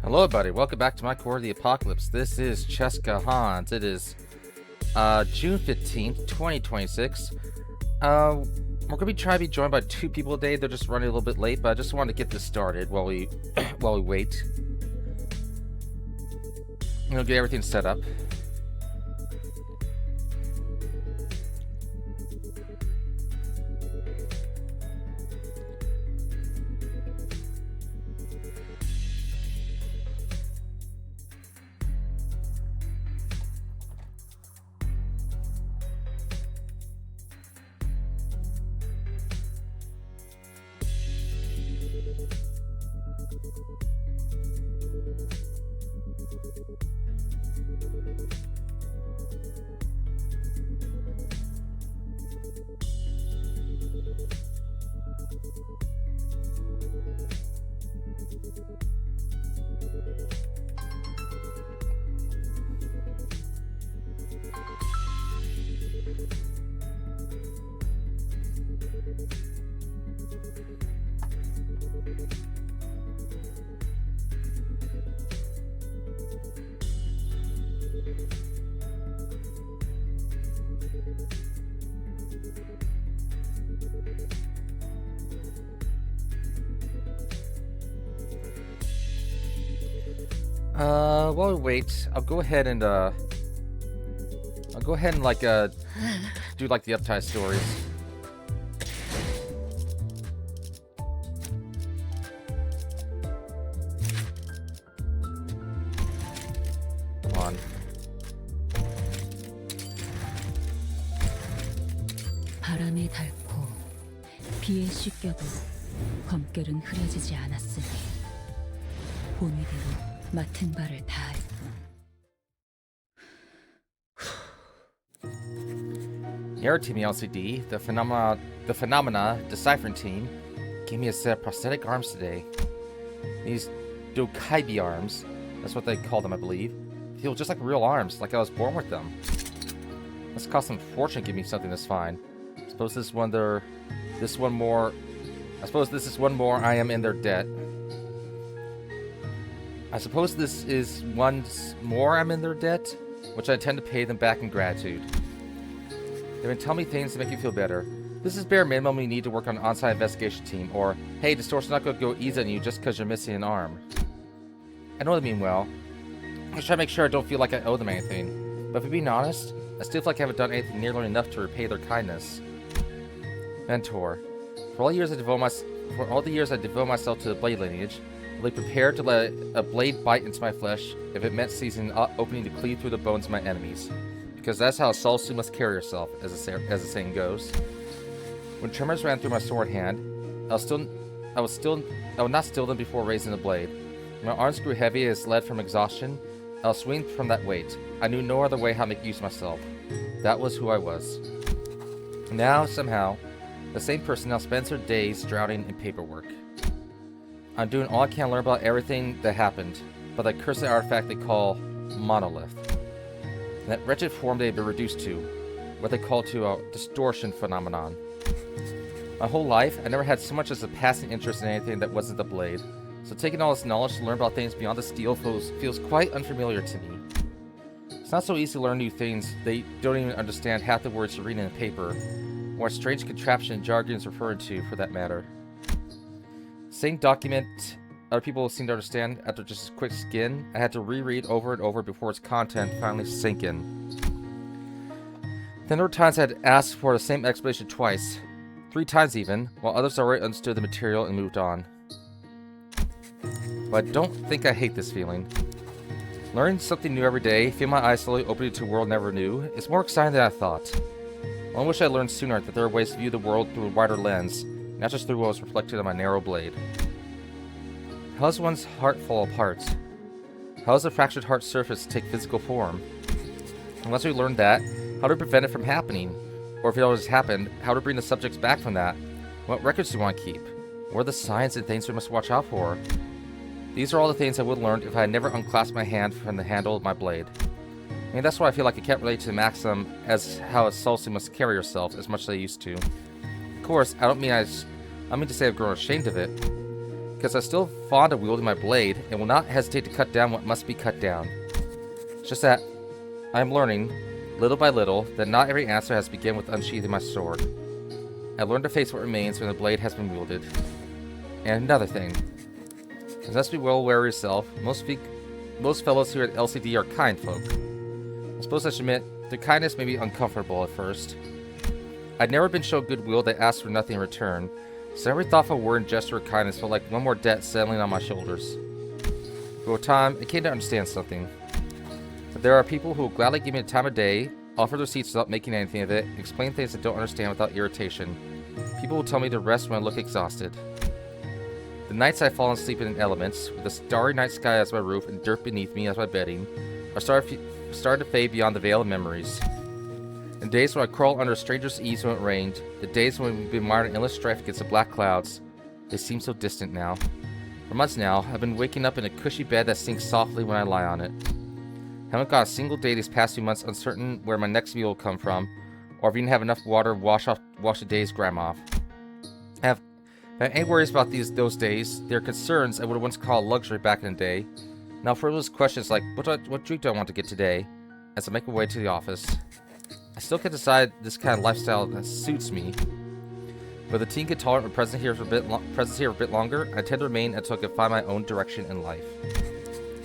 Hello everybody, welcome back to my Core of the Apocalypse. This is Cheska Hans. It is June 15th, 2026. We're going to be trying to be joined by two people today. They're just running a little bit late, but I just wanted to get this started while we while we wait. Get everything set up. While we wait, I'll go ahead and do like the uptime stories. Come on. 바람이 닳고 비에 씻겨도 검결은 흐려지지 않았으니 본위대로 맡은 바를 다했고. Error Team LCD, the phenomena deciphering team, gave me a set of prosthetic arms today. These Dokaibi arms, that's what they call them, I believe, feel just like real arms, like I was born with them. This cost them a fortune to give me something this fine. I suppose this is one more I am in their debt. I suppose this is one more I'm in their debt, which I intend to pay them back in gratitude. They've been telling me things to make you feel better. This is bare minimum we need to work on an on-site investigation team, or, hey, Distortion's not going to go easy on you just because you're missing an arm. I know they mean well. I try to make sure I don't feel like I owe them anything. But if I'm being honest, I still feel like I haven't done anything nearly enough to repay their kindness. Mentor. For all the years I devote myself to the blade lineage, I'll be prepared to let a blade bite into my flesh if it meant seizing an opening to cleave through the bones of my enemies. Because that's how a soulsuit must carry herself, as the saying goes. When tremors ran through my sword hand, I would not still them before raising the blade. When my arms grew heavy as lead from exhaustion, I was swinging from that weight. I knew no other way how to make use of myself. That was who I was. Now, somehow, the same person now spends her days drowning in paperwork. I'm doing all I can to learn about everything that happened, but that cursed artifact they call Monolith. And that wretched form they've been reduced to, what they call a distortion phenomenon. My whole life, I never had so much as a passing interest in anything that wasn't the blade, so taking all this knowledge to learn about things beyond the steel feels quite unfamiliar to me. It's not so easy to learn new things, they don't even understand half the words you read in the paper, or what strange contraption jargon is referred to, for that matter. Same document other people seem to understand after just a quick skin, I had to reread over and over before its content finally sank in. Then there were times I had asked for the same explanation twice, 3 times even, while others already understood the material and moved on. But I don't think I hate this feeling. Learning something new every day, feeling my eyes slowly opening to a world never knew, is more exciting than I thought. I wish I learned sooner that there are ways to view the world through a wider lens, not just through what was reflected on my narrow blade. How does one's heart fall apart? How does a fractured heart surface take physical form? Unless we learn that, how to prevent it from happening? Or if it always happened, how to bring the subjects back from that? What records do we want to keep? What are the signs and things we must watch out for? These are all the things I would have learned if I had never unclasped my hand from the handle of my blade. I mean, that's why I feel like I can't relate to the maxim as how a soulsuit must carry herself as much as I used to. Of course, I don't mean to say I've grown ashamed of it. because I'm still fond of wielding my blade and will not hesitate to cut down what must be cut down. It's just that I am learning, little by little, that not every answer has to begin with unsheathing my sword. I learned to face what remains when the blade has been wielded. And another thing. As must be well aware of yourself, most fellows here at LCD are kind folk. I suppose I should admit, their kindness may be uncomfortable at first. I'd never been shown goodwill that asked for nothing in return, so every thoughtful word and gesture of kindness felt like one more debt settling on my shoulders. But with time, I came to understand something. That there are people who will gladly give me the time of day, offer their seats without making anything of it, and explain things I don't understand without irritation. People will tell me to rest when I look exhausted. The nights I fall asleep in elements, with a starry night sky as my roof and dirt beneath me as my bedding, are starting to fade beyond the veil of memories. The days when I crawl under a stranger's eaves when it rained, the days when we've been mired in endless strife against the black clouds, they seem so distant now. For months now, I've been waking up in a cushy bed that sinks softly when I lie on it. Haven't got a single day these past few months uncertain where my next meal will come from, or if even have enough water to wash the day's grime off. I have any worries about those days. They're concerns I would have once called luxury back in the day. Now frivolous questions like, what drink do I want to get today? As I make my way to the office. I still can't decide this kind of lifestyle that suits me. But the teen get tolerant of presence here for a bit longer, I tend to remain until I can find my own direction in life.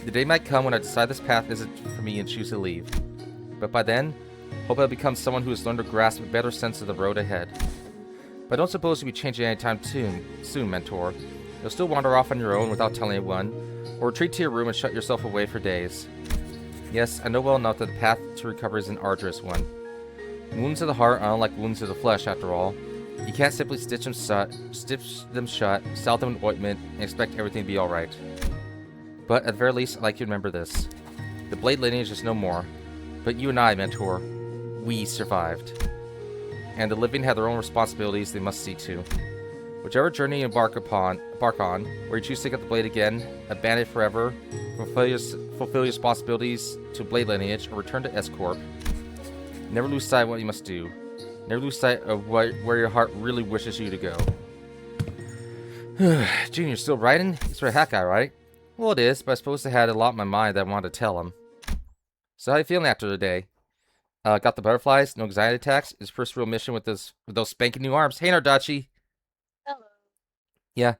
The day might come when I decide this path isn't for me and choose to leave. But by then, hope I'll become someone who has learned to grasp a better sense of the road ahead. But I don't suppose you'll be changing anytime soon, mentor. You'll still wander off on your own without telling anyone, or retreat to your room and shut yourself away for days. Yes, I know well enough that the path to recovery is an arduous one. Wounds of the heart are unlike wounds of the flesh, after all. You can't simply stitch them shut, salve them in ointment, and expect everything to be alright. But at the very least, I'd like you to remember this. The blade lineage is no more, but you and I, mentor, we survived. And the living have their own responsibilities they must see to. Whichever journey you embark on, where you choose to take up the blade again, abandon it forever, fulfill your responsibilities to blade lineage, or return to S-Corp, never lose sight of what you must do. Never lose sight of where your heart really wishes you to go. Junior, still writing? It's for a hack guy, right? Well, it is, but I suppose I had a lot in my mind that I wanted to tell him. So how you feeling after the day? Got the butterflies? No anxiety attacks? His first real mission with those spanking new arms. Hey, Nardachi. Hello. Yeah.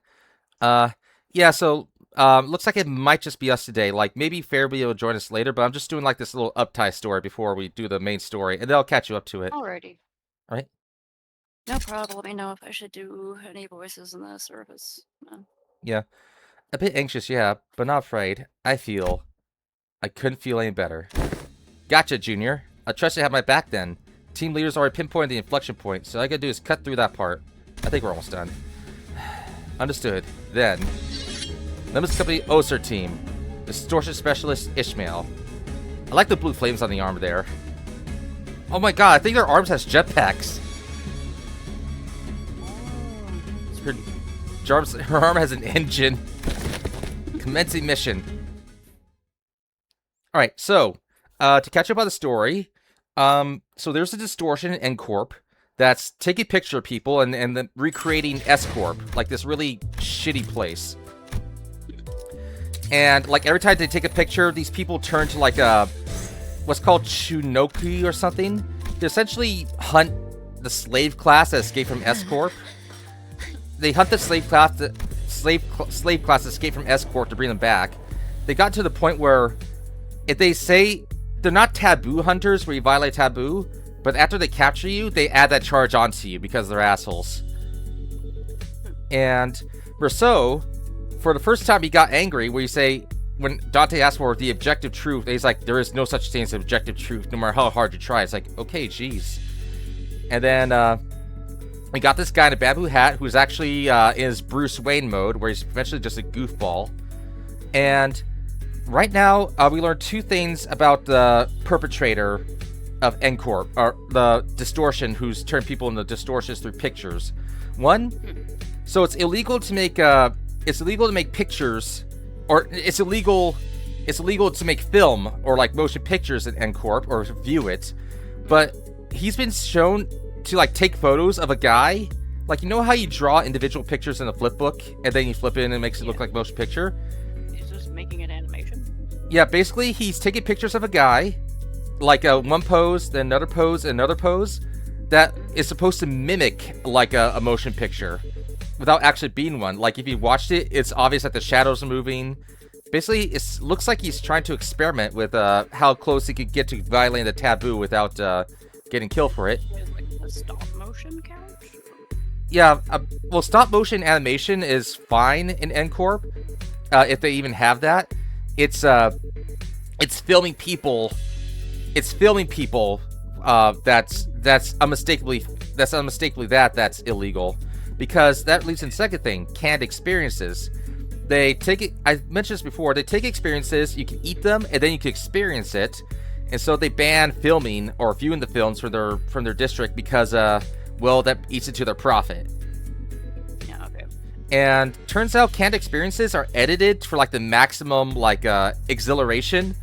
Yeah, so, looks like it might just be us today. Like, maybe Fairby will join us later, but I'm just doing, like, this little uptie story before we do the main story, and then I'll catch you up to it. Alrighty. Alright? No problem. Let me know if I should do any voices in this or if it's... Yeah. A bit anxious, yeah, but not afraid. I couldn't feel any better. Gotcha, Junior. I trust you have my back then. Team leaders already pinpointed the inflection point, so all I gotta do is cut through that part. I think we're almost done. Understood. Then, Lemons Company Oser team. Distortion Specialist Ishmael. I like the blue flames on the arm there. Oh my god, I think their arms has jetpacks. Her arm has an engine. Commencing mission. Alright, so, to catch up on the story, so there's a distortion in N-Corp that's taking picture of people and then recreating S-Corp, like this really shitty place. And, like, every time they take a picture, these people turn to, like, what's called Chunoki or something. They essentially hunt the slave class that escaped from S-Corp. They hunt the slave class that escaped from S-Corp to bring them back. They got to the point where if they say they're not taboo hunters where you violate taboo, but after they capture you, they add that charge onto you because they're assholes. And Rousseau, for the first time, he got angry where you say, when Dante asked for the objective truth, he's like, there is no such thing as objective truth, no matter how hard you try. It's like, okay, jeez. And then, we got this guy in a bamboo hat who's actually in his Bruce Wayne mode, where he's eventually just a goofball. And right now, we learned two things about the perpetrator of N-Corp, or the distortion who's turned people into distortions through pictures. One, so it's illegal to make pictures, or it's illegal to make film or like motion pictures in N-Corp or view it, but he's been shown to like take photos of a guy Like, you know how you draw individual pictures in a flip book, and then you flip it and it makes it look like motion picture? He's just making an animation. Yeah, basically, he's taking pictures of a guy, like one pose, then another pose, and another pose, that is supposed to mimic, like, a motion picture, without actually being one. Like, if you watched it, it's obvious that the shadows are moving. Basically, it looks like he's trying to experiment with how close he could get to violating the taboo without getting killed for it. Like a stop motion count? Yeah, well, stop motion animation is fine in NCorp, if they even have that. It's filming people. It's filming people. That's unmistakably that's illegal, because that leads to the second thing: canned experiences. They take it. I mentioned this before. They take experiences. You can eat them, and then you can experience it. And so they ban filming or viewing the films from their district because well, that eats into their profit. Yeah, okay. And turns out canned experiences are edited for like the maximum like exhilaration.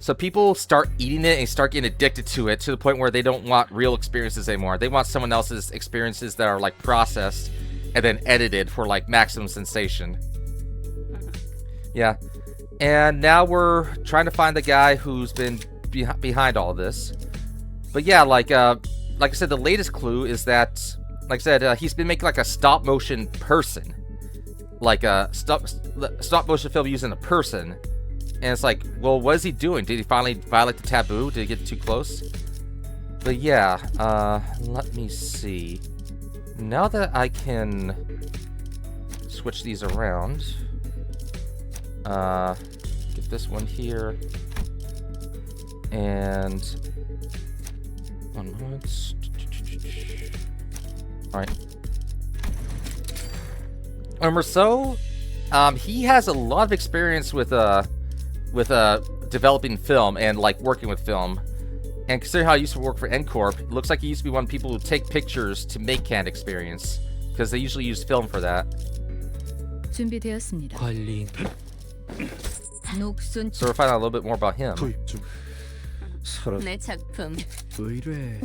So people start eating it and start getting addicted to it to the point where they don't want real experiences anymore. They want someone else's experiences that are like processed and then edited for like maximum sensation. Yeah. And now we're trying to find the guy who's been behind all this. But yeah, like I said, the latest clue is that, like I said, he's been making like a stop motion person, like a stop motion film using a person. And it's like, well, what is he doing? Did he finally violate the taboo? Did he get too close? But yeah, let me see. Now that I can switch these around, get this one here, and 1 moment. All right. Rousseau, he has a lot of experience with developing film and like working with film. And considering how I used to work for NCorp, it looks like he used to be one of the people who take pictures to make canned experience, because they usually use film for that. 준비되었습니다. 관리 녹슨 So we're finding out a little bit more about him. 투입 중. 서로 내 작품. 의뢰.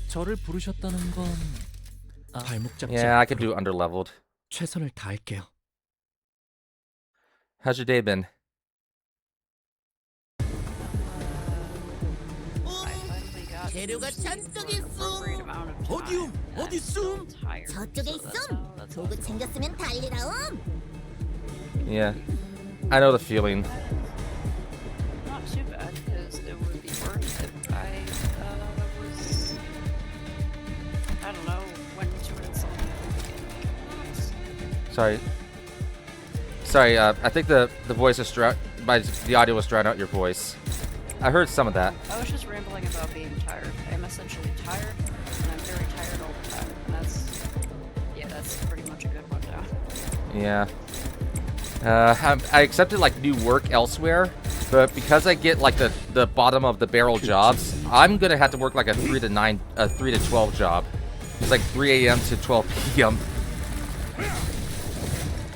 저를 부르셨다는 건 발목 잡지 Yeah, I could 않고 do underleveled. 최선을 다할게요. How's your day been? I finally got 재료가 잔뜩 있음. appropriate amount of time. 어디요? and 어디 I'm still 있음? tired, 저쪽에 so that's 있음. how- that's 도구 how- 챙겼으면 달리라움. Yeah, I know the feeling. Not too bad, because it would be worse if I was, I don't know, went into it something. Sorry. I think the voice is the audio was drowning out your voice. I heard some of that. I was just rambling about being tired. I'm essentially tired, and I'm very tired all the time. And that's pretty much a good rundown. Yeah. I accepted like new work elsewhere, but because I get like the bottom of the barrel jobs, I'm gonna have to work like a 3 to 12 job. It's like 3 a.m. to 12 p.m.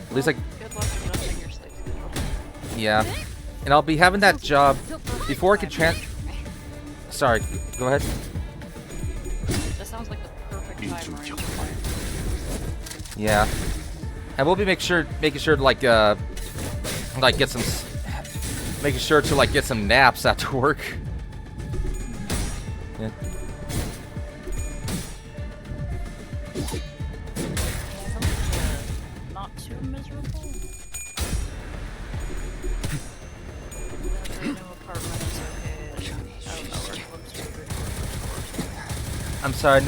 At least like, Good luck adjusting your sleep schedule. yeah. And I'll be having that job before I can Sorry, go ahead. That sounds like the perfect time range for mine. Yeah. And we'll be making sure to like get some making sure to like get some naps after work. Yeah. Not too miserable. The new apartment is okay. I don't know where it looks good. I'm sorry,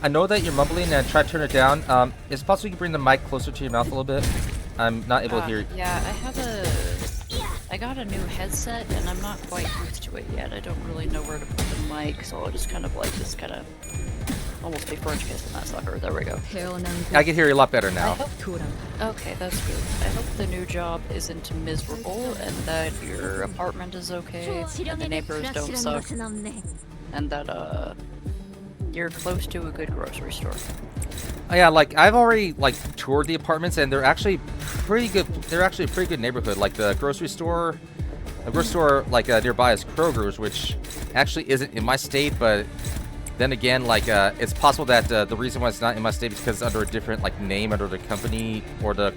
I know that you're mumbling and try to turn it down. Is it possible you can bring the mic closer to your mouth a little bit? I'm not able to hear you. Yeah, I got a new headset and I'm not quite used to it yet. I don't really know where to put the mic, so I'll just kind of almost be French kissing that sucker. There we go. 태어난 I can hear you a lot better now. 돌아. Okay, that's good. I hope the new job isn't miserable and that your apartment is okay and the neighbors don't suck 것은 없네. and that you're close to a good grocery store. Oh, yeah, like I've already like toured the apartments and they're actually pretty good. They're actually a pretty good neighborhood. Like the grocery store like nearby is Kroger's, which actually isn't in my state, but Then again, like, it's possible that the reason why it's not in my state is because it's under a different, like, name under the company or the...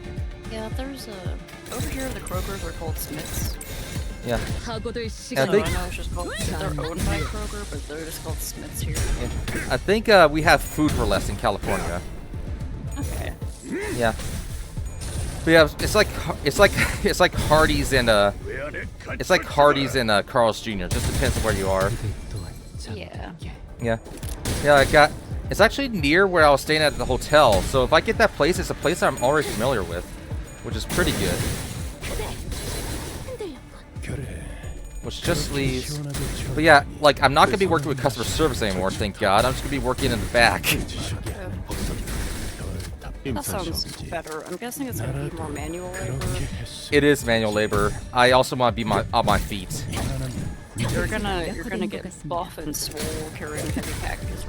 Yeah, there's a... Over here, the Krogers are called Smiths. Yeah. 사고들 So I I think- know it's just called... They're owned by Kroger, but they're just called Smiths here. I think we have food for less in California. Okay. Yeah. But yeah, it's like Hardee's and it's like Hardee's and Carl's Jr. Just depends on where you are. Yeah. Yeah. Yeah, it's actually near where I was staying at the hotel. So if I get that place, it's a place I'm already familiar with, which is pretty good. Which just leaves. But yeah, like I'm not gonna be working with customer service anymore, thank God. I'm just gonna be working in the back. That sounds better. I'm guessing it's gonna be more manual labor. It is manual labor. I also want to be on my feet. You're gonna get buff and swole carrying heavy packages.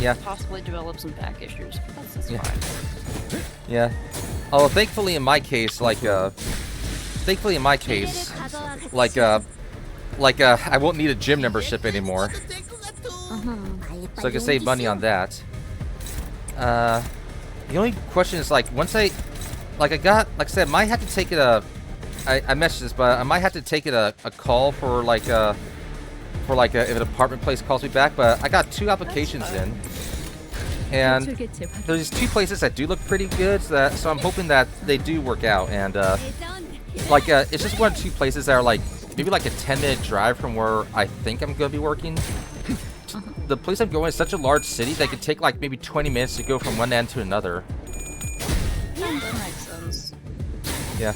Yeah. Possibly develop some back issues, but that's Yeah. fine. Yeah. Although thankfully in my case, like I won't need a gym membership anymore, so I can save money on that. The only question is like once I said, I might have to take it I mentioned this, but I might have to take it a call for if an apartment place calls me back. But I got 2 applications in, and there's 2 places that do look pretty good. So I'm hoping that they do work out. And it's just 1 or 2 places that are like maybe like a 10-minute drive from where I think I'm gonna be working. The place I'm going is such a large city that it could take like maybe 20 minutes to go from one end to another. That makes sense. Yeah.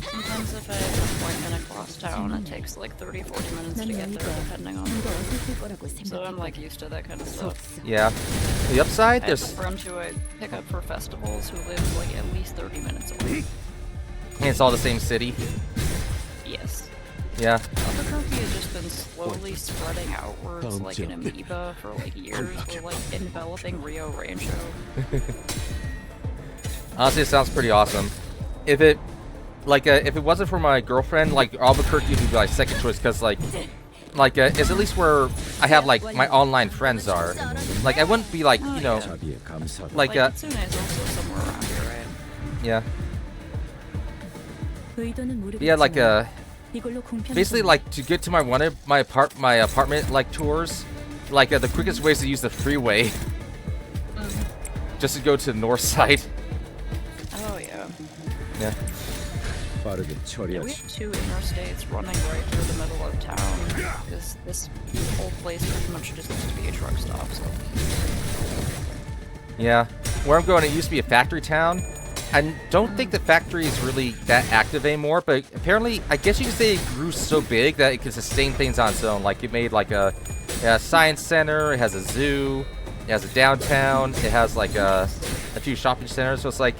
Sometimes if I have an appointment across town, it takes like 30-40 minutes to get there, depending on the road. So I'm like used to that kind of stuff. Yeah. The upside, I have a there's friend who I pick up for festivals who lives like at least 30 minutes away. and it's all the same city. Yes. Yeah. Albuquerque has just been slowly spreading outwards like an amoeba for like years. We're like enveloping Rio Rancho. Honestly, it sounds pretty awesome. If it wasn't for my girlfriend, like Albuquerque would be my second choice, because it's at least where I have like my online friends are. Like I wouldn't be like like Kitsune is also somewhere around here, right? yeah. Yeah, like basically like to get to my apartment like tours, like the quickest way is to use the freeway. Just to go to the north side. Oh yeah. Yeah. Yeah, we have 2 interstates running right through the middle of town. Because this whole place pretty much just used to be a truck stop. So. Yeah. Where I'm going, it used to be a factory town. I don't think the factory is really that active anymore, but apparently, I guess you could say it grew so big that it could sustain things on its own. Like, it made like a science center, it has a zoo, it has a downtown, it has like a few shopping centers. So it's like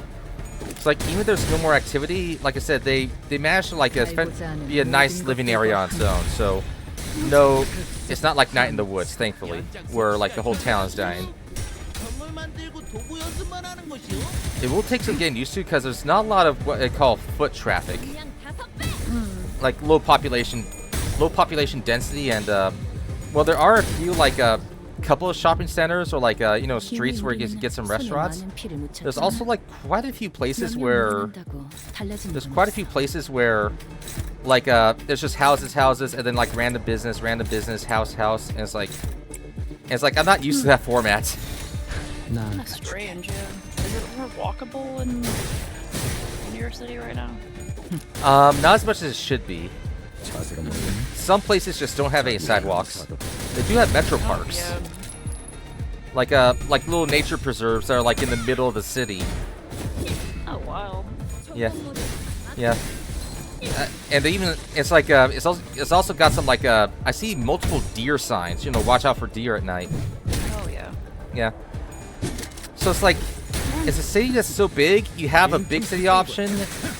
even if there's no more activity, like I said, they managed to like be a nice living area on its own. So no, it's not like Night in the Woods, thankfully, where like the whole town is dying. It will take some getting used to because there's not a lot of what they call foot traffic, like low population density, and well, there are a few like a couple of shopping centers or like streets where you can get some restaurants. There's also like quite a few places where like there's just houses, and then like random business, house, and it's like I'm not used to that format. Kind of strange, yeah. Is it more walkable in your city right now? Not as much as it should be. Some places just don't have any sidewalks. They do have metro parks. Yeah. Like little nature preserves that are like in the middle of the city. Oh wow. Yeah. Yeah. And they even it's also got some like I see multiple deer signs. Watch out for deer at night. Oh yeah. Yeah. So it's like, it's a city that's so big, you have a big city option,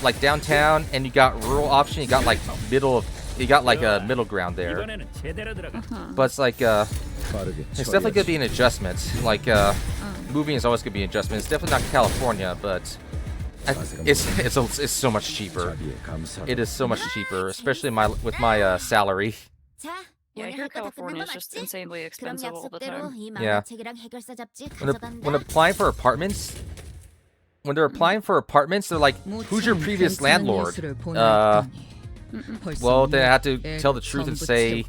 like downtown, and you got rural option, you got like a middle ground there. But it's like, it's definitely gonna be an adjustment. Like, moving is always gonna be an adjustment. It's definitely not California, but it's so much cheaper. It is so much cheaper, especially with my salary. Yeah, 오늘 here 할 거 다 끝난 California 거 is just 맞지? insanely 그럼 expensive all the 약속대로 time. 이 Yeah. 만화책이랑 해결사 잡지 When 가져간다. applying for apartments, when they're applying for apartments, they're like, "Who's your previous landlord?" Well, then I have to tell the truth and say,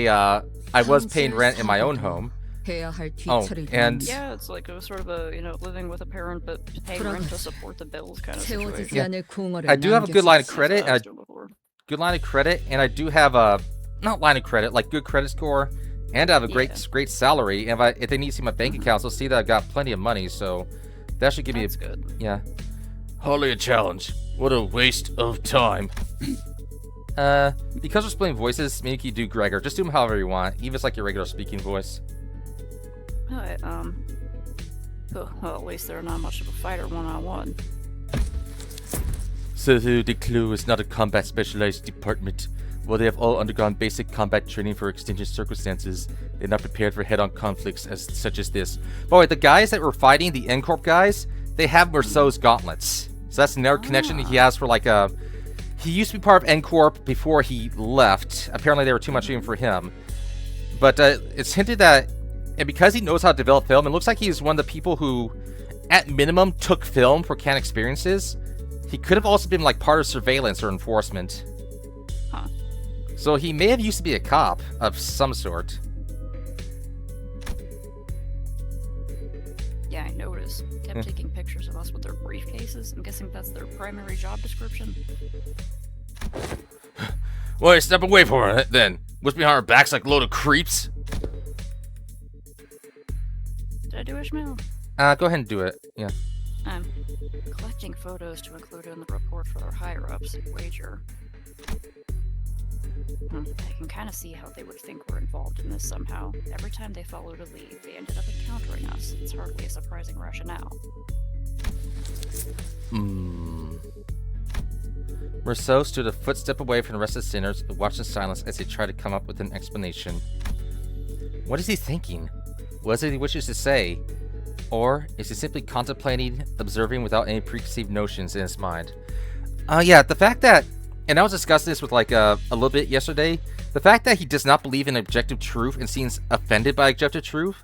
I was paying rent in my own home. Oh, and Yeah, it's like it was sort of a, living with a parent but paying rent to support the bills kind of situation. I do have a good line of credit. That's what I was doing before. Good line of credit, and I do have a not line of credit, like good credit score, and I have a great salary. And if they need to see my bank accounts, they'll see that I've got plenty of money. So that should give me That's good. Yeah. Hardly a challenge. What a waste of time. Because we're splitting voices, maybe you do Gregor. Just do him however you want, even if it's like your regular speaking voice. Alright, well, at least they're not much of a fighter one-on-one. So the Clue is not a combat specialized department. While they have all undergone basic combat training for extinction circumstances, they're not prepared for head-on conflicts such as this. By the way, the guys that were fighting, the N-Corp guys, they have Merceau's gauntlets. So that's another connection he has for like a... He used to be part of N-Corp before he left. Apparently they were too much even for him. But it's hinted that... And because he knows how to develop film, it looks like he's one of the people who, at minimum, took film for Can experiences. He could have also been like part of surveillance or enforcement. Huh. So he may have used to be a cop of some sort. Yeah, I noticed. Kept taking pictures of us with their briefcases. I'm guessing that's their primary job description. Well, step away from it then. What's behind our backs like a load of creeps? Did I do Ishmael? Go ahead and do it. Yeah. I'm collecting photos to include in the report for their higher-ups. Wager. I can kind of see how they would think we're involved in this somehow. Every time they followed a lead, they ended up encountering us. It's hardly a surprising rationale. Merceau stood a footstep away from the rest of the sinners and watched in silence as they tried to come up with an explanation. What is he thinking? What is it he wishes to say? Or is he simply contemplating, observing without any preconceived notions in his mind? Yeah, the fact that, and I was discussing this with like a little bit yesterday, the fact that he does not believe in objective truth and seems offended by objective truth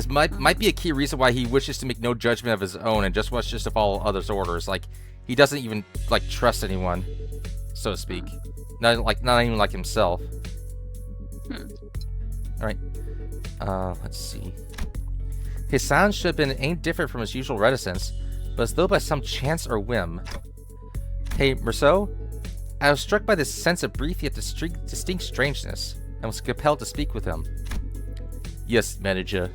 might be a key reason why he wishes to make no judgment of his own and just wants to follow others' orders. Like, he doesn't even like trust anyone, so to speak. Not even like himself. Alright. Let's see. His silence should have been ain't different from his usual reticence, but as though by some chance or whim. Hey, Merceau? I was struck by this sense of brief yet distinct strangeness, and was compelled to speak with him. Yes, manager.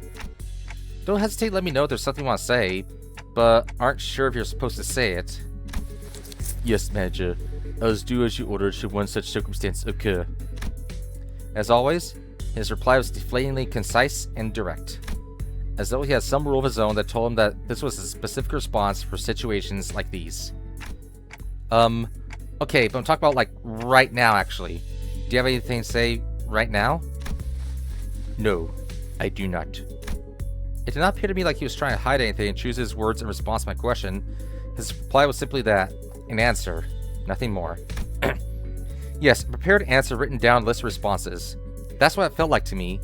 Don't hesitate to let me know if there's something you want to say, but aren't sure if you're supposed to say it. Yes, manager. I was do as you ordered should one such circumstance occur. As always, his reply was deflatingly concise and direct, as though he had some rule of his own that told him that this was a specific response for situations like these. Okay, but I'm talking about like right now, actually. Do you have anything to say right now? No, I do not. It did not appear to me like he was trying to hide anything and choose his words in response to my question. His reply was simply that, an answer, nothing more. Yes, a prepared answer written down list of responses. That's what it felt like to me,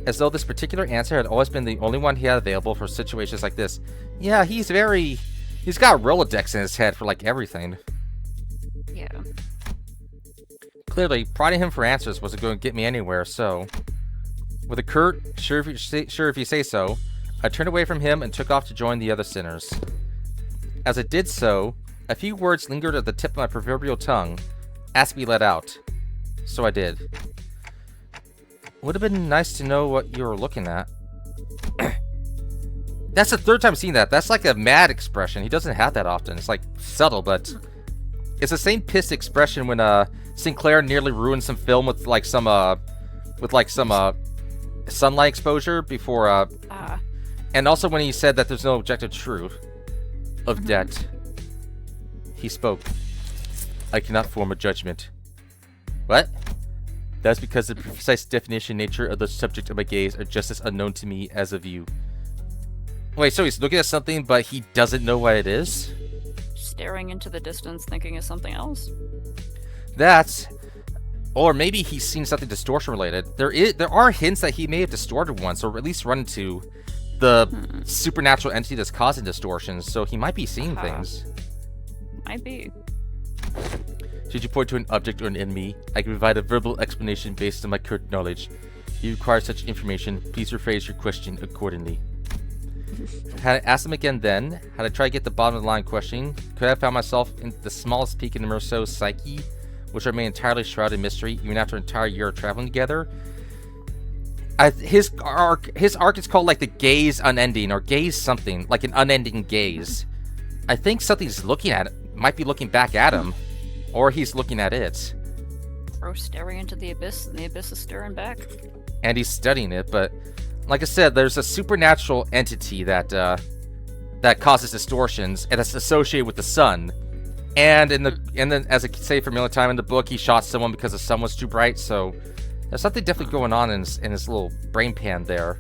as though this particular answer had always been the only one he had available for situations like this. Yeah, he's got a Rolodex in his head for like everything. Yeah. Clearly, prodding him for answers wasn't going to get me anywhere, so... With a curt, sure if you say so, I turned away from him and took off to join the other sinners. As I did so, a few words lingered at the tip of my proverbial tongue, asked to be let out. So I did. Would have been nice to know what you were looking at. That's the third time seeing that. That's like a mad expression. He doesn't have that often. It's like subtle, but it's the same pissed expression when Sinclair nearly ruined some film with like some sunlight exposure before and also when he said that there's no objective truth of debt. He spoke. I cannot form a judgment. What? That's because the precise definition and nature of the subject of my gaze are just as unknown to me as of you. Wait, so he's looking at something, but he doesn't know what it is? Staring into the distance, thinking of something else? That's... Or maybe he's seen something distortion related. There are hints that he may have distorted once, or at least run into the supernatural entity that's causing distortions, so he might be seeing things. Might be. Should you point to an object or an enemy, I can provide a verbal explanation based on my current knowledge. If you require such information, please rephrase your question accordingly. Had I asked him again then, had I tried to get the bottom of the line questioning, could I have found myself in the smallest peak in Merceau's psyche, which remained entirely shrouded in mystery even after an entire year of traveling together? His arc is called like the gaze unending, or gaze something, like an unending gaze. I think something's looking at it, might be looking back at him, or he's looking at it. Bro staring into the abyss, and the abyss is staring back. And he's studying it, but like I said, there's a supernatural entity that that causes distortions, and that's associated with the sun. And then, as I say for military time in the book, he shot someone because the sun was too bright. So there's something definitely going on in his little brain pan there.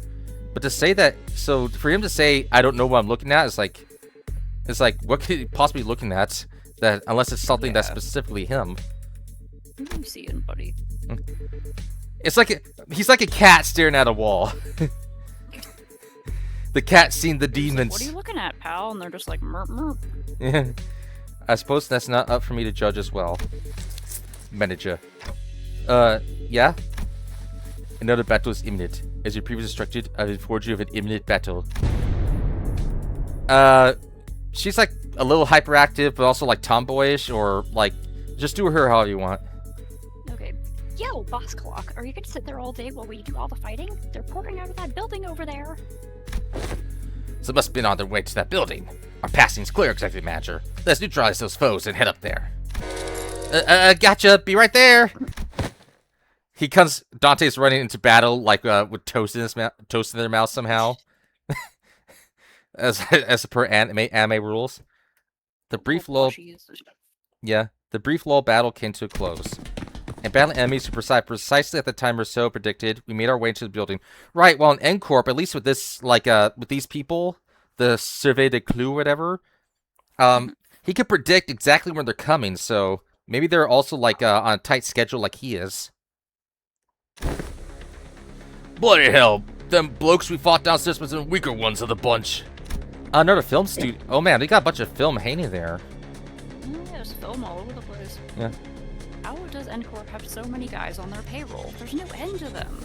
But to say that, so for him to say, "I don't know what I'm looking at," is like, what could he possibly be looking at? That unless it's something that's specifically him. What are you seeing, buddy? It's like he's like a cat staring at a wall. The cat seen the demons. What are you looking at, pal? And they're just like, merp, merp. Yeah. I suppose that's not up for me to judge as well. Manager. Yeah? Another battle is imminent. As you previously instructed, I've informed you of an imminent battle. She's like a little hyperactive, but also like tomboyish, or like, just do her how you want. Okay. Yo, Boss Clock, are you gonna sit there all day while we do all the fighting? They're pouring out of that building over there. So must have been on their way to that building. Our passing's clear, Executive Manager. Let's neutralize those foes and head up there. Gotcha. Be right there. He comes. Dante's running into battle like with toast in their mouth somehow, as per anime rules. The brief lull. Yeah, the brief lull battle came to a close. And battling enemies who preside precisely at the time Rousseau predicted, we made our way into the building. Right, well in N-Corp, at least with this, like, with these people, the Survey de Clou or whatever, he could predict exactly when they're coming, so maybe they're also, like, on a tight schedule like he is. Bloody hell, them blokes we fought downstairs was the weaker ones of the bunch. Another film studio. Oh man, they got a bunch of film hanging there. Yeah, there's film all over the place. Yeah. How does N-Corp have so many guys on their payroll? There's no end to them.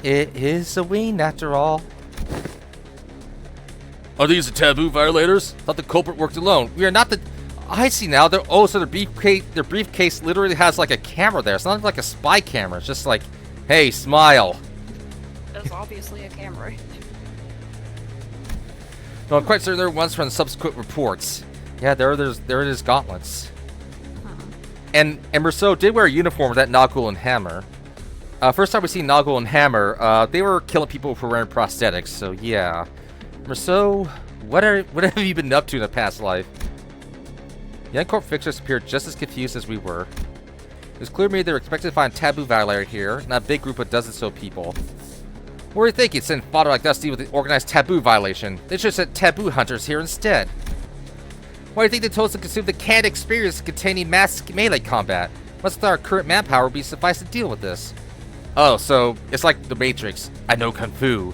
It is a win after all. Are these the taboo violators? Thought the culprit worked alone. We are not the... I see now. So their briefcase literally has like a camera there. It's not like a spy camera. It's just like, hey, smile. That's obviously a camera. No, I'm quite certain there are ones from the subsequent reports. Yeah, there it is, gauntlets. And Rousseau did wear a uniform with that Noggle and Hammer. First time we see Noggle and Hammer, they were killing people who were wearing prosthetics, so yeah. Rousseau, what have you been up to in the past life? The N-Corp fixers appeared just as confused as we were. It was clear to me they were expected to find taboo violator here, not a big group of dozens or so people. What were you thinking, send fodder like us to deal with the organized taboo violation? They should have sent taboo hunters here instead. Why do you think they told us to consume the canned experience containing mass melee combat? Must have thought our current manpower would be suffice to deal with this. Oh, so it's like the Matrix. I know Kung Fu.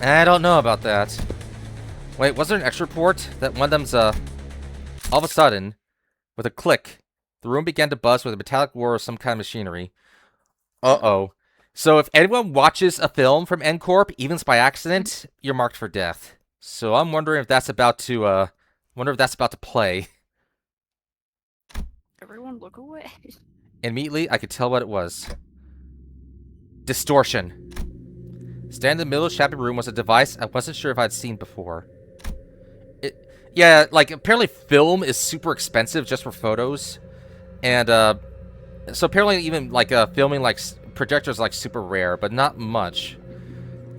I don't know about that. Wait, was there an extra report that one of them's, all of a sudden, with a click, the room began to buzz with a metallic roar of some kind of machinery. Uh-oh. So if anyone watches a film from N-Corp, even by accident, you're marked for death. So I'm wondering if that's about to, play. Everyone look away. Immediately, I could tell what it was. Distortion. Standing in the middle of the shabby room was a device I wasn't sure if I'd seen before. Yeah, like, apparently film is super expensive just for photos. And, so apparently even, like, filming, like, projectors, like, super rare, but not much.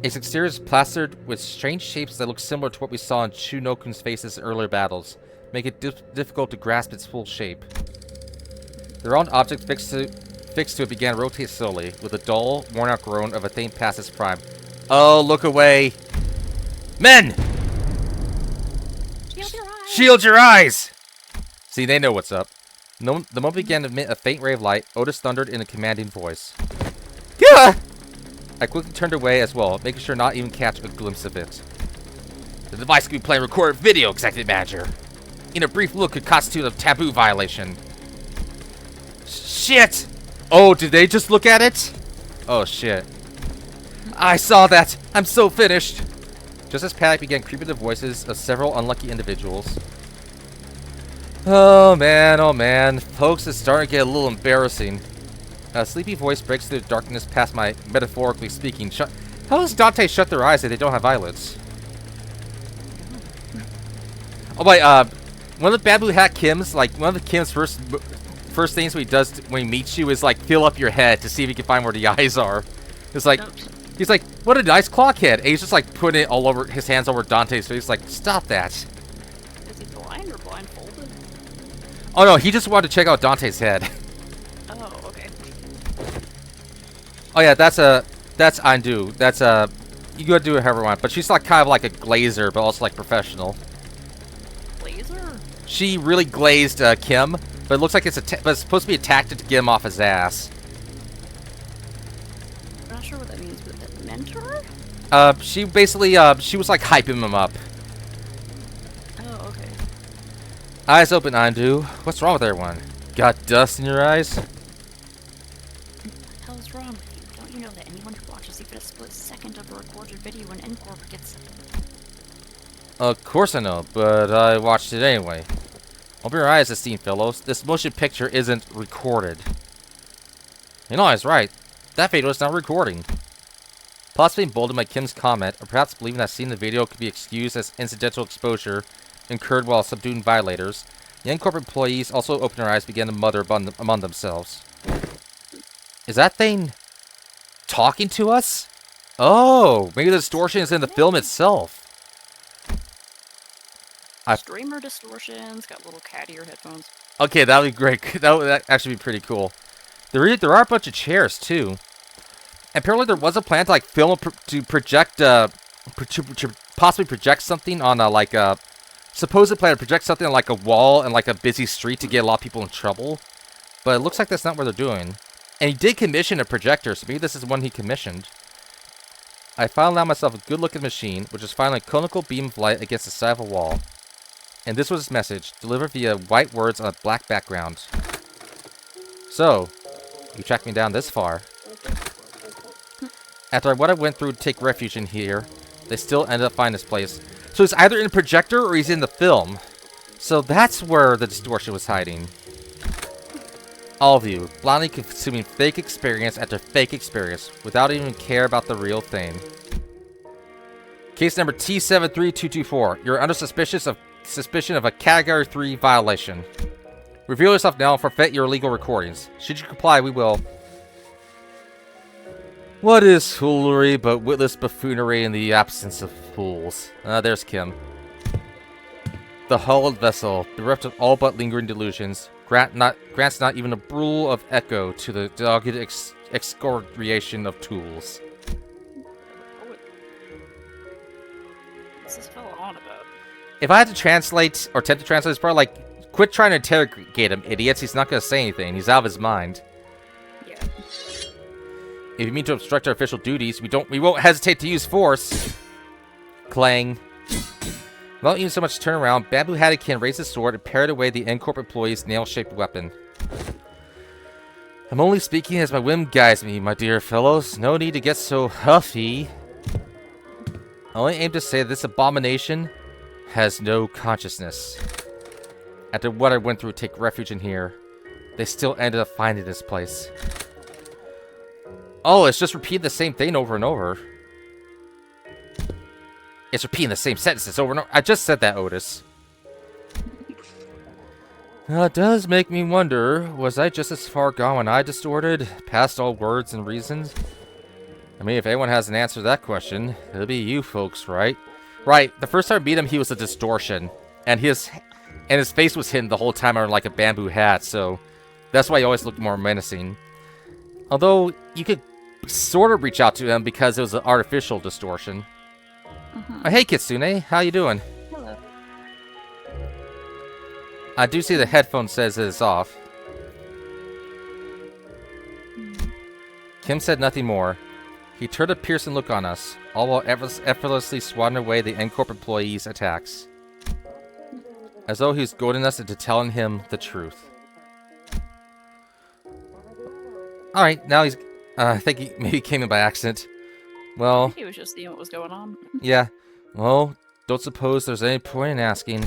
Its exterior is plastered with strange shapes that look similar to what we saw in Chunokun's faces in earlier battles, making it difficult to grasp its full shape. The round object fixed to it began to rotate slowly, with a dull, worn-out groan of a thing past its prime. Oh, look away! Men! Shield your eyes! Shield your eyes! See, they know what's up. No, the moment began to emit a faint ray of light, Otis thundered in a commanding voice. Yeah! I quickly turned away as well, making sure not even catch a glimpse of it. The device could be playing recorded video, Executive Manager. In a brief look, could constitute a taboo violation. Shit! Oh, did they just look at it? Oh, shit. I saw that! I'm so finished! Just as panic began creeping the voices of several unlucky individuals. Oh man, folks, it's starting to get a little embarrassing. A sleepy voice breaks through the darkness past my metaphorically speaking. How does Dante shut their eyes if they don't have eyelids? Oh wait, one of the Bamboo Hat Kims, like one of the Kim's first things he does when he meets you is like fill up your head to see if he can find where the eyes are. It's like he's like, what a nice clock head, and he's just like putting it all over his hands over Dante's face. Like, stop that. Is he blind or blindfolded? Oh no, he just wanted to check out Dante's head. Oh, okay. Oh yeah, that's Andu. That's you gotta do it however you want, but she's like kind of like a glazer, but also like professional. Laser? She really glazed Kim, but it looks like but it's supposed to be a tactic to get him off his ass. I'm not sure what that means, but the mentor? She basically she was like hyping him up. Oh, okay. Eyes open, Andu. What's wrong with everyone? Got dust in your eyes? What the hell's wrong with you? Don't you know that anyone who watches even a split second of a recorded video in N-Corp gets... Of course I know, but I watched it anyway. Open your eyes, esteemed fellows. This motion picture isn't recorded. You know, I was right. That video is not recording. Possibly emboldened by Kim's comment, or perhaps believing that seeing the video could be excused as incidental exposure incurred while subduing violators, the N-Corp employees also opened their eyes and began to mutter among themselves. Is that thing talking to us? Oh, maybe the distortion is in the film itself. Streamer distortions, got little cat ear headphones. Okay, that would be great. That would actually be pretty cool. There are a bunch of chairs, too. And apparently there was a plan to, like, film, to project, possibly project something on, like, a... supposed plan to project something on, like, a wall and, like, a busy street to get a lot of people in trouble. But it looks like that's not what they're doing. And he did commission a projector, so maybe this is one he commissioned. I finally allowed myself a good-looking machine, which is finally a conical beam of light against the side of a wall. And this was his message, delivered via white words on a black background. So, you tracked me down this far. After what I went through to take refuge in here, they still ended up finding this place. So he's either in the projector or he's in the film. So that's where the distortion was hiding. All of you, blindly consuming fake experience after fake experience, without even care about the real thing. Case number T73224. You're under suspicion of a Category 3 violation. Reveal yourself now and forfeit your illegal recordings. Should you comply, we will. What is foolery but witless buffoonery in the absence of fools? There's Kim. The hulled vessel, bereft of all but lingering delusions, grants not even a brule of echo to the dogged excoriation of tools. What's this fellow on about? If I had to translate, or attempt to translate, it's probably like, quit trying to interrogate him, idiots. He's not going to say anything. He's out of his mind. Yeah. If you mean to obstruct our official duties, we won't hesitate to use force. Clang. Without even so much turn around, Bamboo Hattikin raised his sword and parried away the N-Corp employee's nail-shaped weapon. I'm only speaking as my whim guides me, my dear fellows. No need to get so huffy. I only aim to say this abomination has no consciousness. After what I went through to take refuge in here, they still ended up finding this place. Oh, it's just repeating the same thing over and over. It's repeating the same sentences over and over. I just said that, Otis. It does make me wonder, was I just as far gone when I distorted, past all words and reasons? I mean, if anyone has an answer to that question, it'll be you folks, right? Right, the first time I beat him, he was a distortion. And his face was hidden the whole time under like a bamboo hat, so that's why he always looked more menacing. Although, you could sort of reach out to him because it was an artificial distortion. Oh, hey, Kitsune, how you doing? Hello. I do see the headphone says it is off. Kim said nothing more. He turned a piercing look on us, all while effortlessly swatting away the N-Corp employees' attacks. As though he was goading us into telling him the truth. Alright, now he's... I think he maybe came in by accident. Well... He was just seeing what was going on. Yeah. Well, don't suppose there's any point in asking.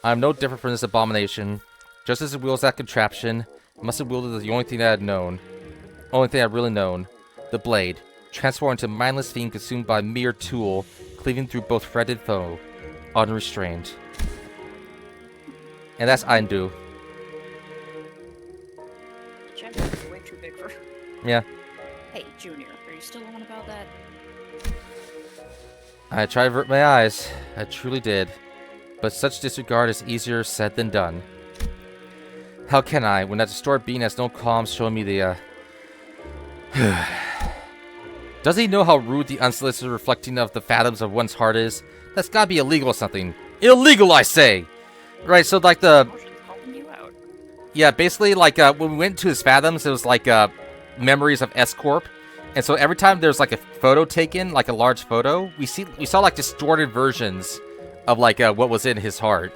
I'm no different from this abomination. Just as it wields that contraption, it must have wielded the only thing I had known. Only thing I'd really known. The blade. Transformed into a mindless fiend consumed by a mere tool, cleaving through both friend and foe. Unrestrained. And that's Aindu. Champion is way too big for... Yeah. Hey, Junior, are you still on about that? I tried to avert my eyes. I truly did. But such disregard is easier said than done. How can I, when that distorted being has no qualms showing me the, Does he know how rude the unsolicited reflecting of the fathoms of one's heart is? That's gotta be illegal or something. Illegal, I say! Right, so like the... Emotions calling you out. Yeah, basically, like, when we went to his fathoms, it was like, memories of S-Corp. And so every time there's, like, a photo taken, like a large photo, we saw, like, distorted versions of, like, what was in his heart.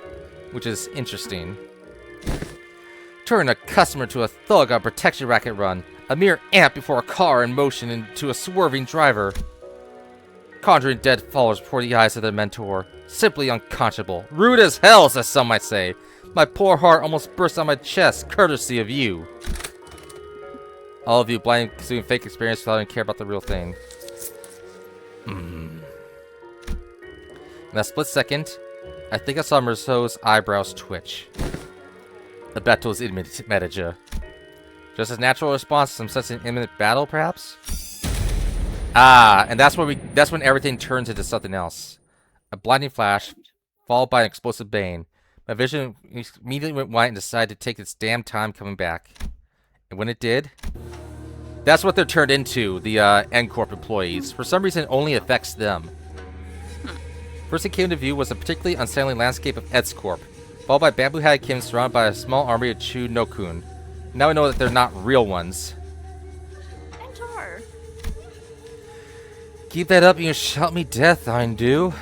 Which is interesting. Turn a customer to a thug on a protection racket run. A mere ant before a car in motion into a swerving driver. Conjuring dead followers before the eyes of their mentor. Simply unconscionable. Rude as hell, as some might say. My poor heart almost burst on my chest, courtesy of you. All of you blindly consuming fake experience without even care about the real thing. In that split second, I think I saw Merceau's eyebrows twitch. The battle is imminent, manager. Just as natural response to some sense of imminent battle, perhaps? Ah, and that's when everything turns into something else. A blinding flash, followed by an explosive bang. My vision immediately went white and decided to take its damn time coming back. And when it did, that's what they're turned into, the N-Corp employees. For some reason, it only affects them. First thing came into view was a particularly unsettling landscape of S-Corp, followed by bamboo-hatted Kim surrounded by a small army of Chu Nokun. Now we know that they're not real ones. Mentor! Keep that up and you'll shout me death, Aindu.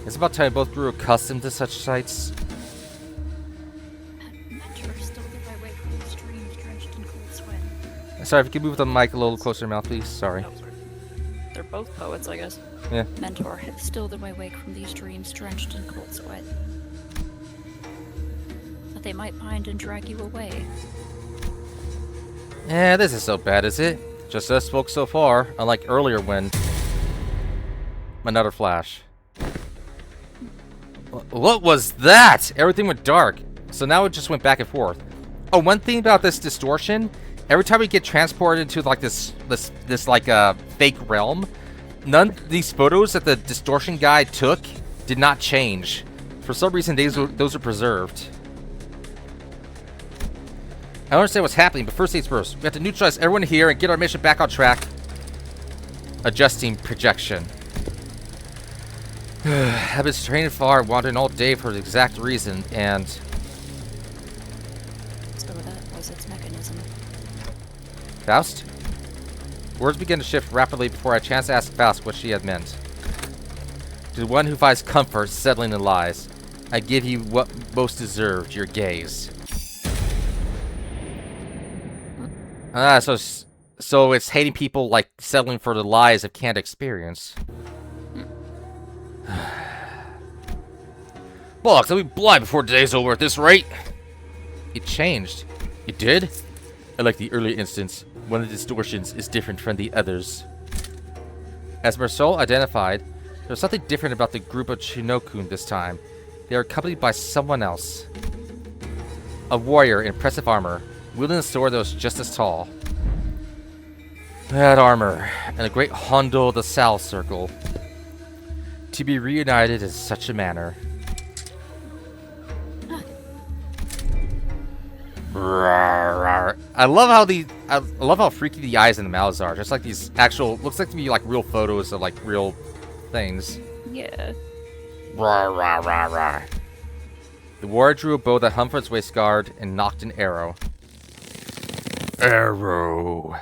It's about time we both grew accustomed to such sights. Mentor still live my way from the streams drenched in cold sweat. Sorry, if you could move the mic a little closer to your mouth, please. Sorry. Oh, sorry. They're both poets, I guess. Yeah. Mentor have stilled in my wake from these dreams drenched in cold sweat. That they might bind and drag you away. Yeah, this is so bad, is it? Just us folks so far, unlike earlier when... Another flash. What was that? Everything went dark. So now it just went back and forth. Oh, one thing about this distortion, every time we get transported into like this like fake realm, none of these photos that the distortion guy took did not change. For some reason, those are preserved. I don't understand what's happening, but first things first. We have to neutralize everyone here and get our mission back on track. Adjusting projection. I've been straining far and wandering all day for the exact reason, and... So that was its mechanism. Faust? Words began to shift rapidly before I had a chance to ask Faust what she had meant. To the one who finds comfort settling in lies, I give you what most deserved, your gaze. So it's hating people like settling for the lies of can't experience. Bollocks, I'll be blind before today's over at this rate. It changed. It did? Unlike the earlier instance, one of the distortions is different from the others. As Marceau identified, there was something different about the group of Chinokun this time. They are accompanied by someone else. A warrior in impressive armor, wielding a sword that was just as tall. That armor, and a great Hondo of the South Circle. To be reunited in such a manner. I love how freaky the eyes and the mouths are. Just like these actual, looks like to me like real photos of like real things. Yeah. The warrior drew a bow that hung from its waist guard and knocked an arrow. Arrow.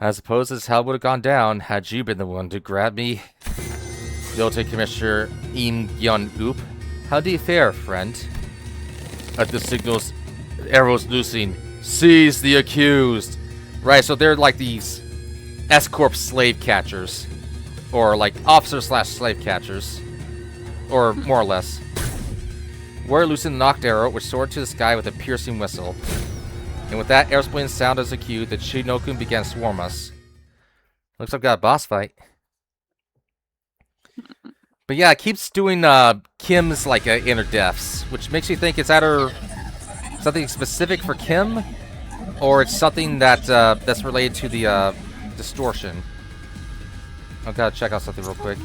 I suppose this is how it would have gone down had you been the one to grab me. Guilty Commissioner Im Gyun Oop. How do you fare, friend? At the signals, arrows loosing. Seize the accused. Right, so they're like these S-Corp slave catchers. Or like officer/slave catchers. Or more or less. Warrior loosened the knocked arrow, which soared to the sky with a piercing whistle. And with that air-splitting sound as a cue, the Shinokun began to swarm us. Looks like we got a boss fight. But yeah, it keeps doing Kim's like inner deaths, which makes you think it's either something specific for Kim, or it's something that that's related to the distortion. I've got to check out something real quick.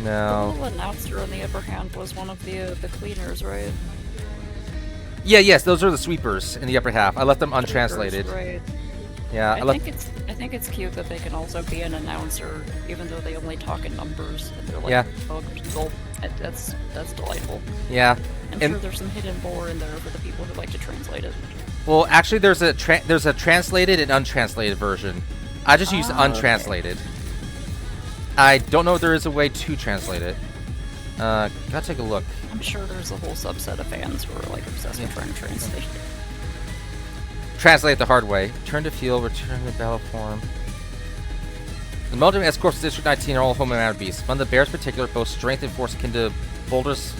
No. The little announcer on the upper hand was one of the cleaners, right? Yeah, yes, those are the sweepers in the upper half. I left them untranslated. Right. Yeah, I think it's cute that they can also be an announcer, even though they only talk in numbers and they're like, Yeah. oh, people. That's delightful. Yeah. I'm And- sure there's some hidden lore in there for the people who like to translate it. Well, actually, there's a translated and untranslated version. I just use untranslated. I don't know if there is a way to translate it. Gotta take a look. I'm sure there's a whole subset of fans who are like obsessed with trying to translate. Translate the hard way. Turn to field, return to battle form. The military escorts of District 19 are all home and out of beasts. Among the bears in particular boast strength and force akin to boulders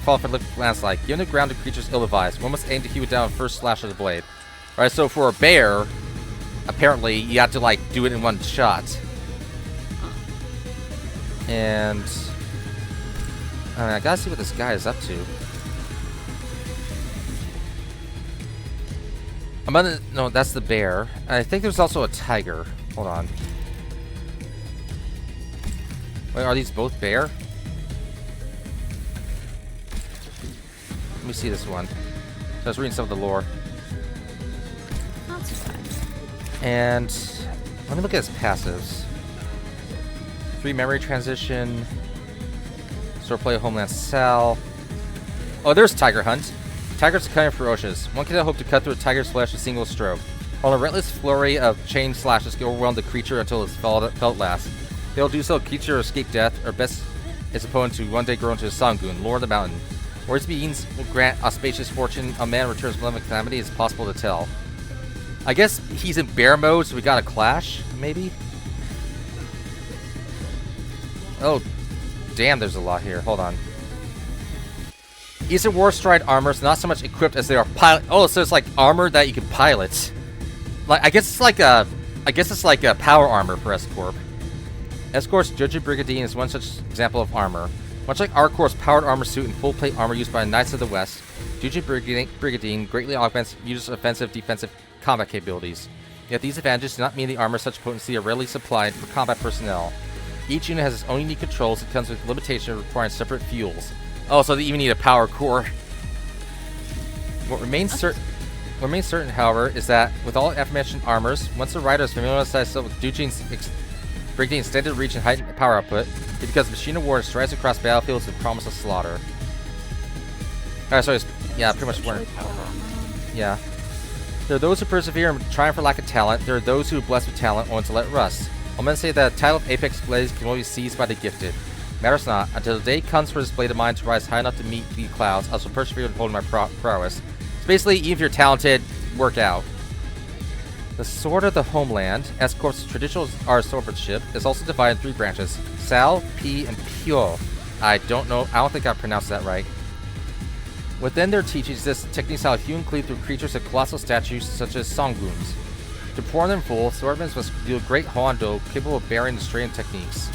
fall from landslide. Given the ground to creatures ill-advised, one must aim to hew it down with the first slash of the blade. Alright, so for a bear, apparently you have to like do it in one shot. And I gotta see what this guy is up to. No, that's the bear. I think there's also a tiger. Hold on. Wait, are these both bear? Let me see this one. So I was reading some of the lore. That's fine. And let me look at his passives. 3 memory transition. Swordplay Homeland Sal. Oh, there's Tiger Hunt. Tigers are cunning and ferocious. One cannot hope to cut through a tiger's flesh with a single stroke. While a relentless flurry of chain slashes can overwhelm the creature until it's felt last. They will do so, creature will escape death, or best its opponent to one day grow into a Sangun, Lord of the Mountain. Or his beings will grant auspicious fortune, a man returns malevolent calamity, is possible to tell. I guess he's in bear mode, so we got a clash, maybe? Oh, damn, there's a lot here. Hold on. Eastern Warstride armor is not so much equipped as they are pilot. Oh, so it's like armor that you can pilot. Like I guess it's like a power armor for S-Corp. S-Corp's Judge Brigandine is one such example of armor. Much like R-Corp's powered armor suit and full plate armor used by the Knights of the West, Judge Brigandine greatly augments users' offensive, defensive combat capabilities. Yet these advantages do not mean the armor of such potency are readily supplied for combat personnel. Each unit has its own unique controls that comes with limitations requiring separate fuels. Oh, so they even need a power core. What remains certain, however, is that with all aforementioned armors, once the rider is familiarized with Brigandine's extended reach and heightened power output, he becomes a machine of war and strides across battlefields with promise of slaughter. Alright, so yeah, pretty much one. Yeah. There are those who persevere and triumph for lack of talent. There are those who are blessed with talent only to let rust. All men say that the title of Apex Blaze can only be seized by the gifted. Matters not, until the day comes for this blade of mine to rise high enough to meet the clouds, I shall persevere in holding my prowess. So basically, even if you're talented, work out. The Sword of the Homeland, S-Corp's traditional swordsmanship, is also divided in 3 branches. Sal, P, and Pyo. I don't think I pronounced that right. Within their teachings, this techniques how hew and cleave through creatures of colossal statues such as Songuns. To perform them full, swordmen must do a great hondo capable of bearing the strain techniques.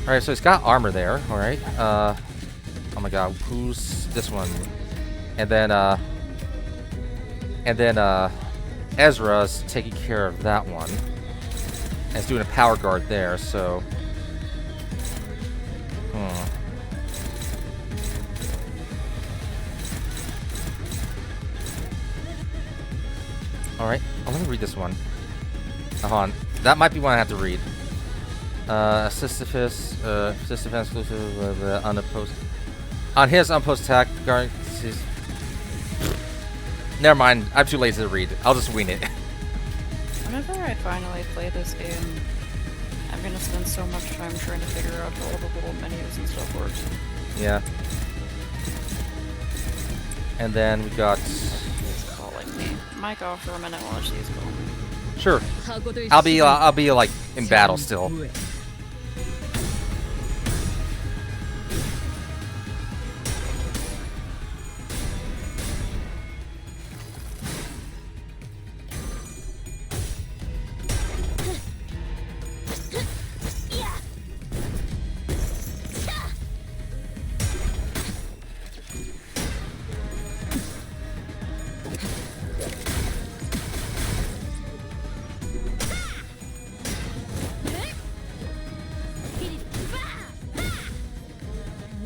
Alright, so he's got armor there, alright. Oh my god, who's this one? And then Ezra's taking care of that one. And he's doing a power guard there, so... Alright, let me read this one. Hold on. That might be one I have to read. Sisyphus exclusive unopposed. On his unopposed attack, guard. Never mind. I'm too lazy to read. I'll just wing it. Whenever I finally play this game, I'm gonna spend so much time trying to figure out how all the little menus and stuff works. Yeah. And then we got. He's calling me. Mic off for a minute while she's calling me. Sure. I'll be like in battle still. 네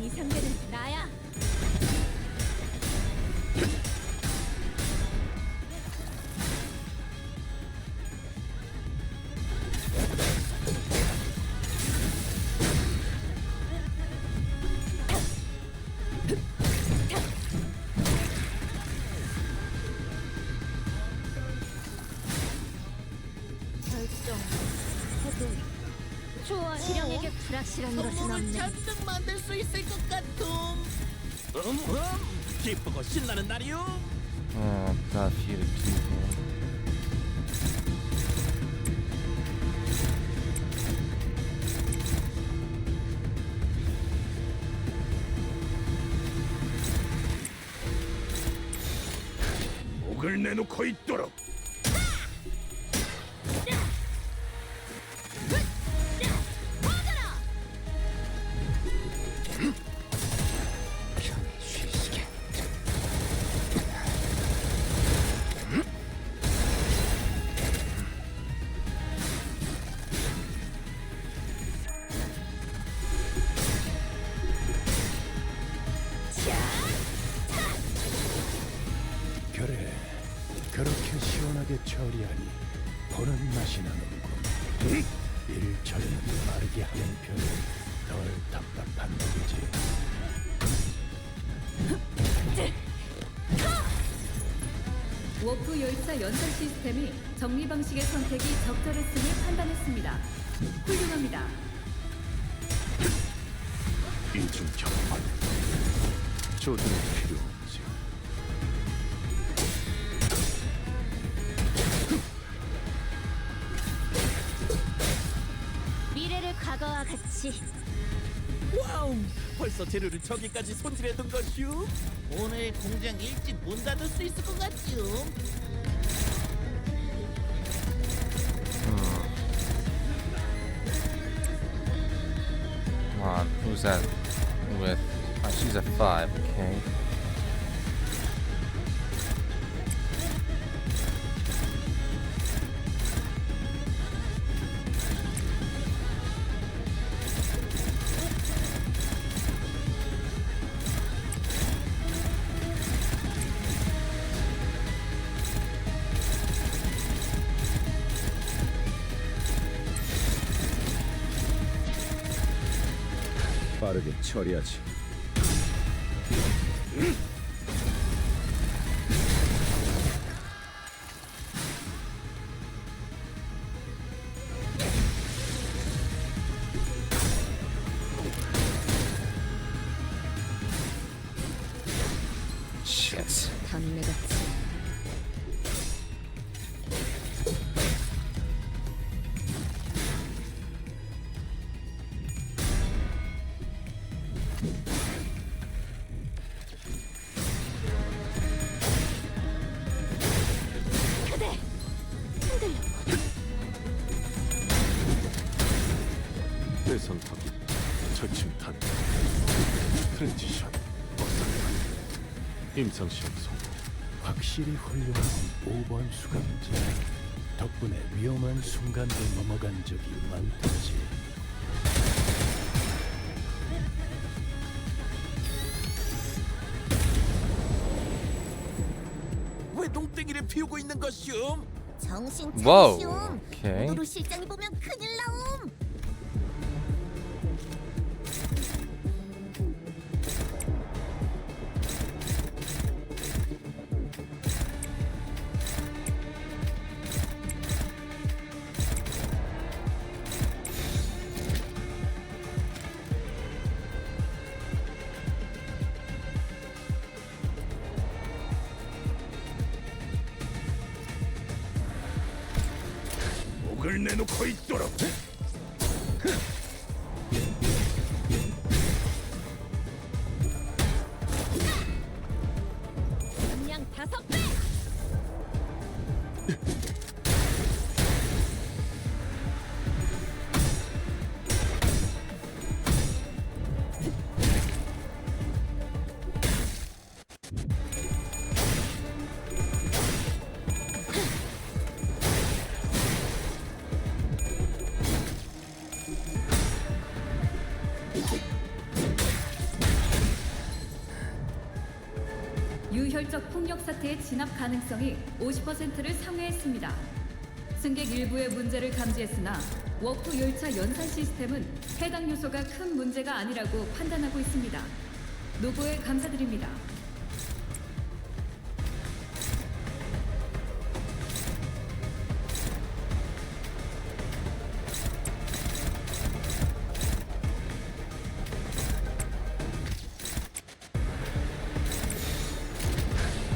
상대는 나야. 결정. 해도 좋아. 지령에게 불확실한 것은 없네. 잔뜩 만들 수 있을 것 같음. 기쁘고 신나는 날이요. Got a few to do here. 목을 내놓고 있도록. 그래, 그렇게 시원하게 처리하니 보는 맛이 나는군. 일처리는 빠르게 하는 편이 덜 답답한 거지. 워프 열차 연설 시스템이 정리 방식의 선택이 적절했음을 판단했습니다. 훌륭합니다. 이중 경험 조드는 필요 없지. 미래를 과거와 같이. 와우, 벌써 재료를 저기까지 손질해둔 것이오. 오늘 공장 일찍 문 닫을 수 있을 것 같죠. Come on, who's that with? Oh, she's at 5, okay. 빠르게 처리하지. Shit. 담내같이. 대선탑, 저침탄, 트랜지션, 임상시험 성공. 확실히 훌륭한 5번 수감자. 덕분에 위험한 순간도 넘어간 적이 많다지. 왜 농땡이를 피우고 있는 것이오? 정신 와우. 차리시오. 오케이. 노루 실장이 보면 큰일 나옴. 힘을 내놓고 있도록. 그냥 5배. 유혈적 폭력 사태의 진압 가능성이 50%를 상회했습니다. 승객 일부의 문제를 감지했으나 워프 열차 연산 시스템은 해당 요소가 큰 문제가 아니라고 판단하고 있습니다. 노고에 감사드립니다.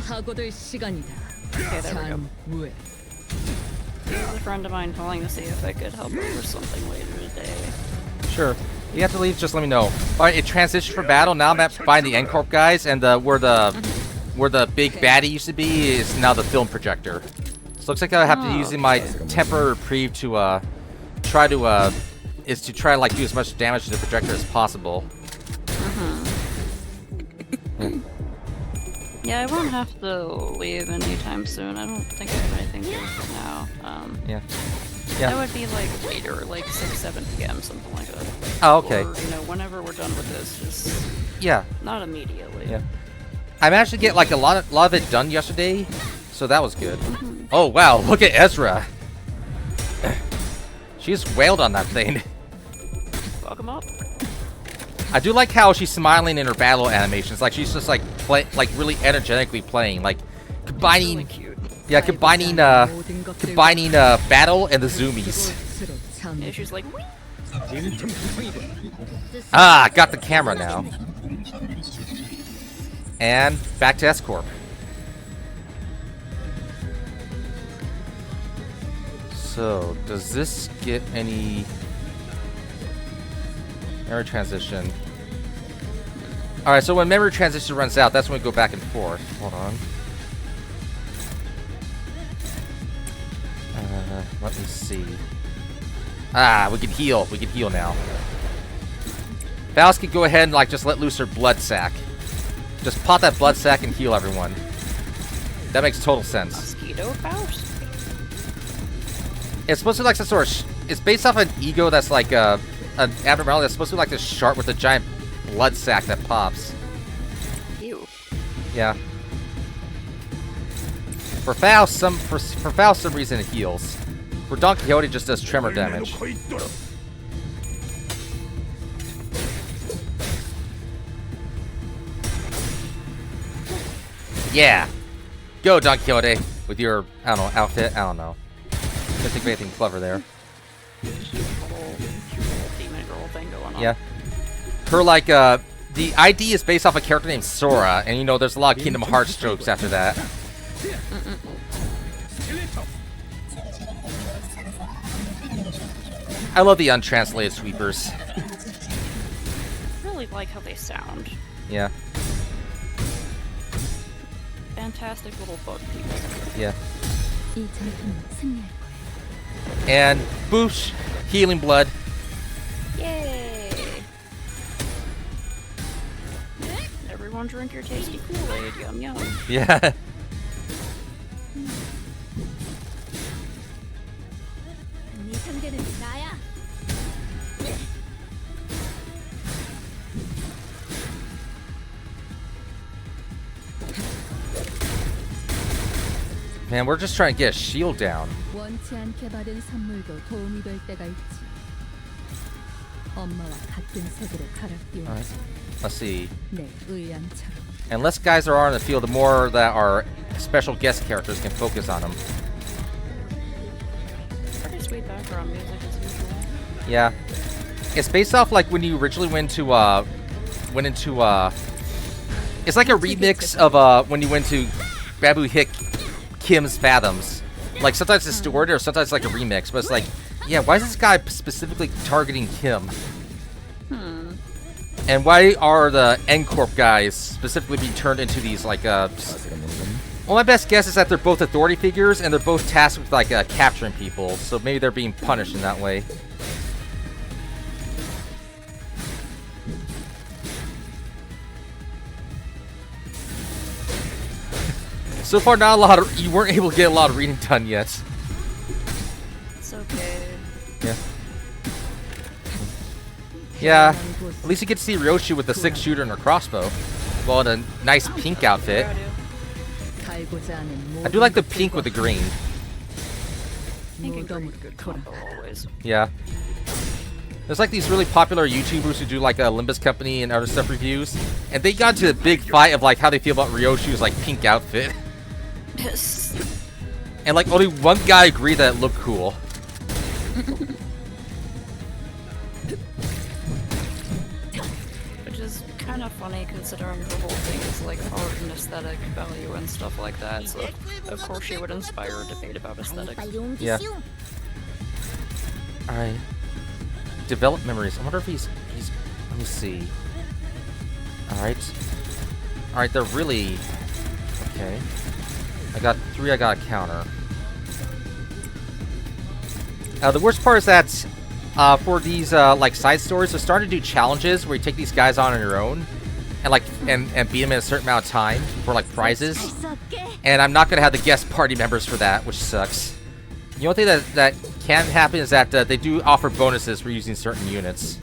하고될 시간이다. Okay, there we go. 장무에. There's a friend of mine calling to see if I could help her with something later today. Sure. You have to leave, just let me know. Alright, it transitioned for battle. Now I'm at finding the N-Corp guys, and where the big baddie used to be is now the film projector. So looks like I have to use my temporary reprieve to try to like do as much damage to the projector as possible. Yeah, I won't have to leave anytime soon. I don't think I have anything to do for now. Yeah. That would be like later, like 6, 7 p.m., something like that. Oh, okay. Or, you know, whenever we're done with this, just Yeah. not immediately. Yeah. I managed to get like a lot of it done yesterday, so that was good. Oh wow, look at Ezra. She's wailed on that thing. Fuck 'em up. I do like how she's smiling in her battle animations. Like she's just like really energetically playing, like combining, Really cute. yeah, combining battle and the zoomies. Yeah, she's like, "Wee." Ah, got the camera now. And back to S-Corp. So, does this get any memory transition? Alright, so when memory transition runs out, that's when we go back and forth. Hold on. Let me see. Ah, we can heal. We can heal now. Faust can go ahead and like just let loose her blood sack. Just pop that blood sack and heal everyone. That makes total sense. Mosquito Faust? It's supposed to be like some sort of... it's based off an ego that's like an abnormality that's supposed to be like this shark with a giant blood sack that pops. Ew. Yeah. For Faust, some reason it heals. For Don Quixote, it just does tremor damage. Yeah. Go, Don Quixote, with your, I don't know, outfit. I don't know. Couldn't think of anything clever there. Whole demon girl thing going on. Yeah. Her, like, the ID is based off a character named Sora, and you know, there's a lot of Kingdom Hearts jokes after that. I love the untranslated sweepers. Really like how they sound. Yeah. Fantastic little bug people. Yeah. And boosh, healing blood. Yay! Everyone drink your tasty Kool-Aid, yum yum. Yeah. 네 상대는 나야. Man, we're just trying to get a shield down. 원치 않게 받은 선물도 도움이 될 때가 있지. 엄마와 같은 색으로 갈아 끼워 Let's see. 내 의안처럼. And less guys there are in the field, the more that our special guest characters can focus on them. Pretty sweet background music as usual. Yeah. It's based off like when you originally went into it's like a remix of when you went to Babu Hick Kim's Fathoms. Like sometimes it's distorted or sometimes it's like a remix, but it's like Yeah, why is this guy specifically targeting Kim? And why are the N-Corp guys specifically being turned into these, like, well, my best guess is that they're both authority figures, and they're both tasked with, like, capturing people, so maybe they're being punished in that way. So far, not a lot of, you weren't able to get a lot of reading done yet. It's okay. Yeah. Yeah, at least you get to see Ryoshi with the 6-shooter and her crossbow. Well, in a nice pink outfit. I do like the pink with the green. Pink and green, good combo always. Yeah. There's like these really popular YouTubers who do like Olympus Company and other stuff reviews, and they got into a big fight of like how they feel about Ryoshi's like pink outfit. And like only one guy agreed that it looked cool. Which is kind of funny considering her whole thing is like art and aesthetic value and stuff like that, so of course she would inspire a debate about aesthetics. Yeah. Alright. Develop memories. I wonder if he's let me see. Alright. Alright, they're really okay. I got 3, I got a counter. The worst part is that for these like side stories, they're starting to do challenges where you take these guys on your own and like and beat them in a certain amount of time for like prizes. And I'm not gonna have the guest party members for that, which sucks. The only thing that can happen is that they do offer bonuses for using certain units,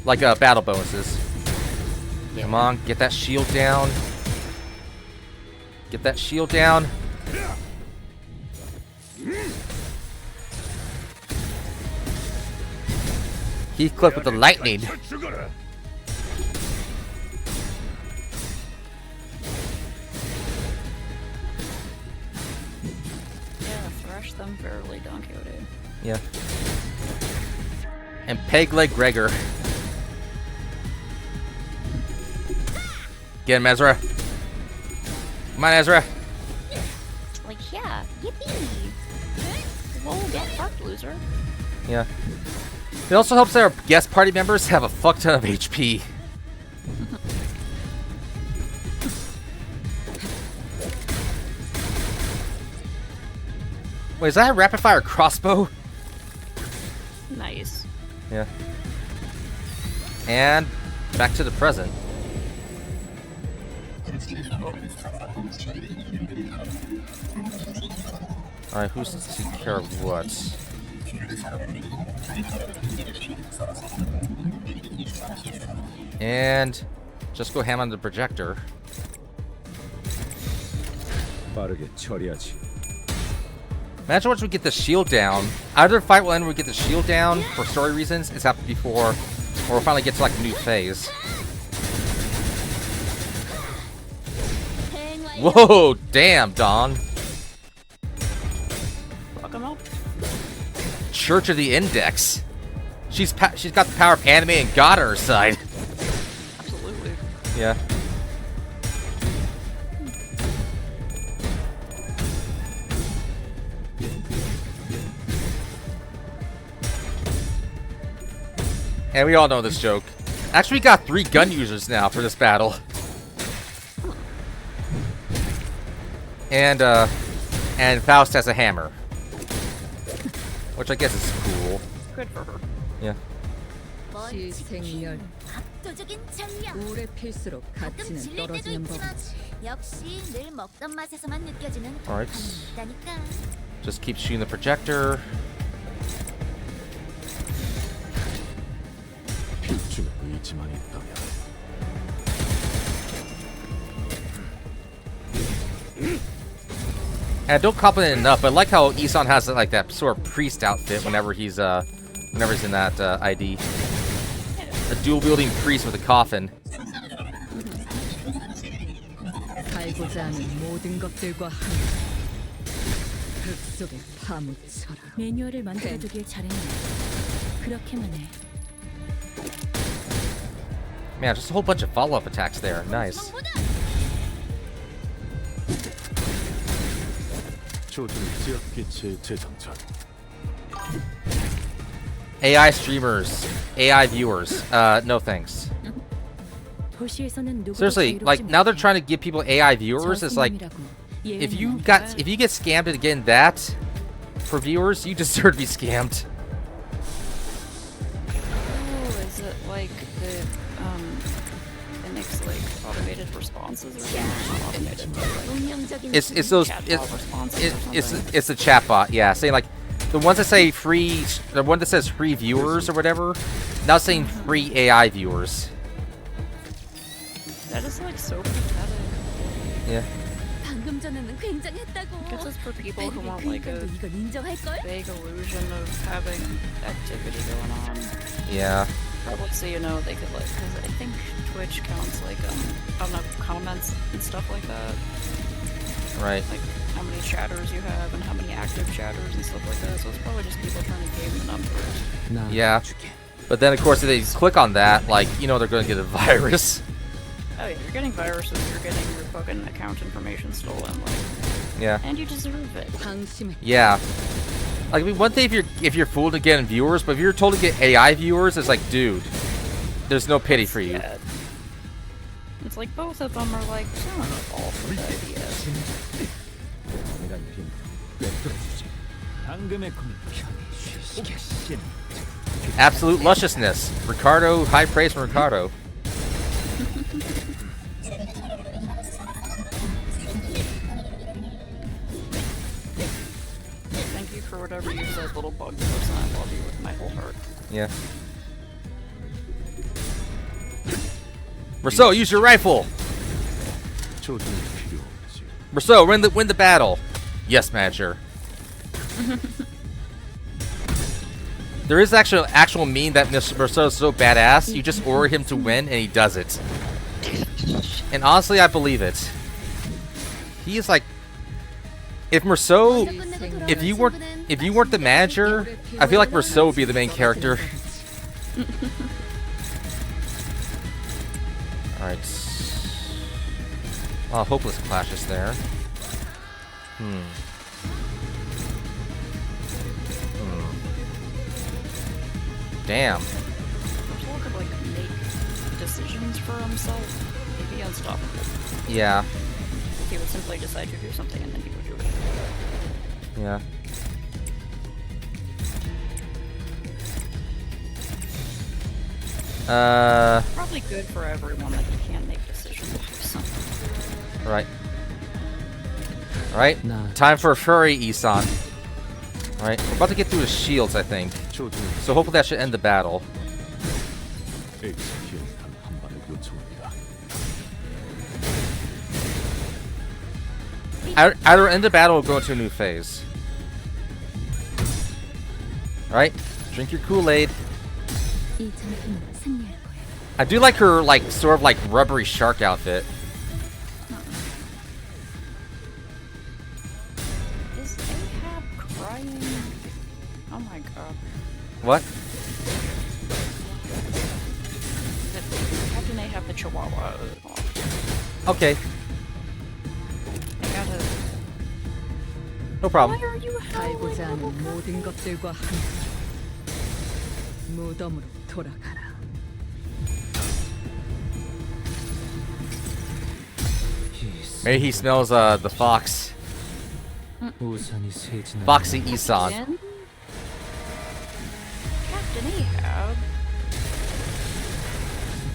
like battle bonuses. Come on, get that shield down. Get that shield down. Heathcliff with the lightning. Yeah, thrash them fairly, Don Quixote. Yeah. And Peg Leg Gregor. Get him, Ezra. Come on, Ezra. Like, yeah, yippee! Whoa, get fucked, loser. Yeah. It also helps that our guest party members have a fuck ton of HP. Wait, is that a rapid fire crossbow? Nice. Yeah. And back to the present. Alright, who's taking care of what? And just go ham on the projector. Imagine once we get the shield down. Either fight will end when we get the shield down for story reasons. It's happened before. Or we'll finally get to like a new phase. Whoa, damn, Dawn. Fuck 'em up. Church of the Index. She's got the power of anime and God on her side. Absolutely. Yeah. And we all know this joke. Actually, we got 3 gun users now for this battle. And Faust has a hammer. Which I guess is cool. Good for her. Yeah. 시생열 압도적인 전력. 오래 필수록 가끔 가치는 질릴 때도 떨어지는 있지만 법이지. 역시 늘 먹던 맛에서만 느껴지는 Alright. 감이 있다니까. Just keep shooting the projector. 필중의 의지만 있다면 And I don't compliment it enough, but I like how Isan has like that sort of priest outfit whenever he's in that ID. A dual-wielding priest with a coffin. 갈고자 하는 모든 것들과 함께 흙 속에 파묻혀라. 매뉴얼을 만들어두길 잘했네. 그렇게만 해. Man, just a whole bunch of follow-up attacks there. Nice. 조준 지역 기체 재정전. AI streamers, AI viewers. No thanks. 도시에서는 누구도 Seriously, 자유롭지 like now they're 못해. trying to give people AI viewers. It's like 저승님이라고 if 예외는 you 없는 get scammed into getting that for viewers, you deserve to be scammed. Oh, is it like it makes like automated responses or something? Not automated, but like 운명적인 It's those chatbot responses or something. it's the chatbot. Yeah, saying like the ones that say free, the one that says free viewers or whatever. Now saying free AI viewers. That is like so pathetic. Yeah. 방금 전에는 굉장했다고. Guess it's for people who want like a 그러니까 이건 인정할 걸? vague illusion of having activity going on. Yeah. Probably so you know they could like, because I think Twitch counts like I don't know, comments and stuff like that. Right. Like how many chatters you have and how many active chatters and stuff like that. So it's probably just people trying to game the numbers. 나 Yeah. 주게. But then of course if they click on that, like you know they're going to get a virus. Oh yeah, you're getting viruses, you're getting your fucking account information stolen, like, Yeah. and you deserve it. 방심해. Yeah. Like I mean, one thing if you're fooled to getting viewers, but if you're told to get AI viewers, it's like, dude, there's no pity for you. Bad. It's like both of them are like, I don't know, all for the ideas. 내가 이린 꿰뚫어주지. 당금의 꿈이 편히 쉬시게 신. Absolute lusciousness. Ricardo, high praise from Ricardo. Thank you for whatever you said, little bug person. I love you with my whole heart. Yeah. Rousseau, use your rifle. 조준이 필요 없지. Rousseau, win the battle. Yes, manager. There is actually an actual meme that Mr. Rousseau is so badass, you just order him to win and he does it. And honestly, I believe it. He is like, if Rousseau, if you weren't the manager, I feel like Rousseau would be the main character. Alright. Oh, hopeless clashes there. Damn. Rousseau could like make decisions for himself. He'd be unstoppable. Yeah. He would simply decide to do something and then he would do it. Yeah. Probably good for everyone that he can make decisions to do something. Right. Alright. 나 Time for a furry, Isan. Alright. We're about to get through his shields, I think. 조준 So hopefully that should end the battle. HPN 한 발을 요청합니다. Either end the battle or go into a new phase. Alright. Drink your Kool-Aid. 이 전투는 승리할 거야. I do like her, like, sort of like rubbery shark outfit. Is Ahab crying? Oh my god. What? Captain Ahab the Chihuahua. Okay. I gotta. No problem. Why are you 살고자 howling? 하는 모든 것들과 함께 무덤으로 돌아가라. Maybe he smells the fox. 우산이 새지나. Foxy Isan. Again? Captain Ahab?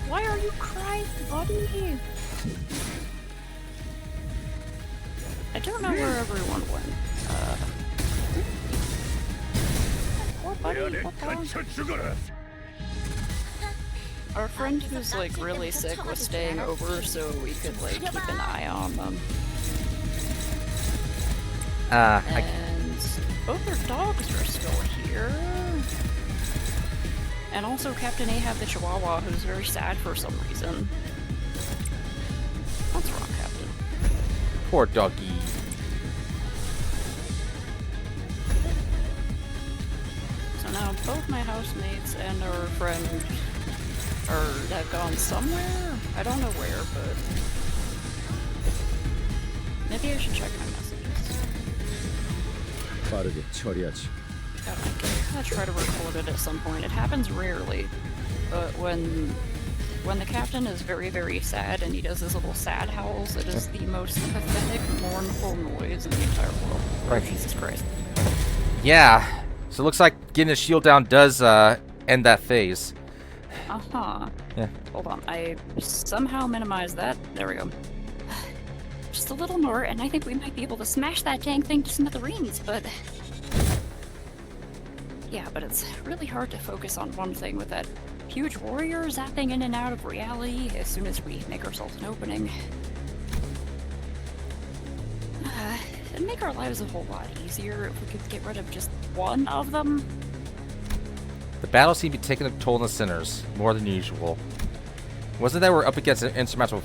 Why are you crying, buddy? I don't know where everyone went. Poor buddy, what the? Our friend who's like really sick was staying over so we could like keep an eye on them. And both their dogs are still here. And also Captain Ahab the Chihuahua, who's very sad for some reason. What's wrong, Captain? Poor doggy. So now both my housemates and our friend have gone somewhere. I don't know where, but maybe I should check my messages. 빠르게 처리하지. God, I gotta try to record it at some point. It happens rarely, but when the captain is very, very sad and he does his little sad howls, it is the most pathetic, mournful noise in the entire world. Right. Jesus Christ. Yeah. So it looks like getting his shield down does end that phase. Uh-huh. Yeah. Hold on, I somehow minimized that. There we go. Just a little more, and I think we might be able to smash that dang thing to smithereens, but... Yeah, but it's really hard to focus on one thing with that huge warrior zapping in and out of reality as soon as we make ourselves an opening. It'd make our lives a whole lot easier if we could get rid of just one of them. The battle seemed to be taking a toll on the sinners, more than usual. It wasn't that we're up against an insurmountable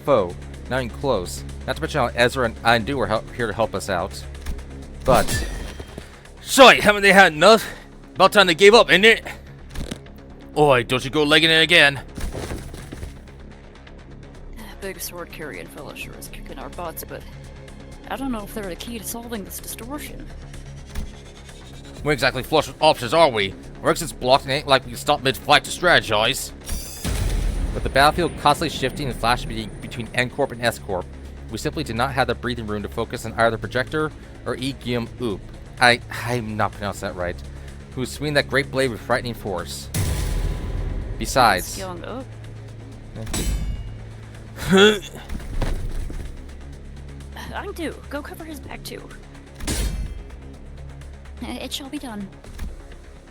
foe, not even close. Not to mention how Ezra and Andu were here to help us out. But... Shite, haven't they had enough? About time they gave up, ain't it? Oi, don't you go legging it again. Big sword carrying fella sure is kicking our butts, but I don't know if they're the key to solving this distortion. We ain't exactly flush with options, are we? Our exit's blocked and it ain't like we can stop mid-flight to strategize. With the battlefield constantly shifting and flashing between N-Corp and S-Corp, we simply did not have the breathing room to focus on either Projector or E-Gium Oop. I'm not pronouncing that right. Who was swinging that great blade with frightening force. Besides... Young up. I do. Go cover his back too. It shall be done.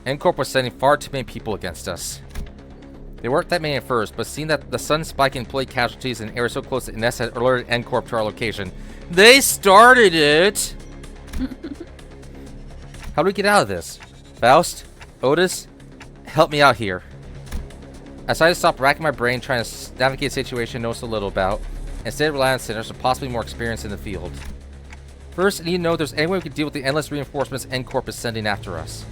N-Corp was sending far too many people against us. They weren't that many at first, but seeing that the sun spike in employee casualties in areas so close to Ines had alerted N-Corp to our location, they started it! How do we get out of this? Faust? Otis? Help me out here. I decided to stop racking my brain trying to navigate a situation I know so little about. Instead, rely on sinners with possibly more experience in the field. First, I need to know if there's any way we can deal with the endless reinforcements N-Corp is sending after us.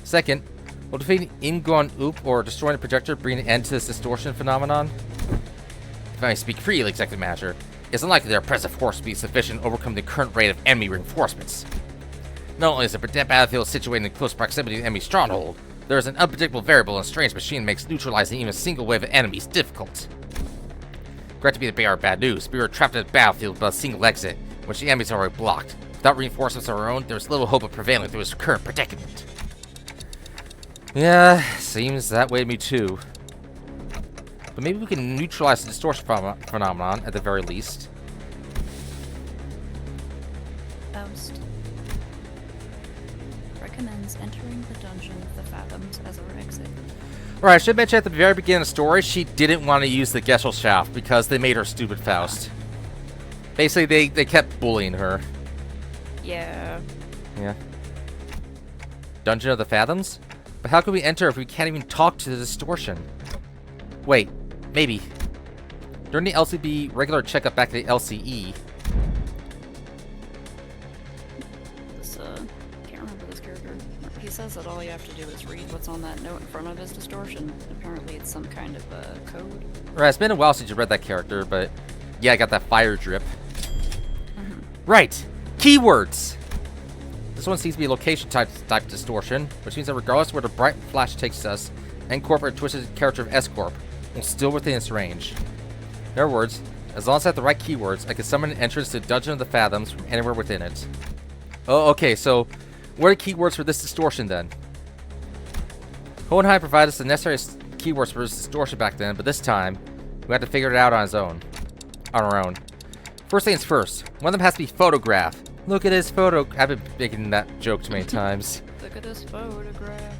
Second, will defeating Ingon Oop or destroying the projector bring an end to this distortion phenomenon? If I may speak freely, Executive Manager, it's unlikely their present force will be sufficient to overcome the current rate of enemy reinforcements. Not only is the battlefield situated in close proximity to the enemy stronghold, there is an unpredictable variable and strange machine that makes neutralizing even a single wave of enemies difficult. Great to be the bearer of bad news, we were trapped in the battlefield by a single exit, which the enemies are already blocked. Without reinforcements of our own, there is little hope of prevailing through this current predicament. Yeah, seems that way to me too. But maybe we can neutralize the distortion phenomenon at the very least. Faust recommends entering the dungeon of the Fathoms as our exit. Right, I should mention at the very beginning of the story, she didn't want to use the Gesellschaft because they made her stupid Faust. Basically, they kept bullying her. Yeah. Yeah. Dungeon of the Fathoms? But how can we enter if we can't even talk to the distortion? Wait, maybe. During the LCB regular checkup back at the LCE. Can't remember this character. He says that all you have to do is read what's on that note in front of his distortion. Apparently it's some kind of code. Right, it's been a while since you read that character, but yeah, I got that fire drip. Right, keywords! This one seems to be a location type distortion, which means that regardless of where the bright flash takes us, N-Corp or twisted character of S-Corp will still within its range. In other words, as long as I have the right keywords, I can summon an entrance to the Dungeon of the Fathoms from anywhere within it. Oh, okay, so what are the keywords for this distortion then? Hohenheim provided us the necessary keywords for this distortion back then, but this time, we had to figure it out on our own. First things first, one of them has to be photograph. Look at his photo. I've been making that joke too many times. Look at this photograph.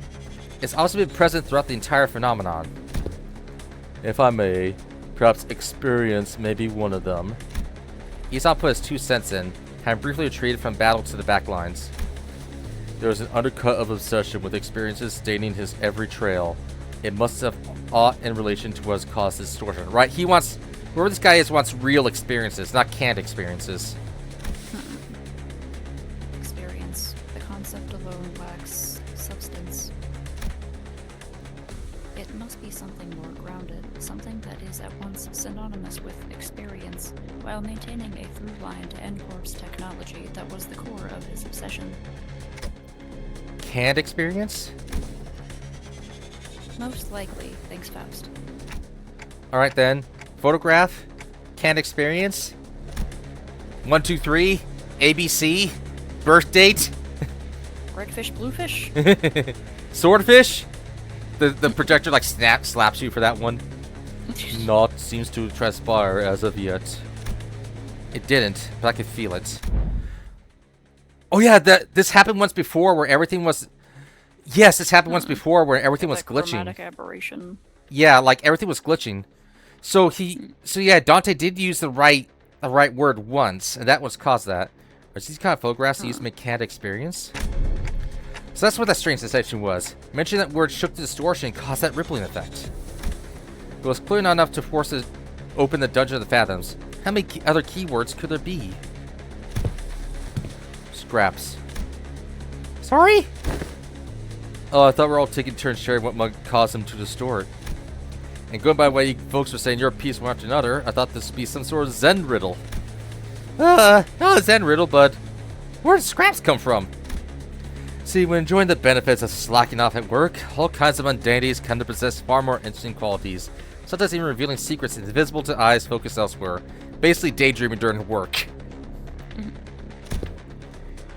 It's also been present throughout the entire phenomenon. If I may, perhaps experience may be one of them. Esau put his 2 cents in, having briefly retreated from battle to the back lines. There was an undercut of obsession with experiences staining his every trail. It must have aught in relation to what has caused this distortion. Right, he wants... Whoever this guy is wants real experiences, not canned experiences. Experience. The concept alone lacks substance. It must be something more grounded, something that is at once synonymous with experience, while maintaining a through line to N-Corp's technology that was the core of his obsession. Canned experience? Most likely, thanks Faust. Alright then. Photograph? Canned experience? 1, 2, 3? ABC? Birth date? Red fish, blue fish? Swordfish? The projector like slaps you for that one. Not seems to transpire as of yet. It didn't, but I could feel it. Oh yeah, this happened once before where everything was... Yes, this happened once before where everything was glitching. Chromatic aberration. Yeah, like everything was glitching. So yeah, Dante did use the right word once, and that was caused that. Are these kind of photographs that use mechanic experience? So that's what that strange sensation was. Mentioning that word shook the distortion and caused that rippling effect. It was clearly not enough to force it open the Dungeon of the Fathoms. How many other keywords could there be? Scraps. Sorry? Oh, I thought we were all taking turns sharing what might cause them to distort. And going by the way you folks were saying you're a piece one after another, I thought this would be some sort of Zen riddle. Not a Zen riddle, but where did scraps come from? See, when enjoying the benefits of slacking off at work, all kinds of mundanities come to possess far more interesting qualities, sometimes even revealing secrets invisible to eyes focused elsewhere. Basically daydreaming during work.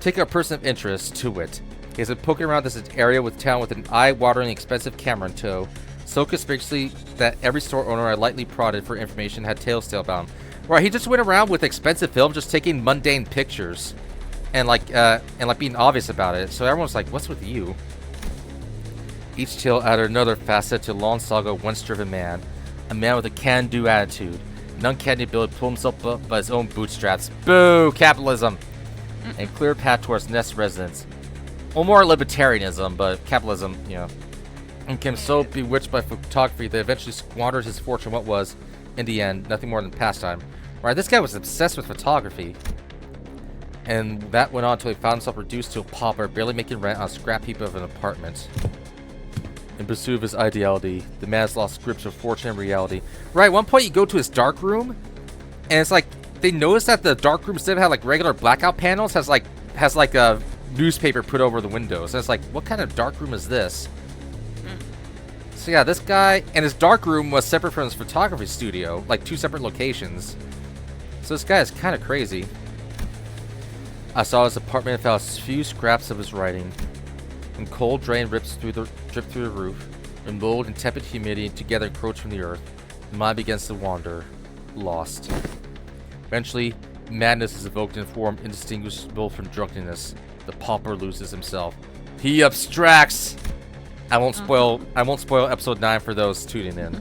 Taking a person of interest, to it. He has been poking around this area with town with an eye-watering expensive camera in tow, so conspicuously that every store owner I lightly prodded for information had tails to about him. Right, he just went around with expensive film just taking mundane pictures. And like being obvious about it, so everyone's like, what's with you? Each tale added another facet to the long saga of once-driven man. A man with a can-do attitude. An uncanny ability to pull himself up by his own bootstraps. Boo! Capitalism! And clear path towards nest residence. Well, more libertarianism, but capitalism, you know. And became so bewitched by photography that eventually squandered his fortune what was, in the end, nothing more than pastime. Right, this guy was obsessed with photography. And that went on until he found himself reduced to a pauper, barely making rent on a scrap heap of an apartment. In pursuit of his ideality, the man has lost grips of fortune and reality. Right, at one point you go to his dark room, and it's like, they notice that the dark room, instead of having like regular blackout panels, has like a newspaper put over the windows. And it's like, what kind of dark room is this? So yeah, this guy, and his dark room was separate from his photography studio, like 2 separate locations. So this guy is kind of crazy. I saw his apartment and found a few scraps of his writing. When cold drain drip through the roof, and mold and tepid humidity together encroach from the earth, the mind begins to wander, lost. Eventually, madness is evoked in a form indistinguishable from drunkenness. The pauper loses himself. He abstracts. I won't spoil episode 9 for those tuning in.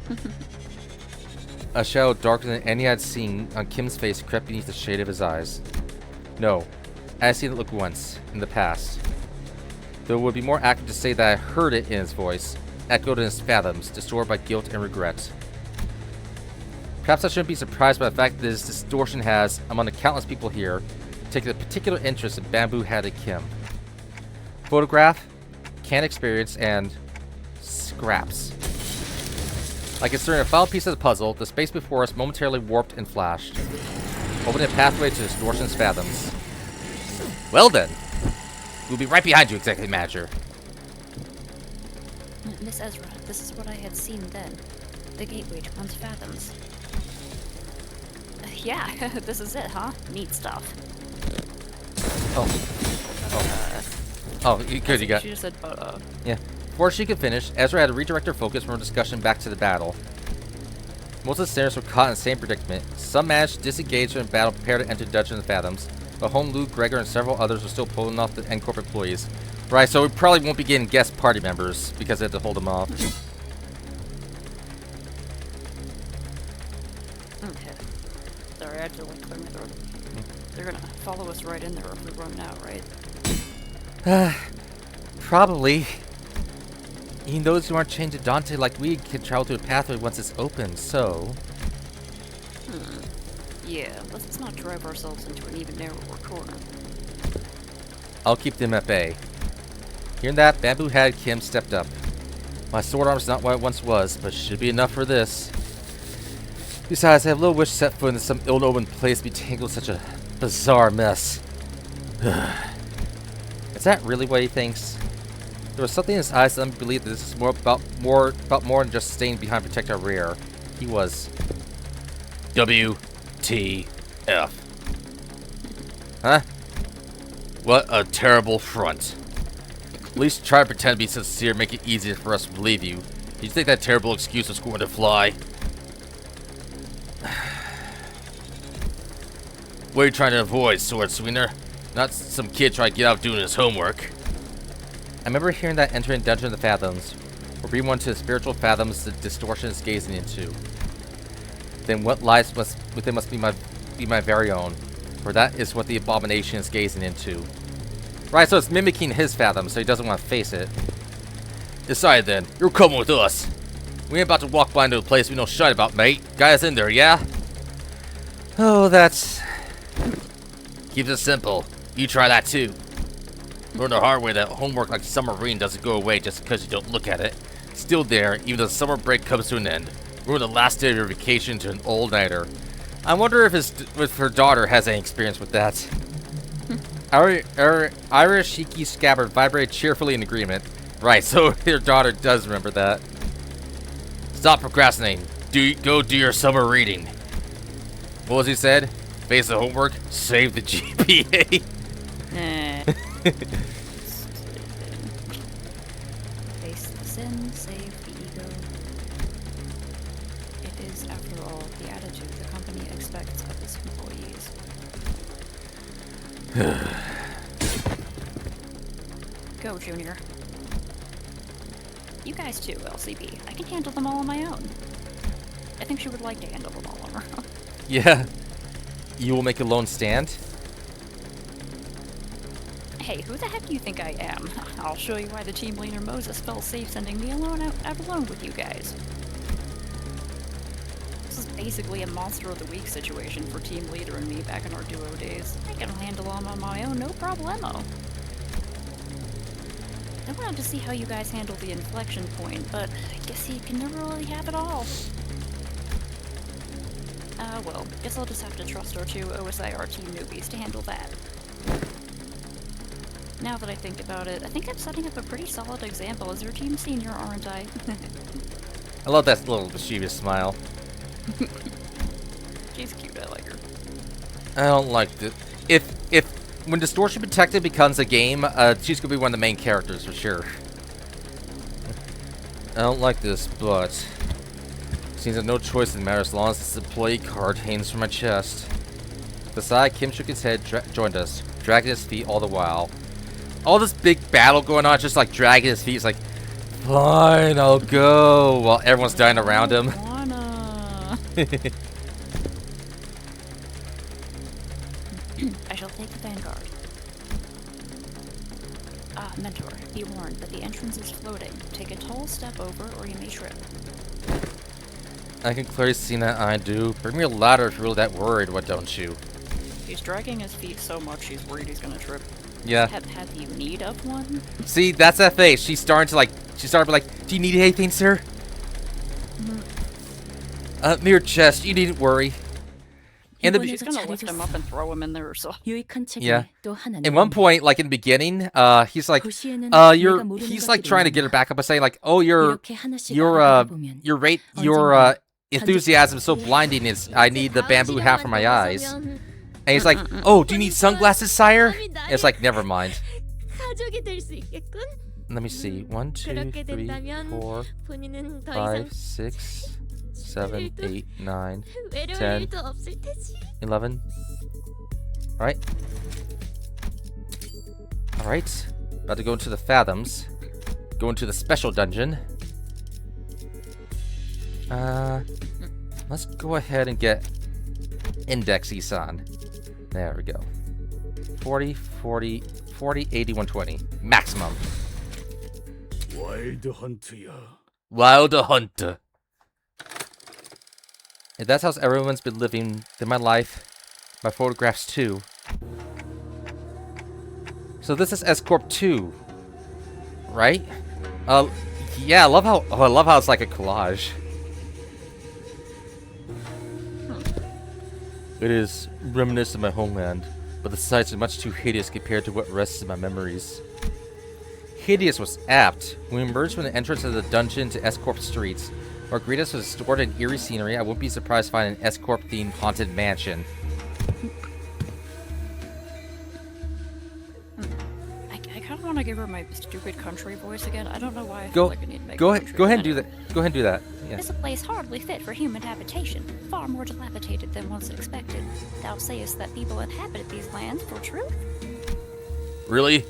A shadow darker than any I'd seen on Kim's face crept beneath the shade of his eyes. No. I had seen it look once, in the past. Though it would be more accurate to say that I heard it in his voice, echoed in his fathoms, distorted by guilt and regret. Perhaps I shouldn't be surprised by the fact that this distortion has, among the countless people here, taken a particular interest in bamboo-hatted Kim. Photograph, canned experience, and scraps. Like considering a final piece of the puzzle, the space before us momentarily warped and flashed, opening a pathway to distortion's fathoms. Well then, we'll be right behind you, Executive Manager. Miss Ezra, this is what I had seen then. The gateway to one's fathoms. Yeah, this is it, huh? Neat stuff. Oh, good, you got... She just said, Yeah. Before she could finish, Ezra had to redirect her focus from her discussion back to the battle. Most of the sinners were caught in the same predicament. Some managed to disengage from the battle, prepared to enter the Dungeon of the Fathoms, but Home Luke, Gregor, and several others were still pulling off the N-Corp employees. Right, so we probably won't be getting guest party members, because they have to hold them off. okay. Sorry, I had to like clear my throat. They're gonna follow us right in there if we run out, right? Probably. Even those who aren't chained to Dante like we can travel through the pathway once it's open, so... Yeah, let's not drive ourselves into an even narrower corner. I'll keep them at bay. Hearing that, Bamboo-Hatted Kim stepped up. My sword arm's not what it once was, but should be enough for this. Besides, I have little wish to set foot in some ill-omened place to be tangled in such a bizarre mess. Is that really what he thinks? There was something in his eyes that let me believe that this is about more than just staying behind to protect our rear. He was WTF. Huh? What a terrible front. At least try to pretend to be sincere, make it easier for us to believe you. Do you think that terrible excuse was going to fly? What are you trying to avoid, Sword Sweener? Not some kid trying to get out doing his homework. I remember hearing that entering Dungeon of the Fathoms, or bring one to the spiritual fathoms the distortion is gazing into. Then what lies within must be my very own, for that is what the abomination is gazing into. Right, so it's mimicking his fathom, so he doesn't want to face it. Decide then, you're coming with us. We ain't about to walk by into a place we know shit about, mate. Guys in there, yeah? Oh, that's... Keeps it simple. You try that too. Learn the hard way that homework like summer reading doesn't go away just because you don't look at it. It's still there, even though the summer break comes to an end. We're on the last day of your vacation to an all-nighter. I wonder if her daughter has any experience with that. Irish Shiki Scabbard vibrated cheerfully in agreement. Right, so her daughter does remember that. Stop procrastinating. Go do your summer reading. What was he said? Face the homework, save the GPA. Face the sin, save the ego. It is, after all, the attitude the company expects of its employees. Go, Junior. You guys too, LCB. I can handle them all on my own. I think she would like to handle them all on her own. Yeah. You will make a lone stand? Hey, who the heck do you think I am? I'll show you why the team leader Moses felt safe sending me out alone with you guys. This is basically a monster of the week situation for team leader and me back in our duo days. I can handle them on my own, no problemo. I wanted to see how you guys handle the inflection point, but I guess you can never really have it all. Well, guess I'll just have to trust our two OSIR team newbies to handle that. Now that I think about it, I think I'm setting up a pretty solid example as your team senior, aren't I? I love that little mischievous smile. She's cute, I like her. I don't like this. When Distortion Protected becomes a game, she's gonna be one of the main characters for sure. I don't like this, but seems like no choice in the matter as long as this employee card hangs from my chest. Beside, Kim shook his head, joined us, dragging his feet all the while. All this big battle going on, just like dragging his feet. He's like, fine, I'll go, while everyone's dying around him. I shall take the vanguard. Mentor, be warned that the entrance is floating. Take a tall step over, or you may trip. I can clearly see that I do. Bring me a ladder if you're really that worried, what don't you? He's dragging his feet so much he's worried he's gonna trip. Yeah. Have you need of one? See, that's that face. She's starting to be like, do you need anything, sir? Mere chest, you needn't worry. And She's gonna lift him up and throw him in there herself. Yeah. At one point, like in the beginning, he's like, he's like trying to get her back up by saying like, oh, your enthusiasm is so blinding. I need the bamboo hat for my eyes. And he's like, oh, do you need sunglasses, sire? And it's like, never mind. Let me see. 1, 2, 3, 4, 5, 6, 7, 8, 9, 10, 11. Alright. Alright. About to go into the Fathoms. Go into the special dungeon. Let's go ahead and get Index Isan. There we go. 40, 40, 40, 80, 120. Maximum. Wild Hunter. Wild Hunter. If that's how everyone's been living, then my life, my photographs too. So this is S-Corp 2, right? Yeah, I love how it's like a collage. It is reminiscent of my homeland, but the sights are much too hideous compared to what rests in my memories. Hideous was apt. When we emerged from the entrance of the dungeon to S-Corp streets, where greeted us with stored and eerie scenery, I wouldn't be surprised to find an S-Corp-themed haunted mansion. I kind of want to give her my stupid country voice again. I don't know why I Go, feel like I need to make go a ahead, country go ahead and one. do that. Go ahead and do that. Yeah. This place hardly fit for human habitation, far more dilapidated than once expected. Thou sayest that people inhabited these lands for truth? Really?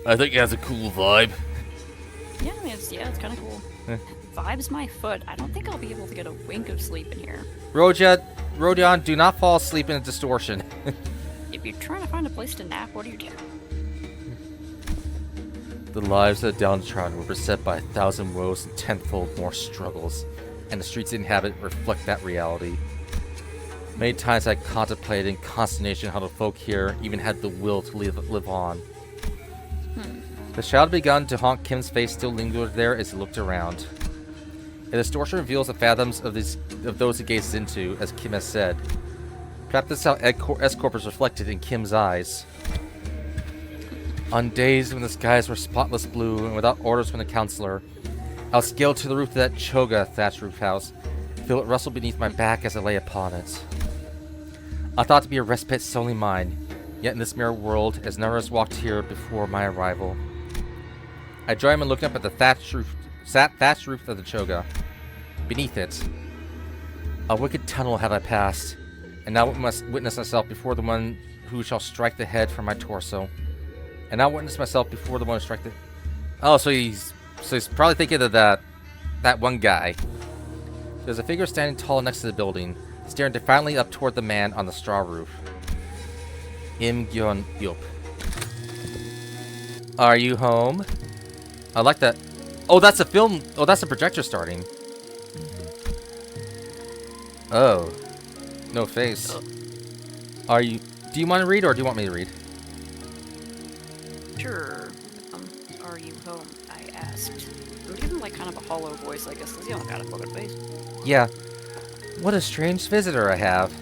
I think it has a cool vibe. Yeah, I mean, it's kind of cool. Vibes my foot. I don't think I'll be able to get a wink of sleep in here. Rodion, do not fall asleep in a distortion. If you're trying to find a place to nap, what do you do? The lives of the downtrodden were beset by 1,000 woes and tenfold more struggles, and the streets they inhabit reflect that reality. Many times I contemplated in consternation how the folk here even had the will to live on. The shadow had begun to haunt Kim's face still lingered there as he looked around. The distortion reveals the fathoms of those he gazes into, as Kim has said. Perhaps this is how S-Corp is reflected in Kim's eyes. On days when the skies were spotless blue and without orders from the counselor, I'll scale to the roof of that choga thatched roof house, feel it rustle beneath my back as I lay upon it. I thought to be a respite solely mine, yet in this mirror world, as none of us walked here before my arrival. I join him in looking up at the thatched roof of the choga. Beneath it, a wicked tunnel have I passed, and now must witness myself before the one who shall strike the head from my torso. And now witness myself before the one who strike the... Oh, so he's probably thinking of that one guy. There's a figure standing tall next to the building, staring defiantly up toward the man on the straw roof. Nyuk. Are you home? I like that. Oh, that's a film. Oh, that's a projector starting. Oh. No face. Are you... Do you want to read or do you want me to read? Sure. Are you home? I asked. I'm giving like kind of a hollow voice, I guess, because you don't got a fucking face. Yeah. What a strange visitor I have.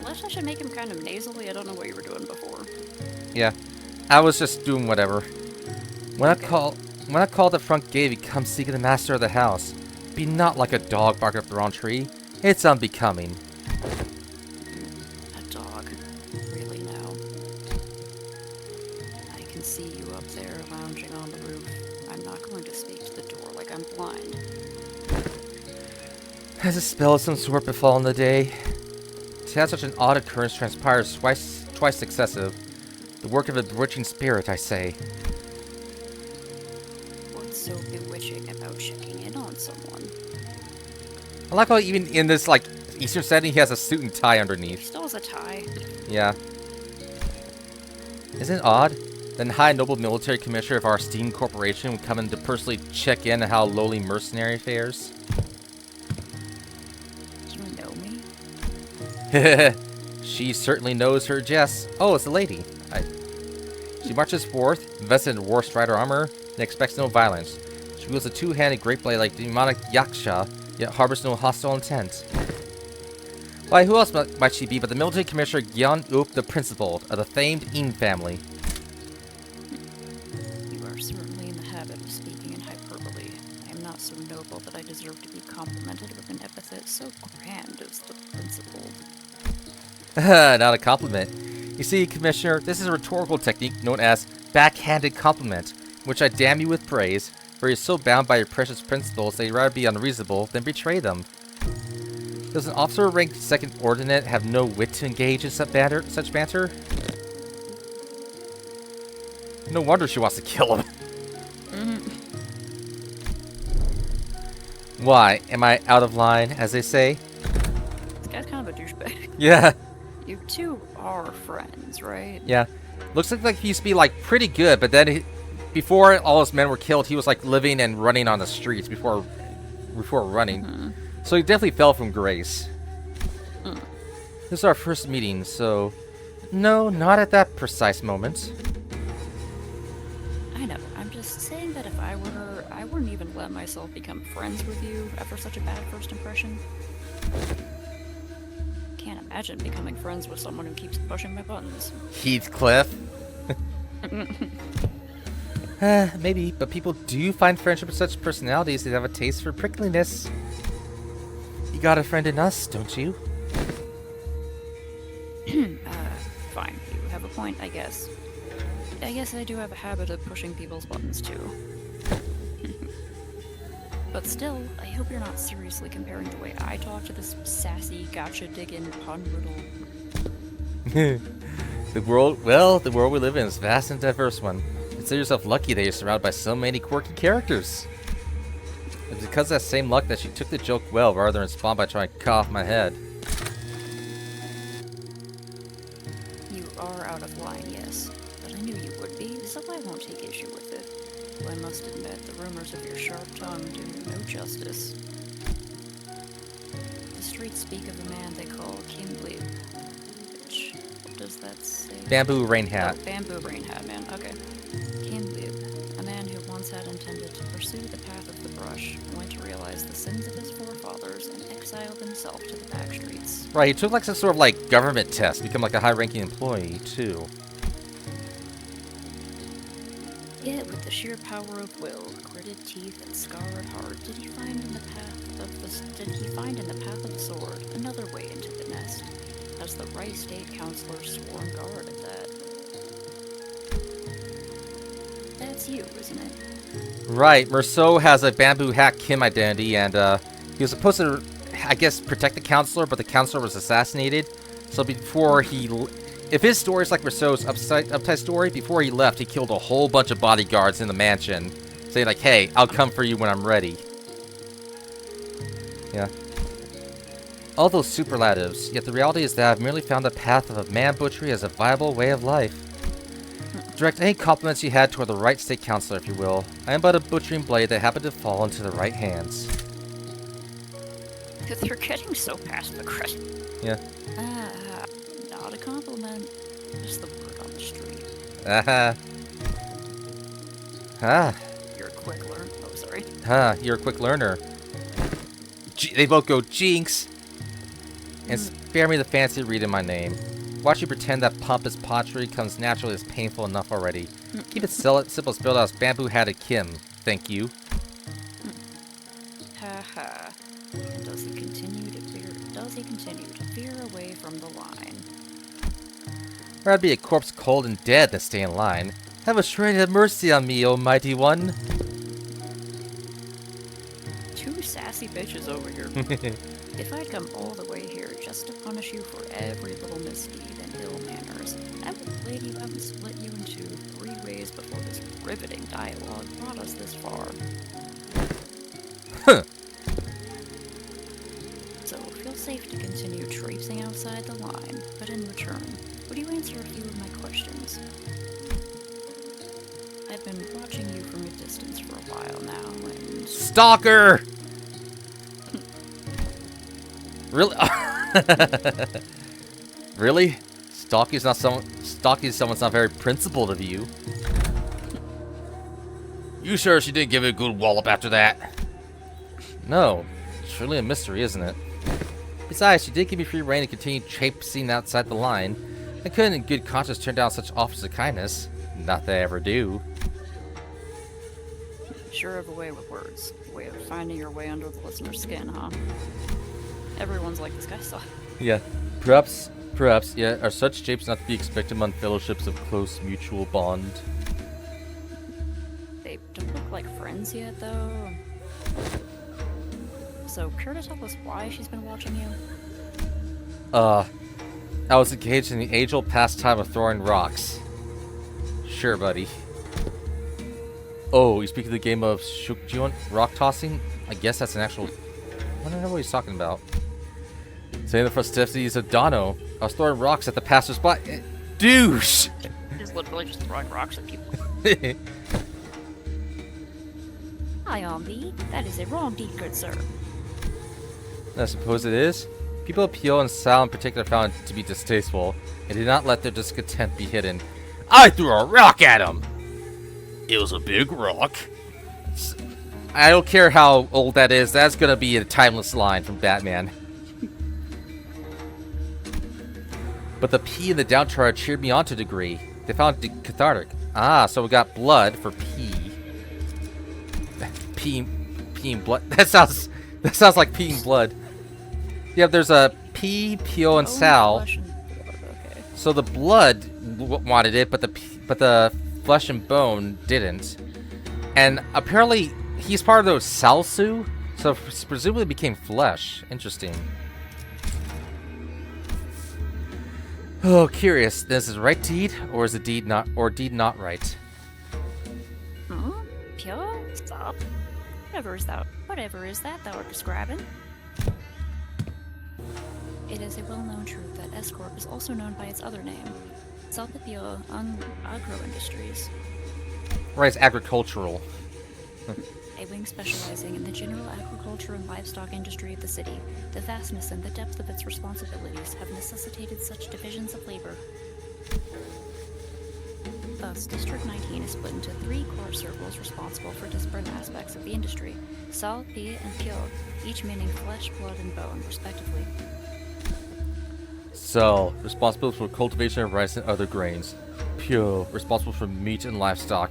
Unless I should make him kind of nasally. I don't know what you were doing before. Yeah. I was just doing whatever. When I call the front gate, he comes seeking the master of the house. Be not like a dog barking up the wrong tree. It's unbecoming. A dog. Really now. I can see you up there lounging on the roof. I'm not going to speak to the door like I'm blind. Has a spell of some sort befallen the day? To have such an odd occurrence transpires twice successive. The work of a bewitching spirit, I say. What's so bewitching about checking in on someone? I like how even in this, like, Eastern setting, he has a suit and tie He underneath. still has a tie. Yeah. Isn't it odd? Then High Noble Military Commissioner of our esteemed corporation would come in to personally check in on how lowly mercenary fares. Do you know me? She certainly knows her Jess. Oh, it's a lady. She marches forth, invested in war strider armor, and expects no violence. She wields a two-handed great blade like demonic yaksha, yet harbors no hostile intent. Why, who else might she be but the military commissioner Nyuk, the principal of the famed In family? You are certainly in the habit of speaking in hyperbole. I am not so noble that I deserve to be complimented with an epithet so grand as the principal. Not a compliment. You see, Commissioner, this is a rhetorical technique known as backhanded compliment, in which I damn you with praise, for you're so bound by your precious principles that you'd rather be unreasonable than betray them. Does an officer ranked second ordinate have no wit to engage in such banter? No wonder she wants to kill him. Why? Am I out of line, as they say? This guy's kind of a douchebag. Yeah. You two are friends, right? Yeah. Looks like he used to be, like, pretty good, but then before all his men were killed, he was, like, living and running on the streets before running. So he definitely fell from grace. This is our first meeting, so... No, not at that precise moment. I know. I'm just saying that if I were her, I wouldn't even let myself become friends with you after such a bad first impression. Can't imagine imagine becoming friends with someone who keeps pushing my buttons. Heathcliff. Maybe, but people do find friendship with such personalities that have a taste for prickliness. You got a friend in us, don't you? Fine. You have a point, I guess. I guess I do have a habit of pushing people's buttons, too. But still, I hope you're not seriously comparing the way I talk to this sassy, gotcha-digging, pun-riddle... The world we live in is a vast and diverse one. Consider yourself lucky that you're surrounded by so many quirky characters. It's because of that same luck that she took the joke well rather than respond by trying to cut off my head. You are out of line, yes. But I knew you would be, so I won't take issue with it. Though I must admit, the rumors of your sharp tongue do me no justice. The streets speak of a man they call Kimberly. Which, what does that say? Bamboo rain hat. Oh, bamboo rain hat, man. Okay. Kimberly, a man who once had intended to pursue the path of the brush, only to realize the sins of his forefathers and exiled himself to the back streets. Right, he took like some sort of like government test, become like a high-ranking employee too. Yet, with the sheer power of will, gritted teeth, and scarred heart, did he find in the path of the sword another way into the nest, as the Rice State Councilor's sworn guard at that. That's you, isn't it? Right, Merceau has a bamboo hat Kim identity, and he was supposed to, I guess, protect the counselor, but the counselor was assassinated. So before if his story is like Merceau's uptight story, before he left, he killed a whole bunch of bodyguards in the mansion, saying like, hey, I'll come for you when I'm ready. Yeah. All those superlatives, yet the reality is that I've merely found the path of man butchery as a viable way of life. Direct any compliments you had toward the right state councilor, if you will. I am but a butchering blade that happened to fall into the right hands. You're getting so passive-aggressive. Yeah. Not a compliment. Just the word on the street. You're a quick learner. Oh, sorry. You're a quick learner. They both go, Jinx! And spare me the fancy reading my name. Watch you pretend that pompous pottery comes naturally is painful enough already. Keep it simple, spelled out as bamboo-hatted Kim. Thank you. Ha. And does he continue to veer away from the line? Rather be a corpse cold and dead than stay in line. Have a shred of mercy on me, O mighty one. Two sassy bitches over here. If I'd come all the way here just to punish you for every little misdeed and ill manners, I would have laid you out and split you into 3 ways before this riveting dialogue brought us this far. Huh. So feel safe to continue traipsing outside the line, but in return, would you answer a few of my questions? I've been watching you from a distance for a while now, and... Stalker! Really? Really? Stalking someone's not very principled of you. You sure she didn't give it a good wallop after that? No. It's surely a mystery, isn't it? Besides, she did give me free rein to continue traipsing outside the line. I couldn't in good conscience turn down such offers of kindness. Not that I ever do. Sure have a way with words. A way of finding your way under the listener's skin, huh? Everyone's like this guy saw. Yeah. Perhaps, yeah, are such japes not to be expected among fellowships of close mutual bond? They don't look like friends yet, though. So, care to tell us why she's been watching you? I was engaged in the age-old pastime of throwing rocks. Sure, buddy. Oh, you speak of the game of Shukjuan? Rock tossing? I guess that's an actual... I don't know what he's talking about. Saying the festivities of Dono. I was throwing rocks at the passers-by. Douche! He's literally just throwing rocks at people. I on thee. That is a wrong deed, good sir. I suppose it is. People of Pio and Sal in particular found it to be distasteful, and did not let their discontent be hidden. I threw a rock at him! It was a big rock. I don't care how old that is, that's gonna be a timeless line from Batman. But the P in the downtrodden cheered me on to a degree. They found it cathartic. Ah, so we got blood for P. Peeing blood. That sounds like peeing blood. Yeah, there's a P, Pio, and Sal. Flesh and blood, okay. So the blood wanted it, but the flesh and bone didn't. And apparently he's part of those Salsu, so presumably became flesh. Interesting. Oh, curious. Is this right deed, or is the deed not right? Hmm? Pure? Stop. Whatever is that thou art describing? It is a well-known truth that S-Corp is also known by its other name, Salpipio Agro Industries, Right, it's agricultural. a wing specializing in the general agriculture and livestock industry of the city. The vastness and the depth of its responsibilities have necessitated such divisions of labor. Thus, District 19 is split into 3 core circles responsible for disparate aspects of the industry: Sal, Pi, and Pyo, each meaning flesh, blood, and bone, respectively. So, responsible for cultivation of rice and other grains. Pure, responsible for meat and livestock.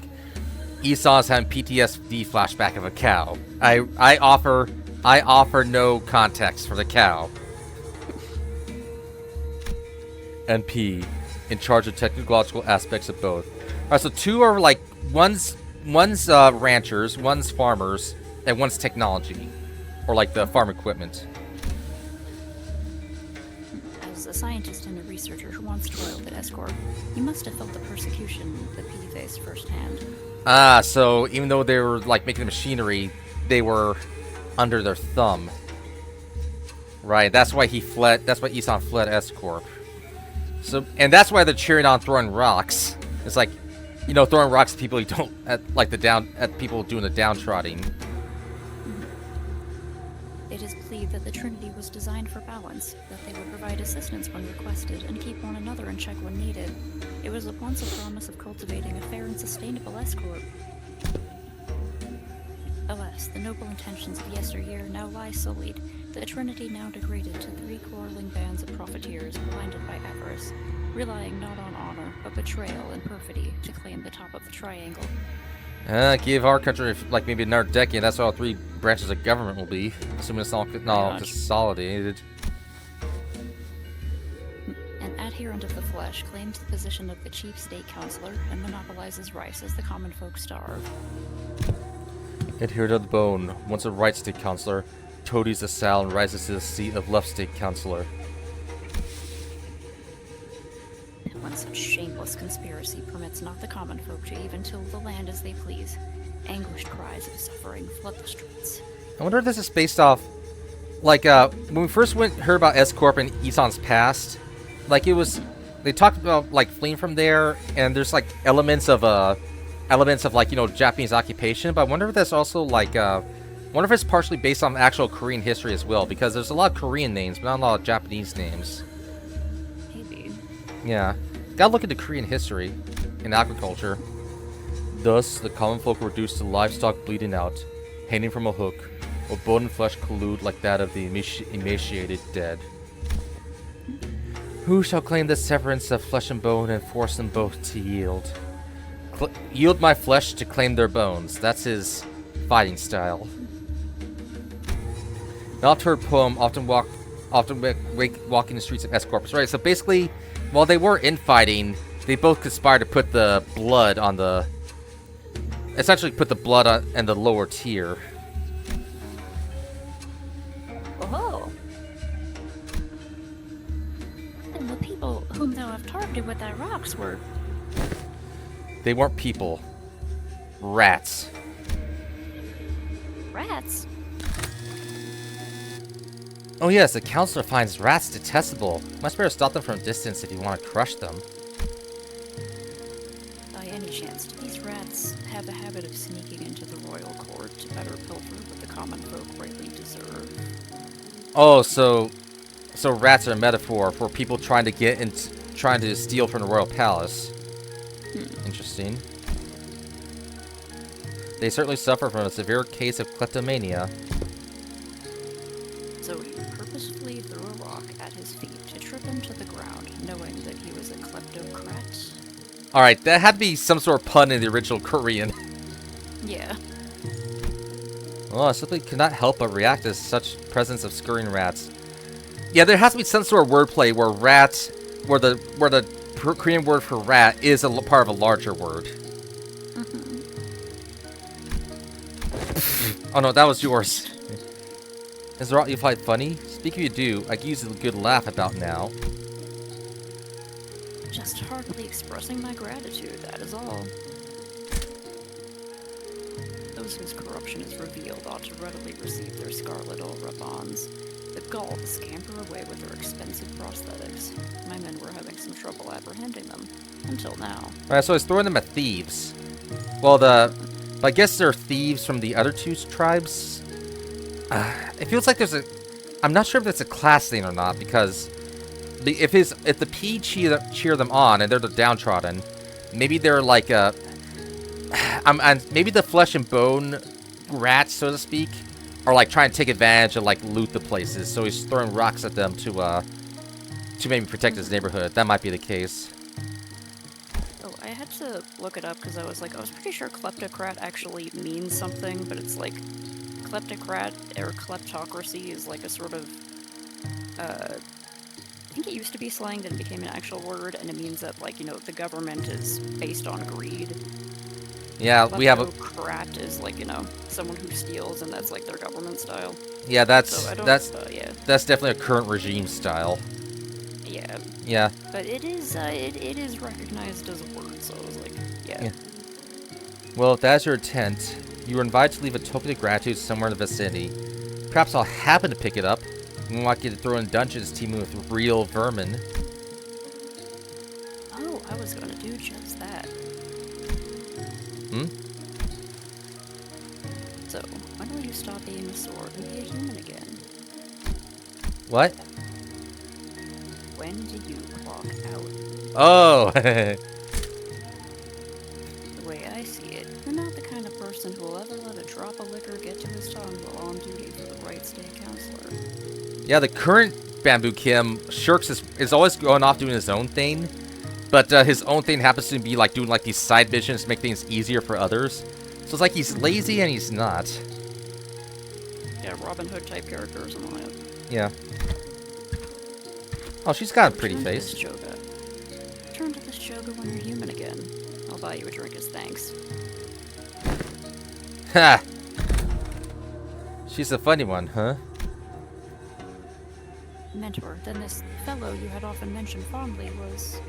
Esau's having PTSD flashback of a cow. I offer no context for the cow. And P, in charge of technological aspects of both. Alright, so 2 are like one's ranchers, one's farmers, and one's technology, or like the farm equipment. As a scientist and a researcher who once toiled at S-Corp, you must have felt the persecution the P faced firsthand. Ah, so even though they were like making the machinery, they were under their thumb. Right, that's why he fled. That's why Isan fled S-Corp. So, and that's why they're cheering on throwing rocks. It's like, you know, throwing rocks at people you don't at people doing the downtrodden. It is believed that the Trinity was designed for balance, that they would provide assistance when requested and keep one another in check when needed. It was once a promise of cultivating a fair and sustainable S-Corp. Alas, the noble intentions of yesteryear now lie sullied, the Trinity now degraded to 3 quarreling bands of profiteers blinded by avarice, relying not on honor, but betrayal and perfidy to claim the top of the triangle. Give our country like maybe another decade. That's all 3 branches of government will be, assuming it's all consolidated. An adherent of the flesh claims the position of the chief state counselor and monopolizes rice as the common folk starve. Adherent of the bone, once a right state counselor, toadies the Sal and rises to the seat of left state counselor. One such shameless conspiracy permits not the common folk to even till the land as they please. Anguished cries of suffering flood the streets. I wonder if this is based off, like, when we first heard about S-Corp and Isan's past, like, they talked about, like, fleeing from there, and there's, like, elements of, like, you know, Japanese occupation, but I wonder if that's also, like, I wonder if it's partially based on actual Korean history as well, because there's a lot of Korean names, but not a lot of Japanese names. Maybe. Yeah. Gotta look into Korean history in agriculture. Thus, the common folk were reduced to livestock bleeding out, hanging from a hook, or bone and flesh collude like that of the emaciated dead. Who shall claim the severance of flesh and bone and force them both to yield? Yield my flesh to claim their bones. That's his fighting style. An oft-heard poem, often walking the streets of S-Corp. Right, so basically, while they were infighting, they both conspired to put the blood on the... essentially put the blood on in the lower tier. Oh! And the people whom thou have targeted with thy rocks were... They weren't people. Rats. rats? Oh yes, the counselor finds rats detestable. Much better stop them from a distance if you want to crush them. By any chance, do these rats have a habit of sneaking into the royal court to better pilfer what the common folk rightly deserve? Oh, so rats are a metaphor for people trying to steal from the royal palace. Interesting. They certainly suffer from a severe case of kleptomania. So you purposefully threw a rock at his feet to trip him to the ground, knowing that he was a kleptocrat. Alright, that had to be some sort of pun in the original Korean. Yeah. Oh, I simply could not help but react to such presence of scurrying rats. Yeah, there has to be some sort of wordplay where rats, where the Korean word for rat is a part of a larger word. Oh no, that was yours. Is there you find funny? Speak if you do, I could use a good laugh about now. Just hardly expressing my gratitude, that is all. Those whose corruption is revealed ought to readily receive their scarlet aura bonds. The gall to scamper away with their expensive prosthetics. My men were having some trouble apprehending them. Until now. Alright, so I was throwing them at thieves. Well, I guess they're thieves from the other two tribes. It feels like there's a... I'm not sure if it's a class thing or not, because... If the P cheer them on, and they're the downtrodden, maybe they're like a... and maybe the flesh and bone rats, so to speak, are like trying to take advantage and like loot the places. So he's throwing rocks at them to maybe protect his neighborhood. That might be the case. Oh, I had to look it up because I was pretty sure kleptocrat actually means something, but it's like kleptocrat or kleptocracy is like a sort of I think it used to be slang, then it became an actual word, and it means that, like, you know, the government is based on greed. Yeah, we have a... Kleptocrat is, like, you know, someone who steals, and that's, like, their government style. Yeah, that's yeah. That's definitely a current regime style. Yeah. Yeah. But it is recognized as a word, so I was like, yeah. Well, if that's your intent, you are invited to leave a token of gratitude somewhere in the vicinity. Perhaps I'll happen to pick it up. We want you to throw in dungeons teaming with real vermin. Oh, I was gonna do just that. Hmm? So, when will you stop being a sword and be a human again? What? When do you clock out? Oh! The way I see it, you're not the kind of person who will ever let a drop of liquor get to his tongue while on duty for the right state counselor. Yeah, the current Bamboo Kim, Shirks is always going off doing his own thing, but his own thing happens to be like doing like these side missions to make things easier for others. So it's like he's lazy and he's not. Yeah, Robin Hood type character or something like that. Yeah. Oh, she's got a pretty face. Turn to this Joga when you're human again. I'll buy you a drink as thanks. Ha! She's a funny one, huh? Mentor, then this fellow you had often mentioned fondly was...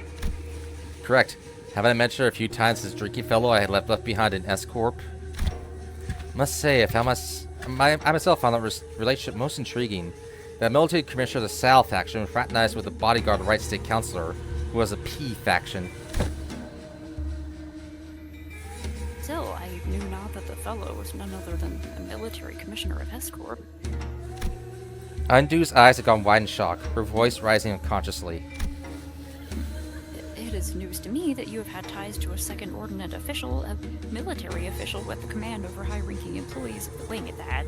Correct. Haven't I mentioned her a few times this drinking fellow I had left behind in S-Corp? Must say, I myself found that relationship most intriguing. That military commissioner of the Sal faction fraternized with the bodyguard right state counselor, who was a P faction. Still, I knew not that the fellow was none other than a military commissioner of S-Corp. Undu's eyes had gone wide in shock, her voice rising unconsciously. It is news to me that you have had ties to a second ordnance official, a military official with command over high-ranking employees of the wing at that.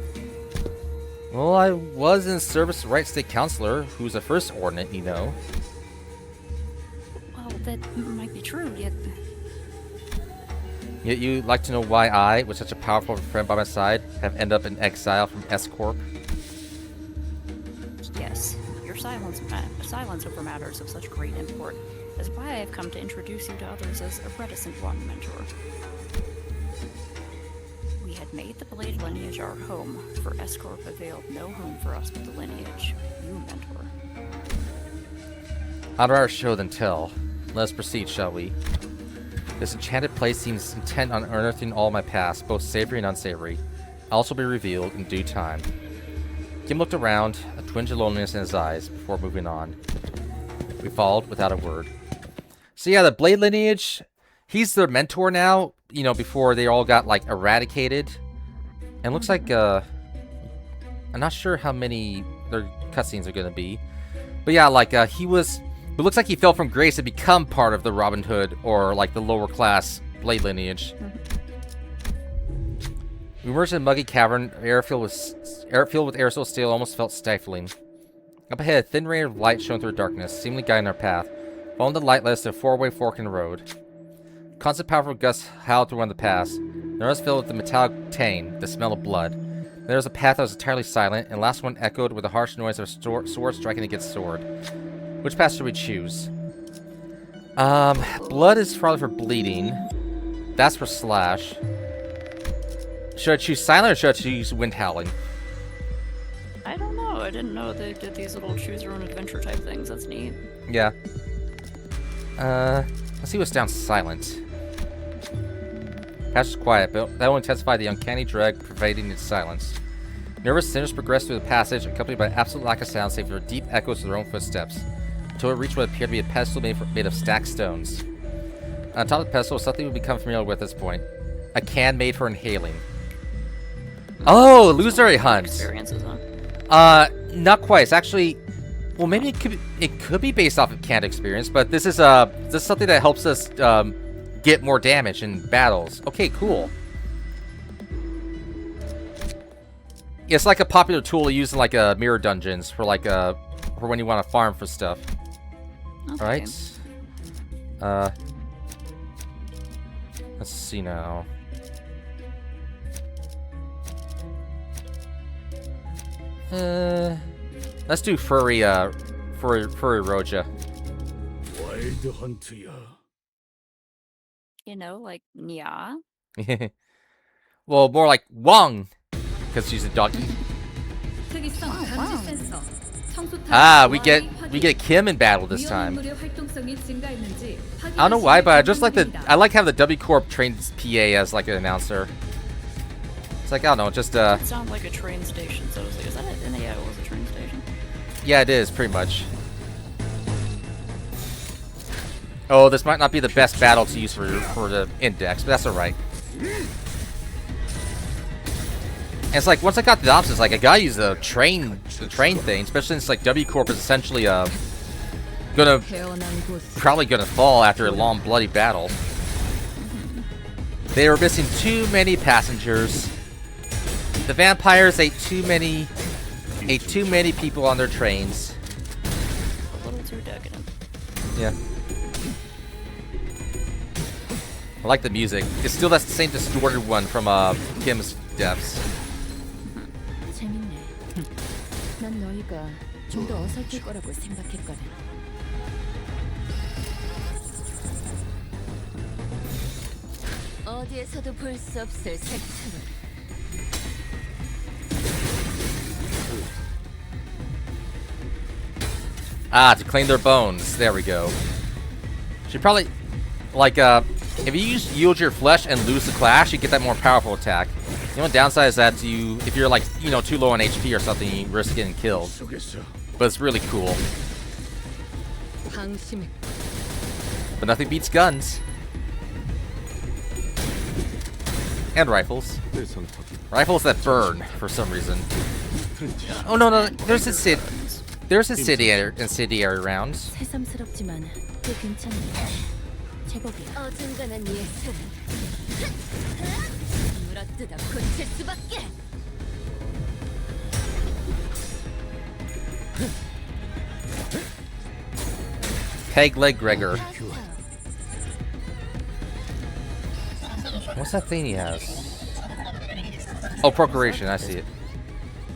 Well, I was in service of right state counselor, who's a first ordnance, you know. Well, that might be true, yet... Yet you'd like to know why I, with such a powerful friend by my side, have ended up in exile from S-Corp? Yes, your silence over matters of such great import is why I have come to introduce you to others as a reticent one, Mentor. We had made the Blade lineage our home, for S-Corp availed no home for us but the lineage. You, Mentor. I'd rather show than tell. Let us proceed, shall we? This enchanted place seems intent on unearthing all my past, both savory and unsavory. I'll also be revealed in due time. Kim looked around, a twinge of loneliness in his eyes, before moving on. We followed without a word. So yeah, the Blade lineage, he's their mentor now, you know, before they all got, like, eradicated. And looks like, I'm not sure how many their cutscenes are gonna be. But yeah, like, he was... It looks like he fell from grace to become part of the Robin Hood, or, like, the lower class Blade lineage. We emerged in a muggy cavern, air filled with aerosol steel almost felt stifling. Up ahead, a thin ray of light shone through darkness, seemingly guiding our path. Following the light led us to a four-way fork in the road. Constant powerful gusts howled through one of the paths. The rest filled with the metallic tang, the smell of blood. There was a path that was entirely silent, and the last one echoed with the harsh noise of sword striking against sword. Which path should we choose? Blood is probably for bleeding. That's for slash. Should I choose silent or should I choose wind howling? I don't know. I didn't know they did these little choose your own adventure type things. That's neat. Yeah. Let's see what's down silent. Patch is quiet, but that will intensify the uncanny dread pervading its silence. Nervous sinners progressed through the passage, accompanied by absolute lack of sound save for deep echoes of their own footsteps, until it reached what appeared to be a pedestal made of stacked stones. On top of the pedestal was something we've become familiar with at this point. A can made for inhaling. Oh, illusory hunt! Experiences, huh? Not quite. It's actually... Well, maybe it could be based off of canned experience, but this is something that helps us, get more damage in battles. Okay, cool. It's like a popular tool used in like mirror dungeons for like for when you want to farm for stuff. Okay. All right. Let's see now. Let's do furry Roja. 와일드 헌트야. You know, like Nya. Well, more like Wong, because she's a doggy. 특이성 감지 센서. 청소탄 Ah, we Y이 get 확인. Kim in battle this time. 위험 인물의 활동성이 증가했는지 I don't know why, but I just like 확인하시기 I like having the W Corp trains PA as like an announcer. It's like, I don't know, just It sounds like a train station, so I was like, is that it? And yeah, it was a train station. yeah, it is pretty much. Oh, this might not be the best battle to use for the index, but that's alright. And it's like once I got the options, like I gotta use the train thing, especially since like W Corp is essentially probably gonna fall after a long bloody battle. They were missing too many passengers. The vampires ate too many people on their trains. A little too decadent. Yeah. I like the music. It's still that same distorted one from Kim's Depths. 재밌네. 난 너희가 좀 더 어설플 거라고 생각했거든. 어디에서도 볼 수 없을 색채로. Ah, to claim their bones. There we go. Should probably, like, if you yield your flesh and lose the clash, you get that more powerful attack. The only downside is that if you're like, too low on HP or something, you risk getting killed. But it's really cool. But nothing beats guns. And rifles. Rifles that burn, for some reason. Oh, no, there's incendiary rounds. 새삼스럽지만 꽤 괜찮네. 제법이야. 어중간한 예술. 물어뜯어 고칠 수밖에. Peg leg Gregor. What's that thing he has? Oh, procreation. I see it.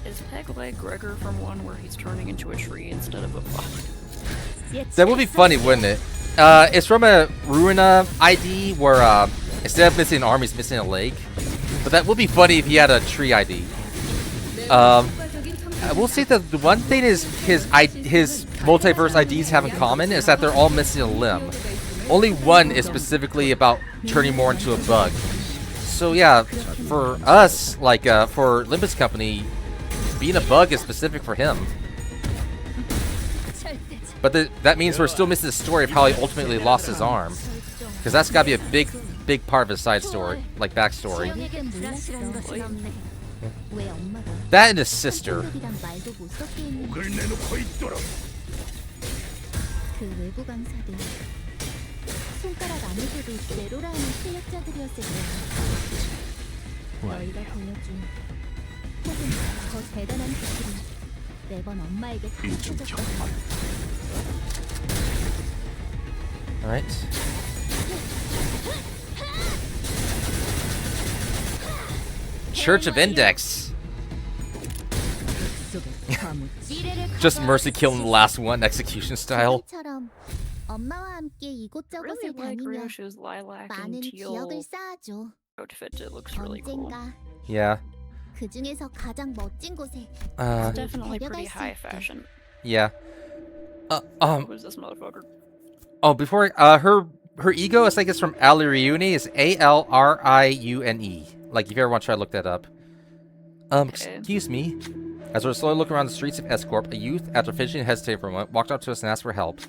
Is Peg Leg Gregor from one where he's turning into a tree instead of a bug? That would be funny, wouldn't it? It's from a Ruina ID where instead of missing an arm, he's missing a leg. But that would be funny if he had a tree ID. I will say that the one thing is his multiverse IDs have in common is that they're all missing a limb. Only one is specifically about turning more into a bug. So yeah, for us, like for Limbus Company, being a bug is specific for him. But that means we're still missing the story of how he ultimately lost his arm. Because that's got to be a big part of his side story, like backstory. That and his sister. 손가락 아무데도 네로라 하는 실력자들이었을 거야. 너희가 보여준 혹은 더 대단한 기술이 매번 엄마에게 이중 가르쳐줬거든. 경험. Alright. Church of Index. Just mercy killing the last one, execution style. 지금처럼 엄마와 함께 I 이곳저곳을 really like 다니며 Ryoshu's lilac and 많은 teal 기억을 쌓아줘. outfit. It looks really cool. 언젠가 Yeah. 그 중에서 가장 멋진 곳에 Uh, Definitely 데려갈 pretty 수 high 있게. fashion. yeah. Who's this motherfucker? Oh, before her ego, I think it's from Alriune. Is Alriune. Like if you ever want to try to look that up. Okay. Excuse me. As we're slowly looking around the streets of Escorp, a youth, after fidgeting and hesitating for a moment, walked up to us and asked for help.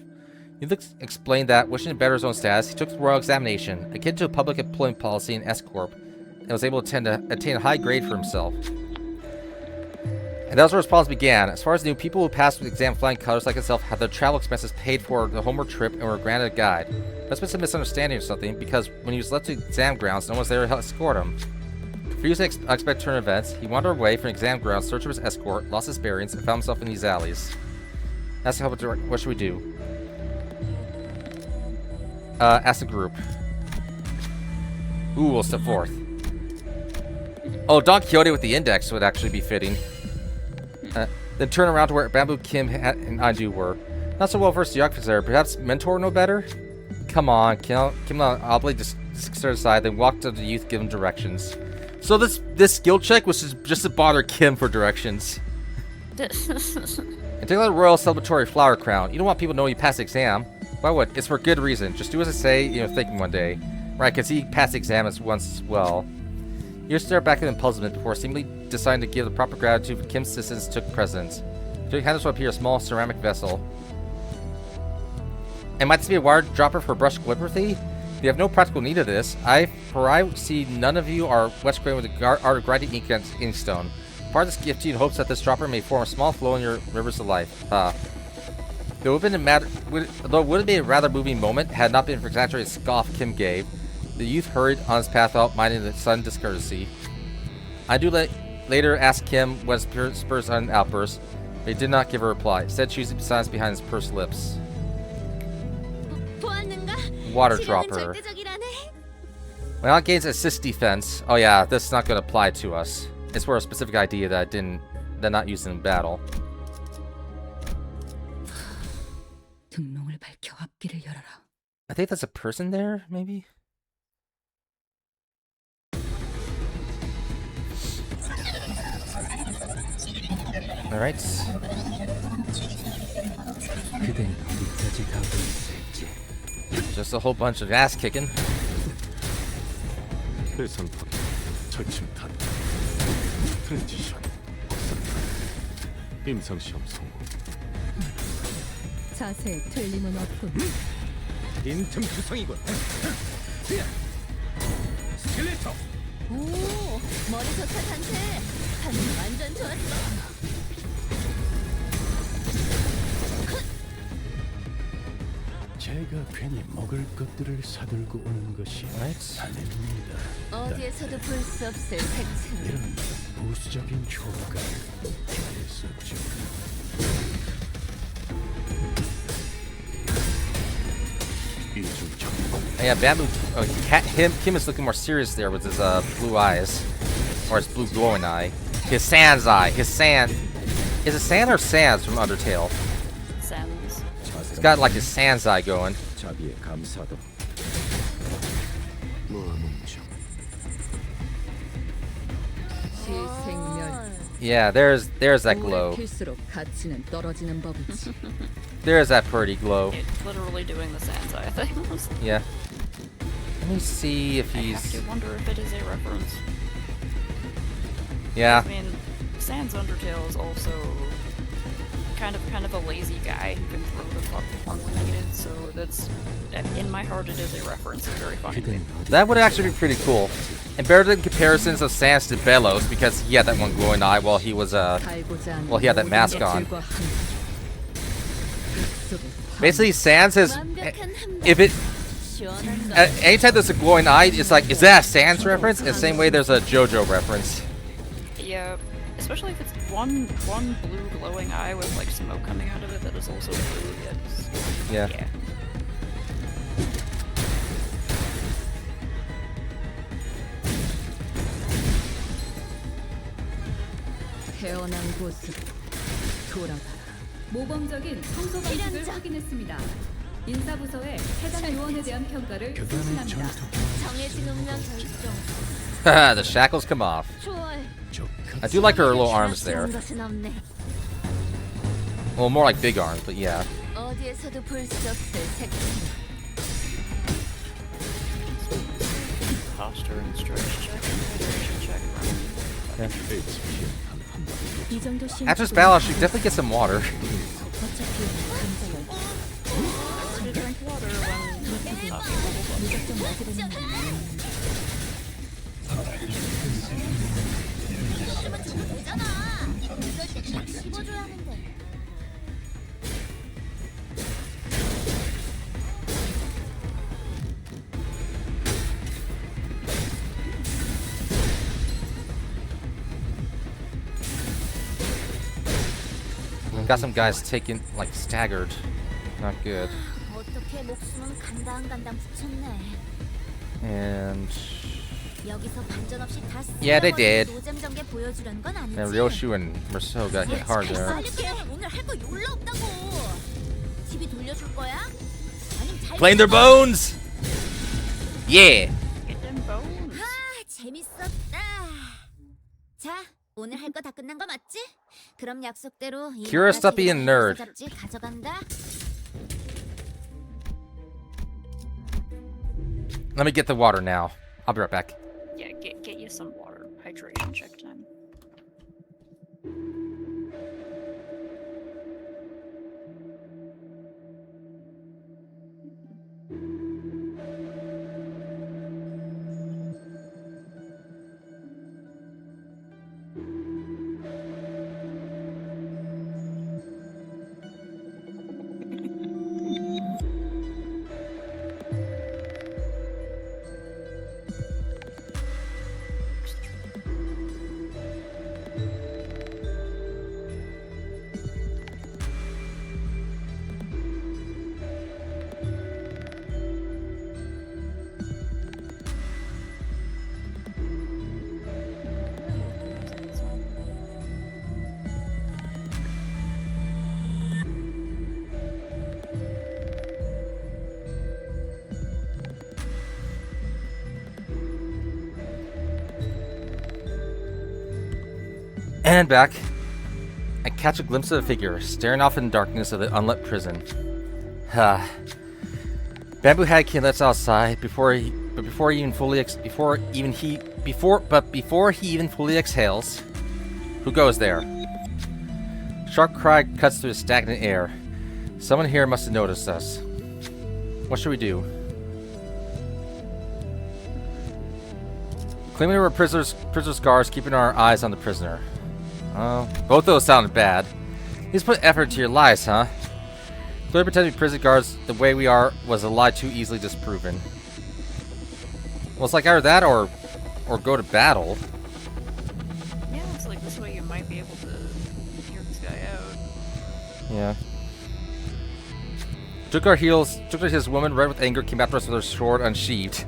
He explained that, wishing to better his own status, he took the royal examination, akin to a public employment policy in Escorp, and was able to attain a high grade for himself. And that was where his problems began. As far as he knew, people who passed with exam flying colors like himself had their travel expenses paid for the homeward trip and were granted a guide. That's been some misunderstanding or something, because when he was left to exam grounds, no one was there to escort him. Confused at unexpected turn of events, he wandered away from exam grounds, in search of his escort, lost his bearings, and found himself in these alleys. Asked help. What should we do? Ask the group. Ooh, we'll step forth. Oh, Don Quixote with the index would actually be fitting. Then turn around to where Bamboo Kim and Anju were. Not so well versed geography there. Perhaps Mentor know better? Come on, Kim oddly just stood aside, then walked to the youth, give him directions. So this skill check was just to bother Kim for directions. And take out a royal celebratory flower crown. You don't want people to know you passed the exam. Why would? It's for good reason. Just do as I say, thinking one day. Right, because he passed the exam once as well. You stared back in puzzlement before seemingly deciding to give the proper gratitude when Kim's assistance took precedence. He took handles to appear a small ceramic vessel. And might this be a wire dropper for brush calligraphy? You have no practical need of this. I see none of you are wet acquainted with the art of grinding ink against inkstone. Part of this gift to you in hopes that this dropper may form a small flow in your rivers of life. Though it would have been a rather moving moment had it not been for exaggerated scoff Kim gave. The youth hurried on his path without minding the sudden discourtesy. I do later ask Kim what spurs on an outburst, but he did not give a reply, instead choosing silence behind his pursed lips. Water dropper. When it gains assist defense, oh yeah, this is not going to apply to us. It's for a specific idea that not used in battle. I think that's a person there, maybe? Alright. Just a whole bunch of ass kicking. 트랜지션 임상시험 성공. 자세에 틀림은 없군. 빈틈 구성이군. 스켈레터. 오, 머리 좋다 단테. 반응 완전 좋았어. 제가 괜히 먹을 것들을 사들고 오는 것이 아닙니다. 어디에서도 볼 수 없을 색채. 이런 부수적인 효과를 기대했었죠. Yeah, Bamboo. Kim is looking more serious there with his blue eyes, or his blue glowing eye. His Sans eye. His Sans. Is it Sans or Sans from Undertale? Sans. He's got like his Sans eye going. 자비에 감사도. Yeah, there's that glow. 필수록 가치는 떨어지는 법이지. There's that pretty glow. It's literally doing the Sans eye things. Yeah. Let me see if I he's. have to wonder if it is a reference. Yeah. I mean, Sans Undertale is also kind of a lazy guy who can throw the fuck unlimited, so that's, in my heart, it is a reference. It's very funny. That would actually be pretty cool. And better than comparisons of Sans to Bellows, because he had that one glowing eye while he was well, he had that mask on. Basically, Sans has, if it, anytime there's a glowing eye, it's like, is that a Sans reference? In the same way there's a JoJo reference. Yeah, Especially if it's one blue glowing eye with like smoke coming out of it that is also blue. Yeah. Yeah. 태어난 곳으로 돌아가라. 모범적인 청소 방식을 확인했습니다. 인사부서에 해당 요원에 대한 평가를 교단의 수신합니다. 전투 정해진 운명 결정. The shackles come off. 초월. I do like her little arms there. 것은 없네. Well, more like big arms, but yeah. 어디에서도 볼 수 없을 색채. Posture and stretch check and hydration check. 이 정도 심. After this battle, I should definitely get some water. 어차피 감정을 Remember to drink water when 무작정 맞으려는 건 되잖아. 이럴 때딱 씹어줘야 하는데. Got some guys taken, like, staggered. Not good. 어떻게 목숨은 간당간당 붙였네. And 여기서 반전 없이 다 Yeah, they did. 노잼 전개 보여주려는 건 아니지. Ryoshu and Merceau got hit hard there. 빨리 해. 오늘 할 거 졸라 없다고. TV 돌려줄 거야? 아니면 잘 Playing their bones! Yeah! get them bones. 아, 재밌었다. 자, 오늘 할 거 다 끝난 거 맞지? 그럼 약속대로 이 Kira, stop 만화 being a nerd. 잡지 가져간다. Let me get the water now. I'll be right back. Yeah, get you some water. Hydration check time. And back. I catch a glimpse of a figure staring off in the darkness of the unlit prison. Bamboo Head lets us outside before he even fully exhales. Who goes there? Sharp cry cuts through the stagnant air. Someone here must have noticed us. What should we do? Claiming we were prisoners' guards, keeping our eyes on the prisoner. Both of those sounded bad. He's put effort to your lies, huh? Clearly pretending prison guards the way we are was a lie too easily disproven. Well, it's like either that or go to battle. Yeah, looks like this way you might be able to hear this guy out. Yeah. Took our his woman, red with anger, came after us with her sword unsheathed.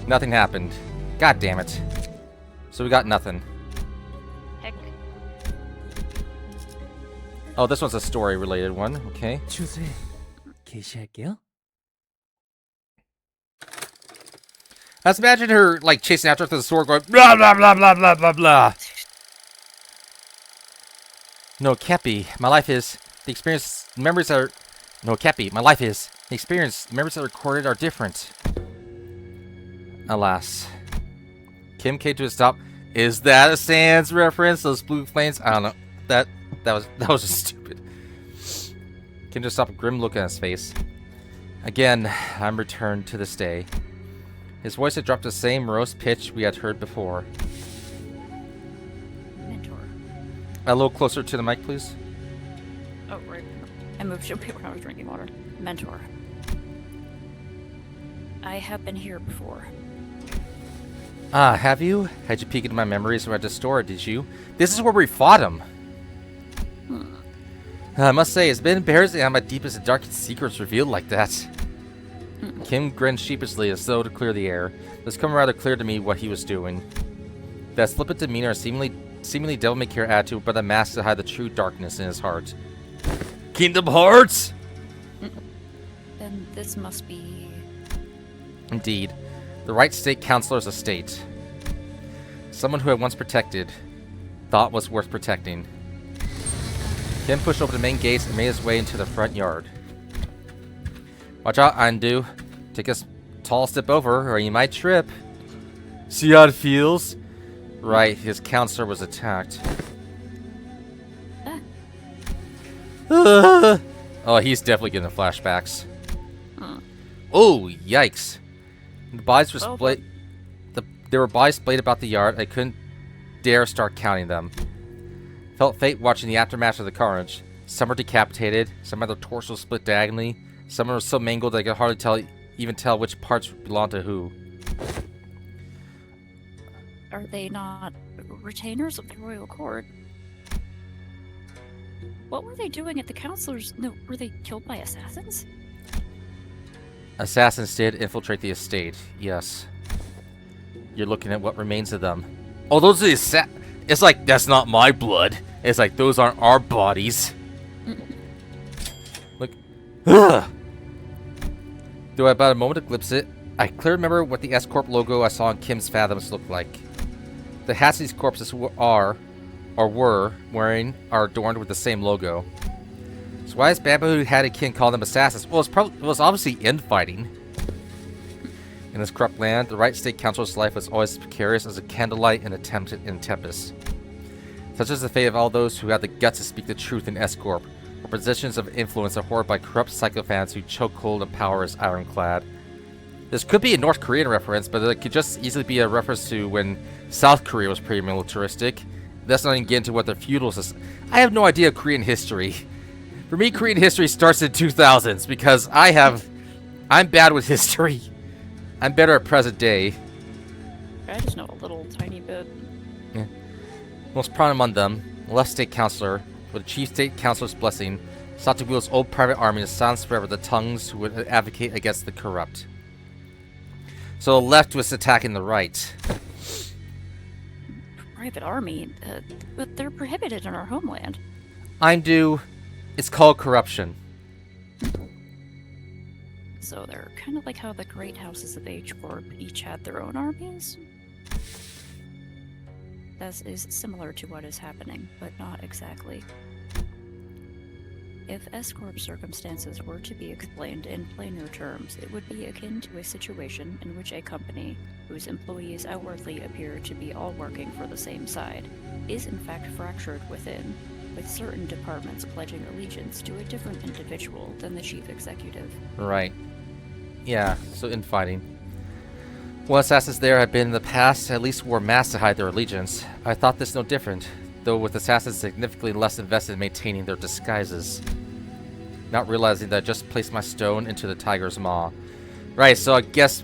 Nothing happened. God damn it. So we got nothing. Heck. Oh, this one's a story-related one. Okay. 주세 개시할게요. Let's imagine her, like, chasing after us with a sword going, blah, blah, blah, blah, blah, blah, blah. No, Kepi, my life is, the experience, memories are, no, Kepi, my life is, the experience, memories that are recorded are different. Alas. Kim came to a stop. Is that a Sans reference? Those blue flames? I don't know. That was just stupid. Kim just stopped, a grim look on his face. Again, I'm returned to this day. His voice had dropped the same morose pitch we had heard before. Mentor. A little closer to the mic, please. Oh, right. I moved to when I was drinking water. Mentor. I have been here before. Ah, have you? Had you peek into my memories when I just store it, did you? This is where we fought him. I must say, it's been embarrassing to have my deepest and darkest secrets revealed like that. Kim grinned sheepishly as though to clear the air. It was become rather clear to me what he was doing. That flippant demeanor, seemingly devil-may-care attitude, but a mask to hide the true darkness in his heart. Kingdom Hearts! Then this must be... Indeed. The right state counselor's estate. Someone who had once protected, thought was worth protecting. Kim pushed open the main gates and made his way into the front yard. Watch out, Andu. Take a tall step over, or you might trip. See how it feels? Right, his counselor was attacked. Oh, he's definitely getting the flashbacks. Oh, yikes. The bodies were splayed. There were bodies splayed about the yard. I couldn't dare start counting them. Felt fate watching the aftermath of the carnage. Some were decapitated, some had their torsos split diagonally, some were so mangled that I could hardly even tell which parts belonged to who. Are they not retainers of the royal court? What were they doing at the councilors? No, were they killed by assassins? Assassins did infiltrate the estate, yes. You're looking at what remains of them. Oh, those are the it's like, that's not my blood. It's like, those aren't our bodies. Look. Ugh. Though I about a moment to glimpse it, I clearly remember what the S-Corp logo I saw in Kim's Fathoms looked like. The hats these corpses were wearing are adorned with the same logo. So why is Bamboo had a king call them assassins? Well, it was obviously infighting. In this corrupt land, the right state councilor's life was always as precarious as a candlelight in a tempest. Such is the fate of all those who had the guts to speak the truth in S-Corp, or positions of influence are hoarded by corrupt psychopaths who chokehold and power is ironclad. This could be a North Korean reference, but it could just easily be a reference to when South Korea was pretty militaristic. Let's not even get into what their feudal system. I have no idea Korean history. For me, Korean history starts in 2000s because I'm bad with history. I'm better at present day. I just know a little tiny bit. Yeah. Most prominent among them, the left state councilor, with the chief state councilor's blessing, sought to wield his old private army to silence forever the tongues who would advocate against the corrupt. So the left was attacking the right. Private army? But they're prohibited in our homeland. I'm due. It's called corruption. So they're kind of like how the great houses of H-Corp each had their own armies? That is similar to what is happening, but not exactly. If S-Corp circumstances were to be explained in plainer terms, it would be akin to a situation in which a company, whose employees outwardly appear to be all working for the same side, is in fact fractured within, with certain departments pledging allegiance to a different individual than the chief executive. Right. Yeah, so infighting. While assassins there had been in the past, at least wore masks to hide their allegiance. I thought this no different, though with assassins significantly less invested in maintaining their disguises. Not realizing that I just placed my stone into the tiger's maw. Right, so I guess...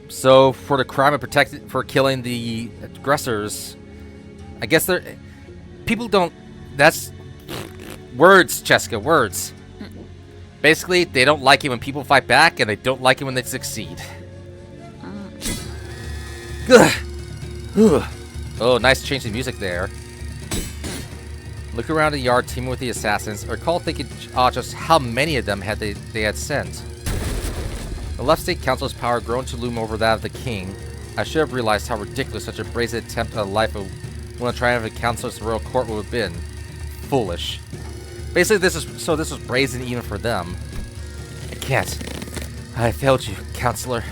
So, for the crime of for killing the aggressors, I guess they're... People don't... That's... Words, Cheska, words. Basically, they don't like it when people fight back, and they don't like it when they succeed. Oh, nice change in music there. Look around the yard teaming with the assassins. I recall thinking just how many of them they had sent. The left state council's power grown to loom over that of the king. I should have realized how ridiculous such a brazen attempt at a life of one of the triumphant councilors of the royal court would have been. Foolish. Basically, this was brazen even for them. I can't. I failed you, counselor.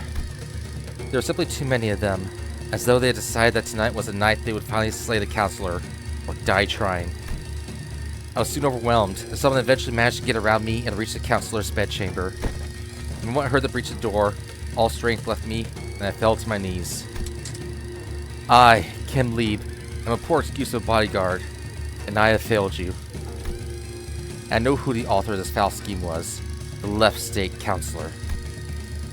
There were simply too many of them, as though they had decided that tonight was the night they would finally slay the counselor, or die trying. I was soon overwhelmed, as someone eventually managed to get around me and reach the counselor's bedchamber. The moment I heard the breach of the door, all strength left me, and I fell to my knees. I, Kim Lieb, am a poor excuse of a bodyguard, and I have failed you. I know who the author of this foul scheme was, the left state counselor.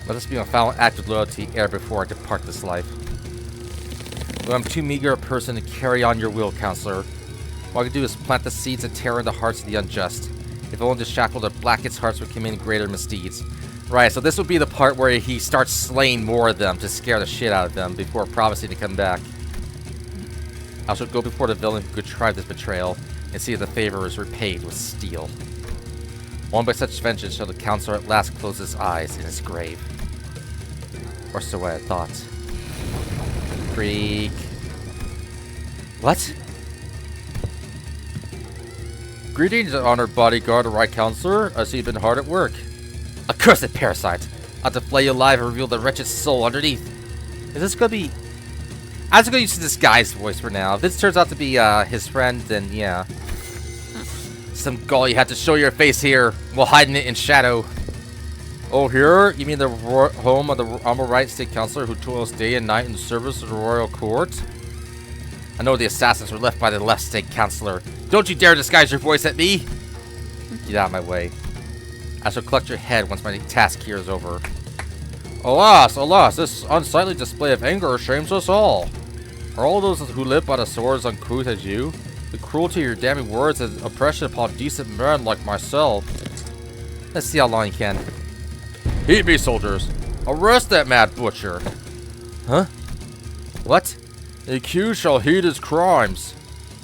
Let this be my final act of loyalty ere before I depart this life. Though I'm too meager a person to carry on your will, counselor. All I can do is plant the seeds of terror in the hearts of the unjust. If only to shackle the blackest hearts would commit greater misdeeds. Right, so this would be the part where he starts slaying more of them to scare the shit out of them before promising to come back. I shall go before the villain who contrived this betrayal and see if the favor is repaid with steel. Only by such vengeance shall the counselor at last close his eyes in his grave. Or so I had thought. Freak. What? Greetings, honored bodyguard, right counselor. I see you've been hard at work. Accursed parasite! I'll have to flay you alive and reveal the wretched soul underneath. Is this gonna be... I'm just gonna use this guy's voice for now. If this turns out to be his friend, then yeah. Some gall you have to show your face here while hiding it in shadow. Oh, here? You mean the home of the Honorable Right State Counselor who toils day and night in service of the royal court? I know the assassins were left by the left State Counselor. Don't you dare disguise your voice at me! Get out of my way. I shall collect your head once my task here is over. Alas, alas, this unsightly display of anger shames us all. Are all those who live by the sword as uncouth as you? The cruelty of your damning words and oppression upon decent men like myself. Let's see how long you can. Heed me, soldiers. Arrest that mad butcher. Huh? What? The accused shall heed his crimes.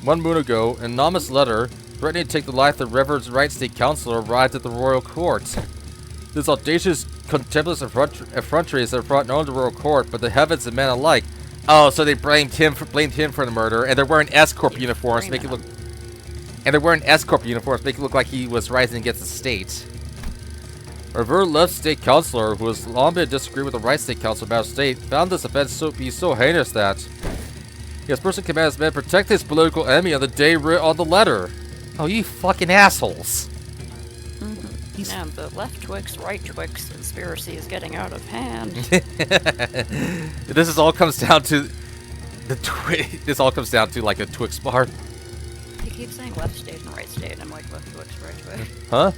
1 moon ago, an anonymous letter threatening to take the life of the Reverend Right State Counselor arrived at the royal court. This audacious, contemptuous effrontery is brought known to the royal court, but the heavens and men alike. Oh, so they blamed him for the murder, and they're wearing S-Corp uniforms to make it look. And they're wearing S-Corp uniforms to make it look like he was rising against the state. A very left state counselor, who has long been disagreed with the right state council about state, found this offense to be so heinous that he has personally commanded his men to protect his political enemy on the day writ on the letter. Oh, you fucking assholes! And the left Twix, right Twix conspiracy is getting out of hand. This all comes down to This all comes down to like a Twix bar. He keeps saying left state and right state, and I'm like, left Twix, right Twix. Huh?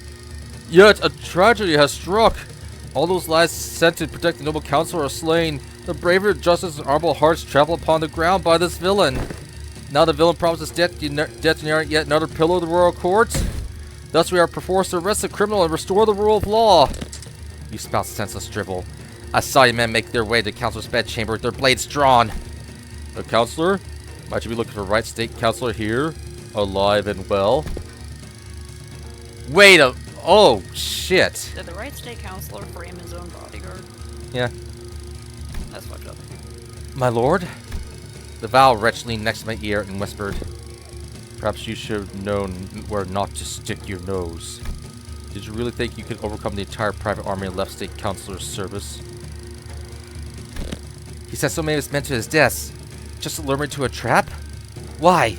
Yet a tragedy has struck. All those lives sent to protect the noble counselor are slain. The bravery, justice, and honorable hearts trample upon the ground by this villain. Now the villain promises detonate yet another pillar of the royal court. Thus we are perforce to arrest the criminal and restore the rule of law. You spout senseless drivel. I saw you men make their way to the counselor's bedchamber with their blades drawn. The counselor? Might you be looking for right state counselor here? Alive and well? Wait a... Oh, shit. Did the right state counselor frame his own bodyguard? Yeah. That's fucked up. My lord? The vile wretch leaned next to my ear and whispered, perhaps you should have known where not to stick your nose. Did you really think you could overcome the entire private army of left state counselor's service? He said so many of his men to his deaths, just to lure me to a trap? Why?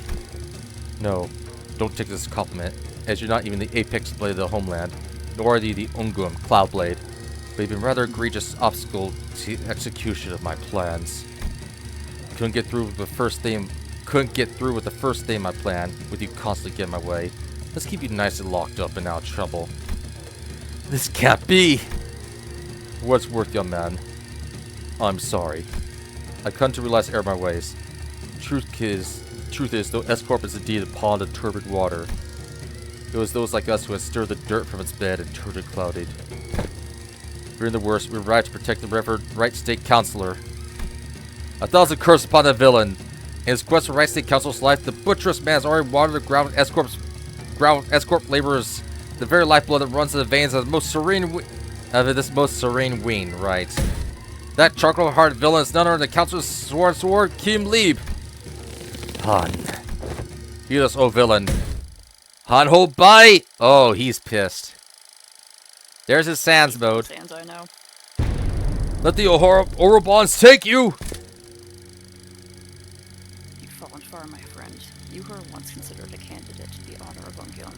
No, don't take this as a compliment, as you're not even the apex blade of the homeland, nor are you the Ungum Cloudblade, but you've been rather egregious obstacle to the execution of my plans. Couldn't get through with the first thing in my plan, with you constantly getting my way. Let's keep you nice and locked up and out of trouble. This can't be! For what it's worth, young man, I'm sorry. I've come to realize the error of my ways. Truth is, though S-Corp is indeed a pond of turbid water, it was those like us who had stirred the dirt from its bed and turned it clouded. Fearing the worst, we arrived to protect the Reverend Right State Counselor. 1,000 curses upon the villain! In his quest for Right State Counselor's life, the butcherous man has already watered the ground with S-Corp laborers, the very lifeblood that runs in the veins of this most serene wing, right? That charcoal-hearted villain is none other than the Counselor's sworn sword, Kim Lieb. Han. Heal us, oh villain. Han Ho Bai! Oh, he's pissed. There's his Sans mode. Sans, I know. Let the Orobons take you! You've fallen far, my friend. You were once considered a candidate to the honor of Ungyon.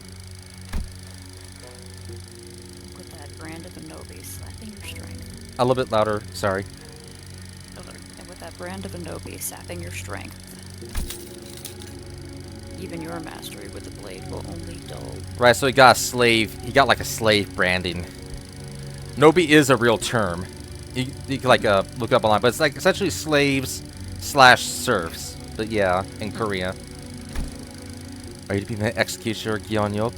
With that brand of Anobi sapping your strength. A little bit louder, sorry. And with that brand of Anobi sapping your strength, even your mastery with the blade will only dull. Right, so he got a slave. He got like a slave branding. Nobi is a real term. You can like look up online, but it's like essentially slaves slash serfs. But yeah, in Korea. Are you to be the executioner, Nyuk?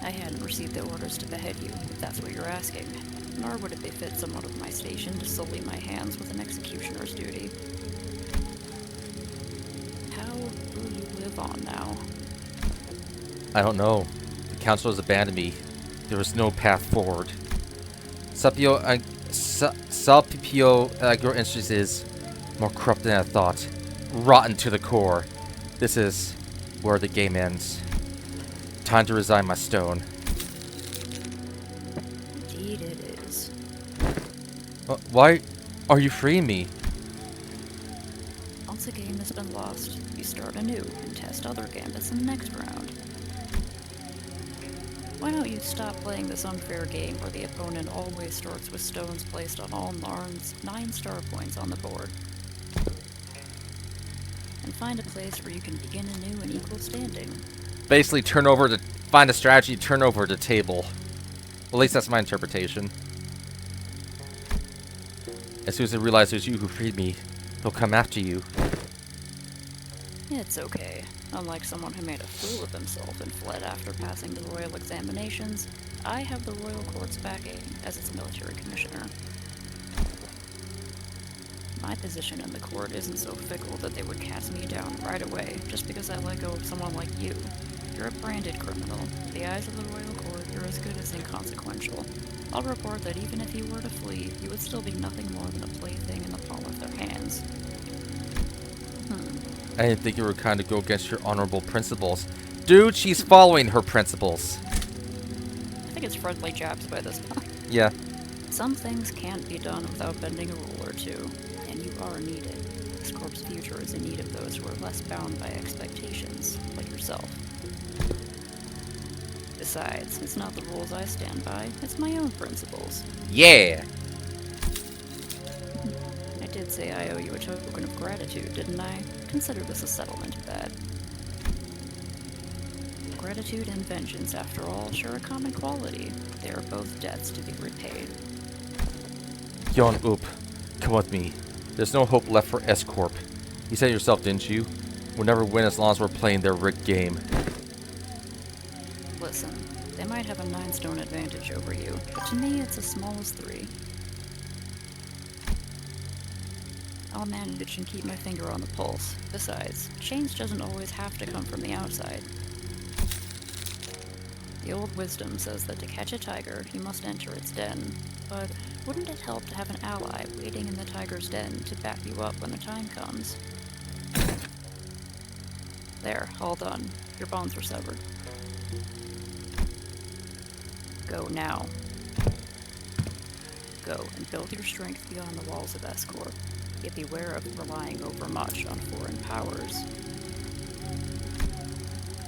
I hadn't received the orders to behead you, if that's what you're asking. Nor would it befit someone of my station to sully my hands with an executioner's duty. How will you live on now? I don't know. The council has abandoned me. There is no path forward. Sapio Agro-Industries is more corrupt than I thought. Rotten to the core. This is where the game ends. Time to resign my stone. Indeed it is. Why are you freeing me? Once a game has been lost, you start anew and test other gambits in the next round. Why don't you stop playing this unfair game where the opponent always starts with stones placed on all 9 star points on the board? And find a place where you can begin anew in equal standing. Basically, find a strategy, turn over the table. At least that's my interpretation. As soon as they realize it was you who freed me, they'll come after you. It's okay. Unlike someone who made a fool of himself and fled after passing the royal examinations, I have the royal court's backing as its military commissioner. My position in the court isn't so fickle that they would cast me down right away just because I let go of someone like you. You're a branded criminal. In the eyes of the royal court, you're as good as inconsequential. I'll report that even if you were to flee, you would still be nothing more than a plaything in the palm of their hands. I didn't think you were kind to go against your honorable principles. Dude, she's following her principles. I think it's friendly jabs by this point. Yeah. Some things can't be done without bending a rule or two, and you are needed. This corp's future is in need of those who are less bound by expectations, like yourself. Besides, it's not the rules I stand by, it's my own principles. Yeah. I did say I owe you a token of gratitude, didn't I? Consider this a settlement of that. Gratitude and vengeance, after all, share a common quality. They are both debts to be repaid. Nyuk, come with me. There's no hope left for S-Corp. You said it yourself, didn't you? We'll never win as long as we're playing their rigged game. Listen, they might have a 9-stone advantage over you, but to me it's as small as 3. I'll manage and keep my finger on the pulse. Besides, change doesn't always have to come from the outside. The old wisdom says that to catch a tiger, you must enter its den. But wouldn't it help to have an ally waiting in the tiger's den to back you up when the time comes? There, all done. Your bonds were severed. Go now. Go and build your strength beyond the walls of S-Corp. Yet beware of relying overmuch on foreign powers.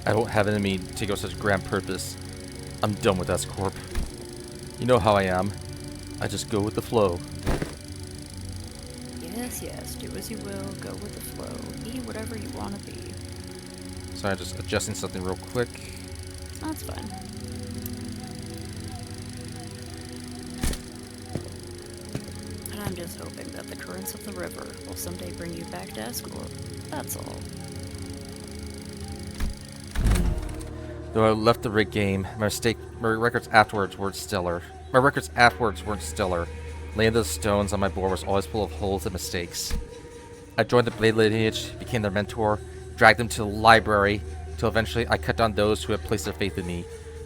I don't have in me to take out such grand purpose. I'm done with S-Corp. You know how I am. I just go with the flow. Yes, yes, do as you will, go with the flow. Be whatever you want to be. Sorry, just adjusting something real quick. That's fine. And I'm just hoping that the currents of the river will someday bring you back to S-Corp. That's all. Though I left the rig game, my records afterwards weren't stellar. Laying those stones on my board was always full of holes and mistakes. I joined the Blade lineage, became their mentor, dragged them to the library, till eventually I cut down those who had placed their faith in me.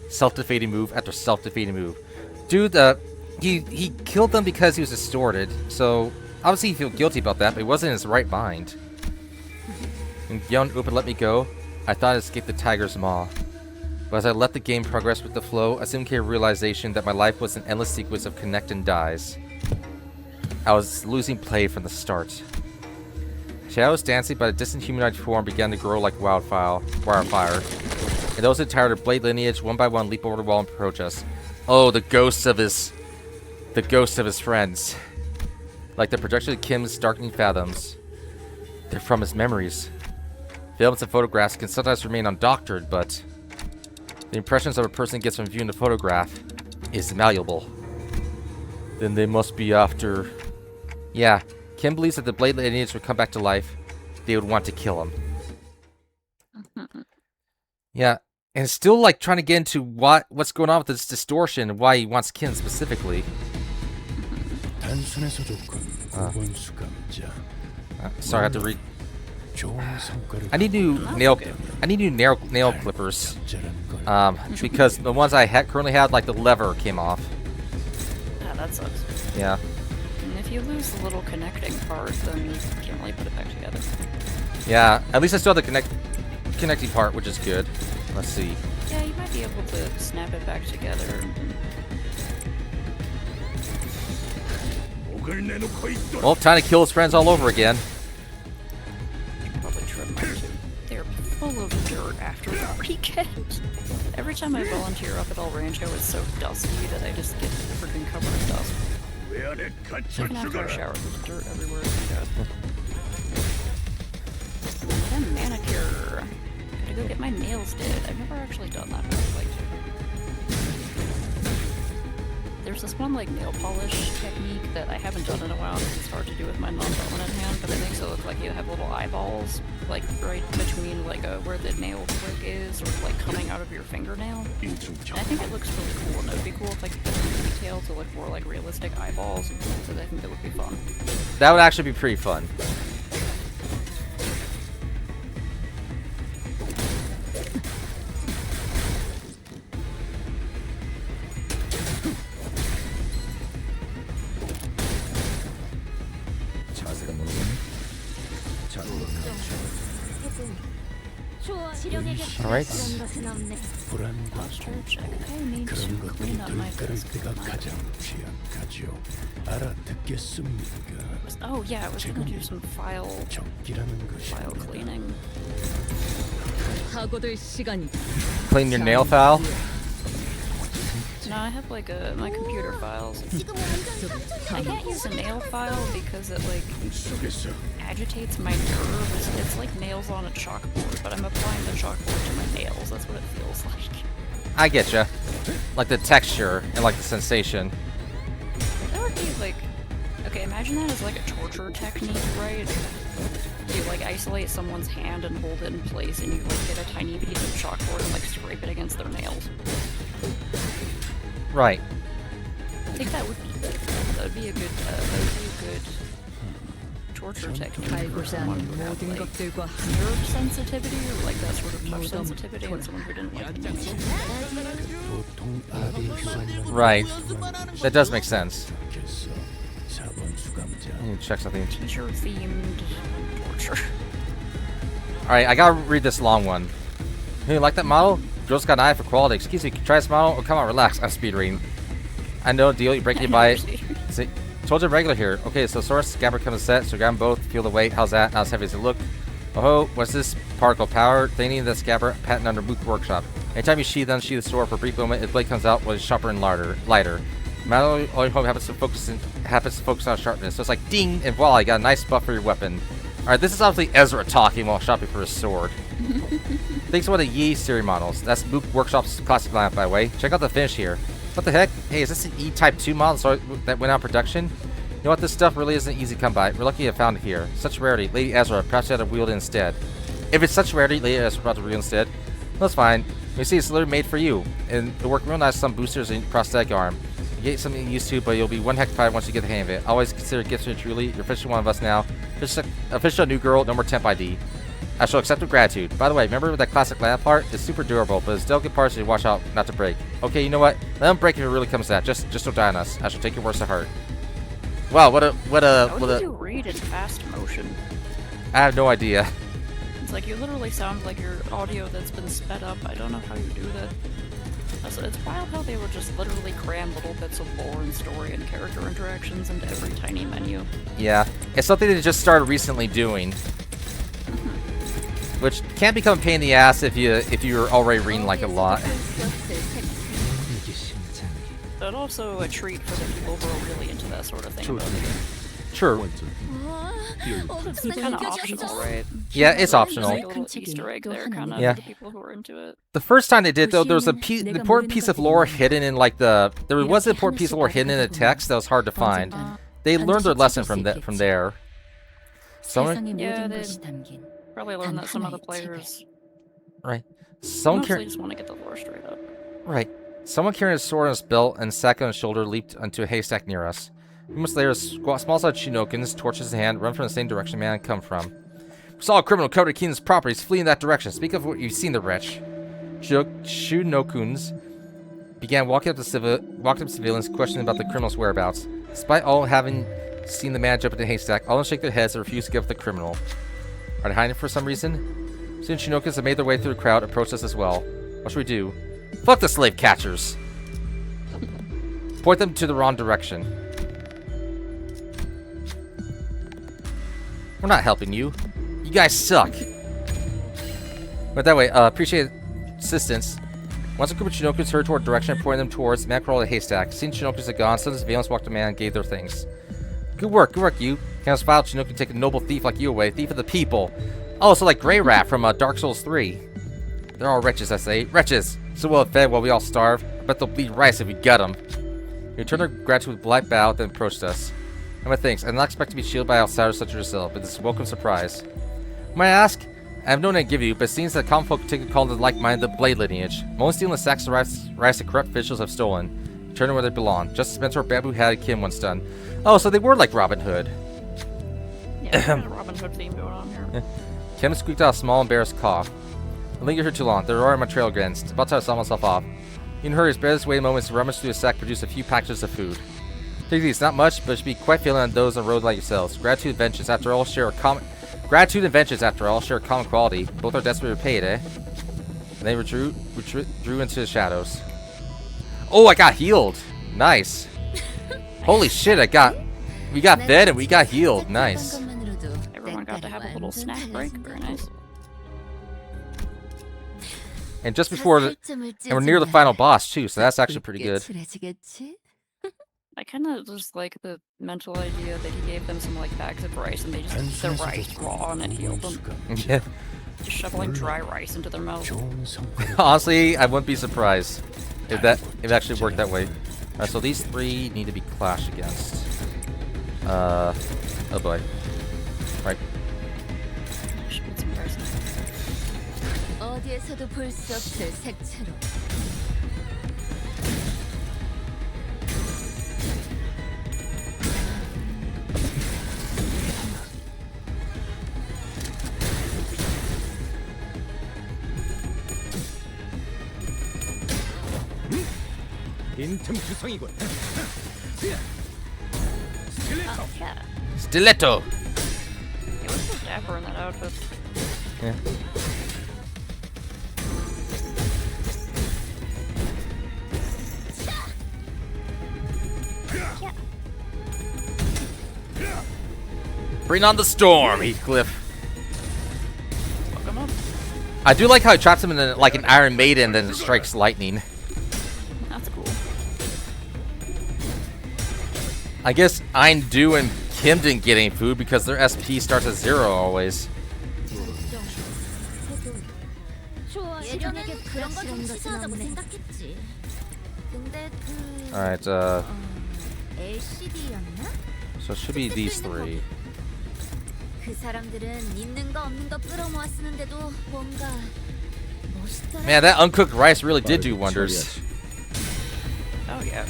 Self-defeating move after self-defeating move. Dude, he killed them because he was distorted, so obviously he feel guilty about that, but he wasn't in his right mind. When Nyuk let me go, I thought I'd escape the tiger's maw. But as I let the game progress with the flow, I soon came to a realization that my life was an endless sequence of connect and dies. I was losing play from the start. Shadows dancing by a distant humanoid form began to grow like wildfire. And those who tired of Blade lineage one by one leap over the wall and approach us. Oh, the ghosts of his friends. Like the projection of Kim's darkening fathoms. They're from his memories. Films and photographs can sometimes remain undoctored, but the impressions of a person gets from viewing the photograph is malleable. Then they must be after... Yeah, Kim believes that the Blade lineage would come back to life. They would want to kill him. Yeah, and still like trying to get into what's going on with this distortion and why he wants Kim specifically. 단순해서 좋군. 고번 수감자. Sorry, I have to read. 좋은 성과를 I need new nail clippers. Because the ones I currently had, like the lever came off. Yeah, that sucks. Yeah. And if you lose the little connecting part, then you can't really put it back together. Yeah, at least I still have the connecting part, which is good. Let's see. Yeah, you might be able to snap it back together. Well, time to kill his friends all over again. Probably trim mine too. They're full of dirt after the weekend. Every time I volunteer up at El Rancho, it's so dusty that I just get freaking covered in dust. Even after I shower, there's dirt everywhere. And manicure. Gotta go get my nails did. I've never actually done that, but I'd like to. There's this one like nail polish technique that I haven't done in a while because it's hard to do with my non-dominant hand, but it makes it look like you have little eyeballs, like right between like where the nail flick is, or like coming out of your fingernail. And I think it looks really cool, and it would be cool if I could get some detail to look more like realistic eyeballs, because I think that would be fun. That would actually be pretty fun. Alright. Posture check. I need to 그런 clean 것들이 up my 들끓을 desk. 때가 가장 취약하죠. 알아듣겠습니까? Oh yeah, I was gonna do some file 적기라는 file 것입니다. cleaning. 사고될 시간이다. Clean your nail file. No, I have like my computer files. I can't use a nail file because it like agitates my nerves. It's like nails on a chalkboard, but I'm applying the chalkboard to my nails. That's what it feels like. I get ya. Like the texture and like the sensation. That would be like, okay, imagine that as like a torture technique, right? You like isolate someone's hand and hold it in place, and you like get a tiny piece of chalkboard and like scrape it against their nails. Right. I think that would be good. That would be a good torture technique for someone who had like 것들과 nerve sensitivity or like that sort of touch sensitivity, and someone who didn't like it. 보통 아비 교관만 Right. That does make sense. 시작해서 4번 수감자. Let me check something. Teacher themed torture. Alright, I gotta read this long one. Hey, you like that model? Girls got an eye for quality. Excuse me, try this model? Oh, come on, relax. I'm speed reading. I know, deal. You break it by it. See, told you regular here. Okay, so source, scabbard comes set, so grab them both, feel the weight. How's that? Not as heavy as it look. Oh, what's this particle power? Thinking the scabbard, patent under Mook Workshop. Anytime you sheath the sword for a brief moment, its blade comes out with sharper and lighter. Metal oil home happens to focus on sharpness. So it's like ding, and voila, you got a nice buff for your weapon. Alright, this is obviously Ezra talking while shopping for his sword. Thanks to one of the Yi series models. That's Mook Workshop's classic lineup, by the way. Check out the finish here. What the heck? Hey, is this an E-Type 2 model that went out of production? You know what? This stuff really isn't easy to come by. We're lucky to have found it here. Such rarity. Lady Ezra, perhaps you had to wield it instead. If it's such rarity, Lady Ezra brought to wield instead. That's fine. You see, it's literally made for you. And it'll work real nice with some boosters and prosthetic arm. You get something used to, but you'll be one heck of a when you get the hang of it. Always consider Gibson truly. You're officially one of us now. Official new girl, no more temp ID. I shall accept with gratitude. By the way, remember that classic lamp part? It's super durable, but it's delicate parts you watch out not to break. Okay, you know what? Let them break if it really comes to that. Just don't die on us. I shall take your words to heart. Wow, what How would you read in fast motion? I have no idea. It's like you literally sound like your audio that's been sped up. I don't know how you do that. It's wild how they would just literally cram little bits of lore and story and character interactions into every tiny menu. Yeah, it's something they just started recently doing, which can become a pain in the ass if you're already reading like a lot. But also a treat for the people who are really into that sort of thing. True. It's kind of optional, right? Yeah, it's Like optional. a little Easter egg there, kind of Yeah. for the people who are into it. The first time they did, though, there was an important piece of lore hidden in like the. There was an important piece of lore hidden in the text that was hard to find. They learned their lesson from there. Someone, Yeah, they probably learned that some other players right? Someone mostly carrying, just want to get the lore straight up. right? Someone carrying a sword on his belt and sack on his shoulder leaped onto a haystack near us. Moments later, small-sized Shinokins, torches in hand, run from the same direction man had come from. We saw a criminal covered in Keenan's properties flee in that direction. Speak of what you've seen, the wretch. Shinokuns began walking up to civilians, questioning about the criminal's whereabouts. Despite all having seen the man jump into the haystack, all of them shake their heads and refuse to give up the criminal. Are they hiding for some reason? Soon Shinokins have made their way through the crowd, approached us as well. What should we do? Fuck the slave catchers! Point them to the wrong direction. We're not helping you. You guys suck. But that way, appreciate assistance. Once a group of Chinookins hurried toward direction, pointing them towards the man crawled a haystack. Seeing Chinookins had gone, some of the surveillance walked the man and gave their things. Good work, you. Can't file Chinookin take a noble thief like you away, thief of the people. Oh, so like Grey Rat from Dark Souls 3. They're all wretches, I say. Wretches! So well fed while we all starve. I bet they'll bleed rice if we gut them. He returned our gratitude with a polite bow, then approached us. My thanks. I did not expect to be shielded by outsiders such as yourself, but this is a welcome surprise. May I ask? I have no name to give you, but it seems that common folk take a call to the like-minded Blade lineage. I'm only stealing the sacks of rice that corrupt officials have stolen. Return them where they belong. Just as Mentor Bamboo had Kim once done. Oh, so they were like Robin Hood. Yeah, kind of Robin Hood theme going on here. Kim squeaked out a small, embarrassed cough. I lingered here too long. They're already on my trail again. It's about time to saw myself off. In hurry, spare this waiting moments to rummage through the sack, produce a few packages of food. Take these, not much, but it should be quite feeling on those on the road like yourselves. Gratitude and vengeance, after all, share a common quality. Both are desperately repaid, eh? And they withdrew into the shadows. Oh, I got healed. Nice. Holy shit, we got fed and we got healed. Nice. Everyone got to have a little snack break. Very nice. And just before, and we're near the final boss too, so that's actually pretty good. I kind of just like the mental idea that he gave them some like bags of rice and they just eat the rice raw and it healed them. Yeah. Just shoveling dry rice into their mouth. Honestly, I wouldn't be surprised if it actually worked that way. Alright, so these three need to be clashed against. Oh boy. Right. Should get some rice. 어디에서도 볼 수 없을 색채로. 빈틈 구성이군. Yeah. Stiletto! It was so dapper in that outfit. Yeah. Bring on the storm, Heathcliff. Fuck him up. I do like how he traps him in like an Iron Maiden, then strikes lightning. That's cool. I guess Aindu and Kim didn't get any food because their SP starts at 0 always. 예전에게 그런 건 좀 치사하다고 생각했지. 근데 그 Alright, LCD였나? so it should be these three. 그 사람들은 있는 거 없는 거 끌어모아 쓰는데도 뭔가 멋있더라. Man, that uncooked rice really did do wonders. Oh yeah.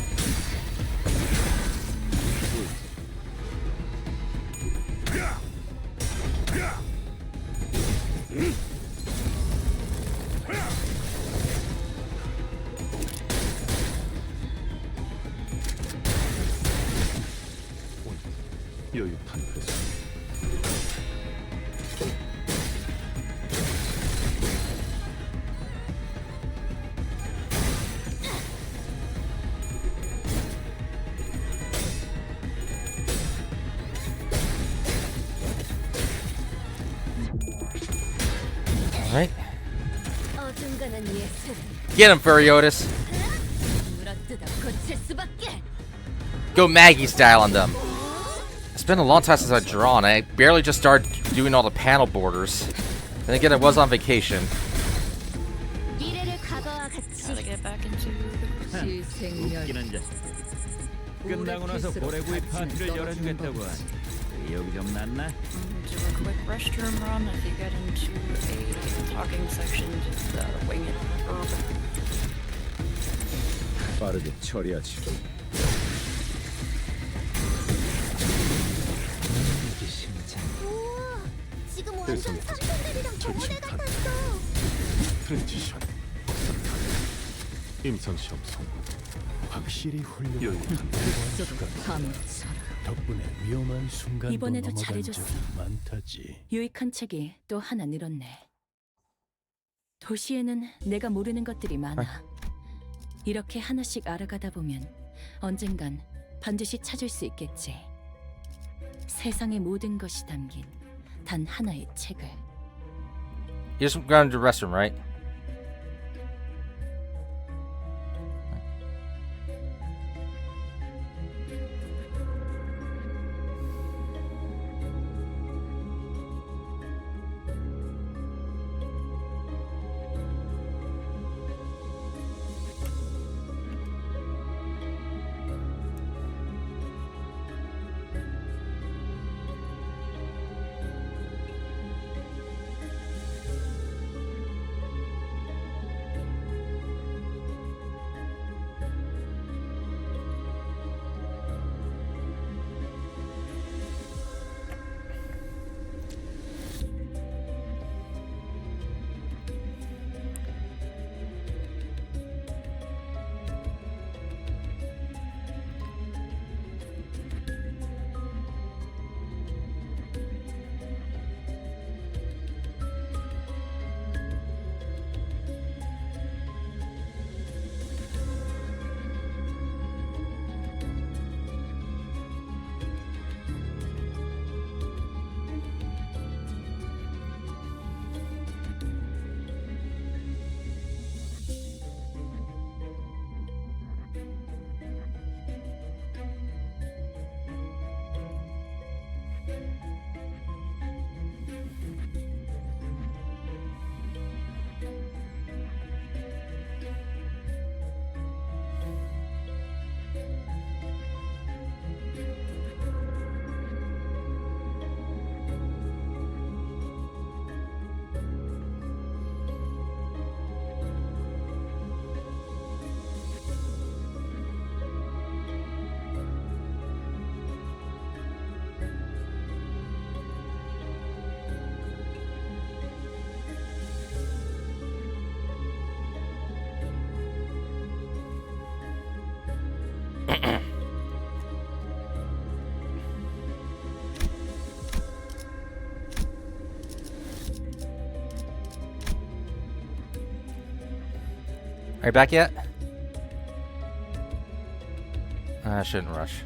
여유탄 회수. Alright. 어중간한 예술. Get him, Furiotis. 물어뜯어 고칠 수밖에. Go Maggie style on them. It's been a long time since I've drawn. I barely just started doing all the panel borders. And again, I was on vacation. Gotta get back into the 시생열 웃기는 자식. 끝나고 나서 고래구이 파티를 열어주겠다고 하니 의욕이 좀 났나? do a quick restroom run. If you get into a talking section, just wing it herb. 빠르게 처리하지. 우와, 지금 완전 삼촌들이랑 동무대 같았어. 트랜지션. 임상 시험 성공. 확실히 훌륭한 함처럼 덕분에 위험한 순간도 이번에도 넘어간 잘해줬어. 적이 많다지. 유익한 책이 또 하나 늘었네. 도시에는 내가 모르는 것들이 많아. 이렇게 하나씩 알아가다 보면 언젠간 반드시 찾을 수 있겠지. 세상의 모든 것이 담긴 단 하나의 책을. You just got into the restroom, right? Are you back yet? I shouldn't rush.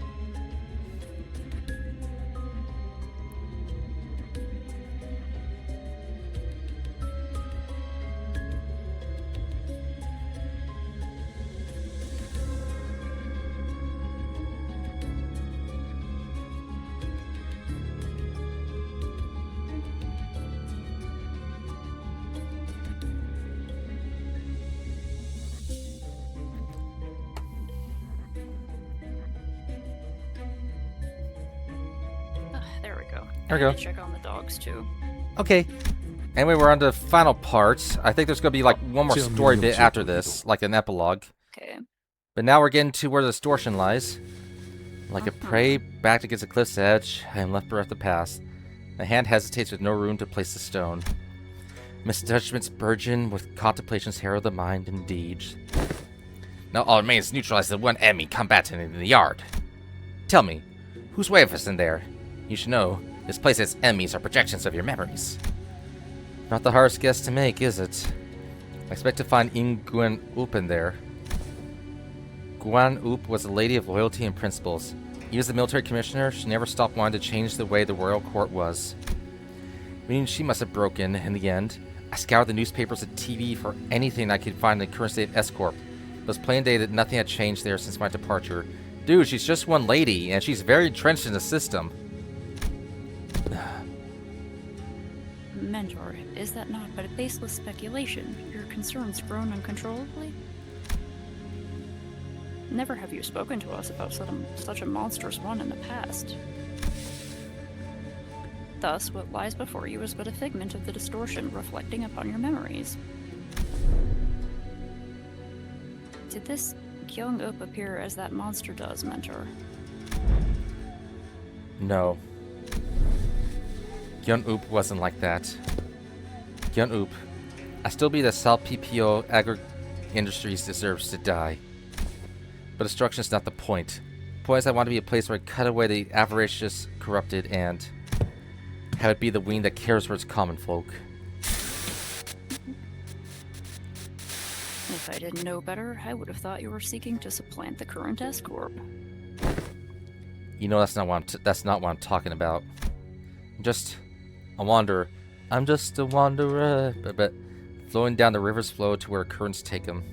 There we go. There we I go. need to check on the dogs too. Okay. Anyway, we're on the final part. I think there's going to be like one more story bit after this, like an epilogue. Okay. But now we're getting to where the distortion lies. Like a prey backed against a cliff's edge, I am left bereft of the past. My hand hesitates with no room to place the stone. Misjudgments burgeon with contemplations harrow the mind and deeds. Now all remains to neutralize the one enemy combatant in the yard. Tell me, whose way of us in there? You should know, this place has enemies or projections of your memories. Not the hardest guess to make, is it? I expect to find Nguyen Oop in there. Guan Oop was a lady of loyalty and principles. Even as the military commissioner, she never stopped wanting to change the way the royal court was. Meaning she must have broken in the end. I scoured the newspapers and TV for anything I could find in the current state of S-Corp. It was plain day that nothing had changed there since my departure. Dude, she's just one lady, and she's very entrenched in the system. Mentor, is that not but a baseless speculation? Your concerns grown uncontrollably? Never have you spoken to us about such a monstrous one in the past. Thus, what lies before you is but a figment of the distortion reflecting upon your memories. Did this Kyung-up appear as that monster does, Mentor? No. Kyung-up wasn't like that. Kyung-up, I still believe that South PPO Agri Industries deserves to die. But destruction is not the point. The point is I want to be a place where I cut away the avaricious, corrupted, and have it be the wing that cares for its common folk. If I didn't know better, I would have thought you were seeking to supplant the current S-Corp. You know that's not what I'm talking about. Just a wanderer. I'm just a wanderer. But flowing down the river's flow to where currents take them.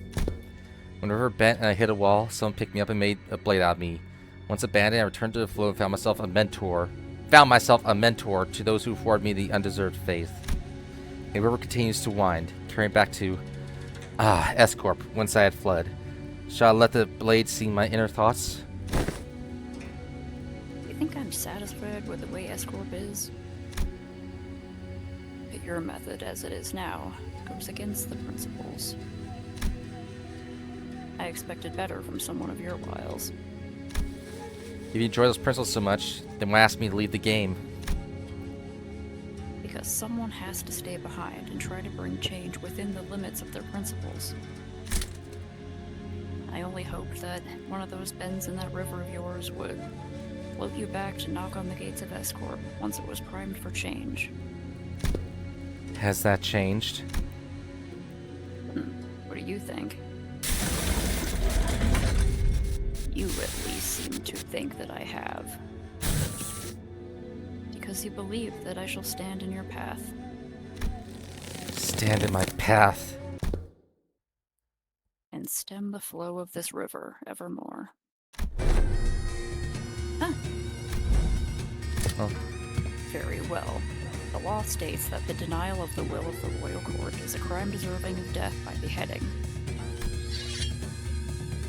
When the river bent and I hit a wall, someone picked me up and made a blade out of me. Once abandoned, I returned to the flow and found myself a mentor to those who afford me the undeserved faith. The river continues to wind, carrying back to S-Corp, whence I had fled. Shall I let the blade see my inner thoughts? You think I'm satisfied with the way S-Corp is? But your method, as it is now, goes against the principles. I expected better from someone of your wiles. If you enjoy those principles so much, then why ask me to leave the game? Because someone has to stay behind and try to bring change within the limits of their principles. I only hoped that one of those bends in that river of yours would float you back to knock on the gates of S-Corp once it was primed for change. Has that changed? What do you think? You at least seem to think that I have. Because you believe that I shall stand in your path. Stand in my path. And stem the flow of this river evermore. Huh. Oh. Very well. The law states that the denial of the will of the royal court is a crime deserving of death by beheading.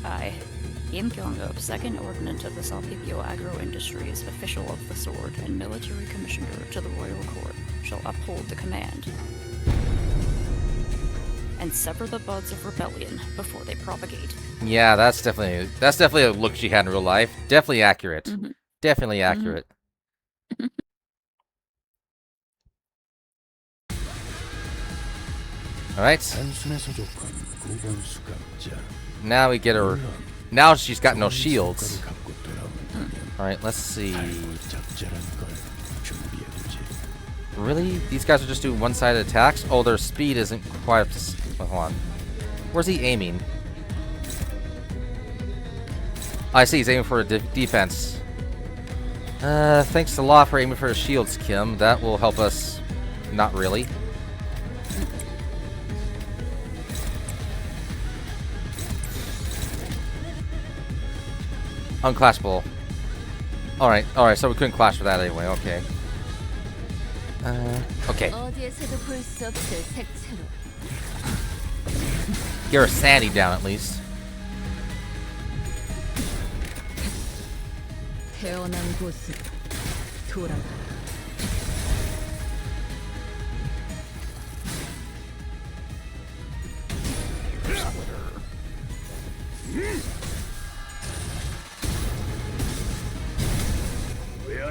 I, Kim Kyung-up, second ordinance of the Salpipio Agro Industries, official of the sword, and military commissioner to the royal court, shall uphold the command and sever the buds of rebellion before they propagate. Yeah, that's definitely a look she had in real life. Definitely accurate. Mm-hmm. Definitely accurate. Mm-hmm. Alright. Now we get her. Now she's got no shields. Alright, let's see. Really? These guys are just doing one-sided attacks? Oh, their speed isn't quite up to... Hold on. Where's he aiming? I see, he's aiming for a defense. Thanks a lot for aiming for his shields, Kim. That will help us. Not really. Unclashable. Alright, so we couldn't clash for that anyway, okay. Okay. Get her sanity down at least.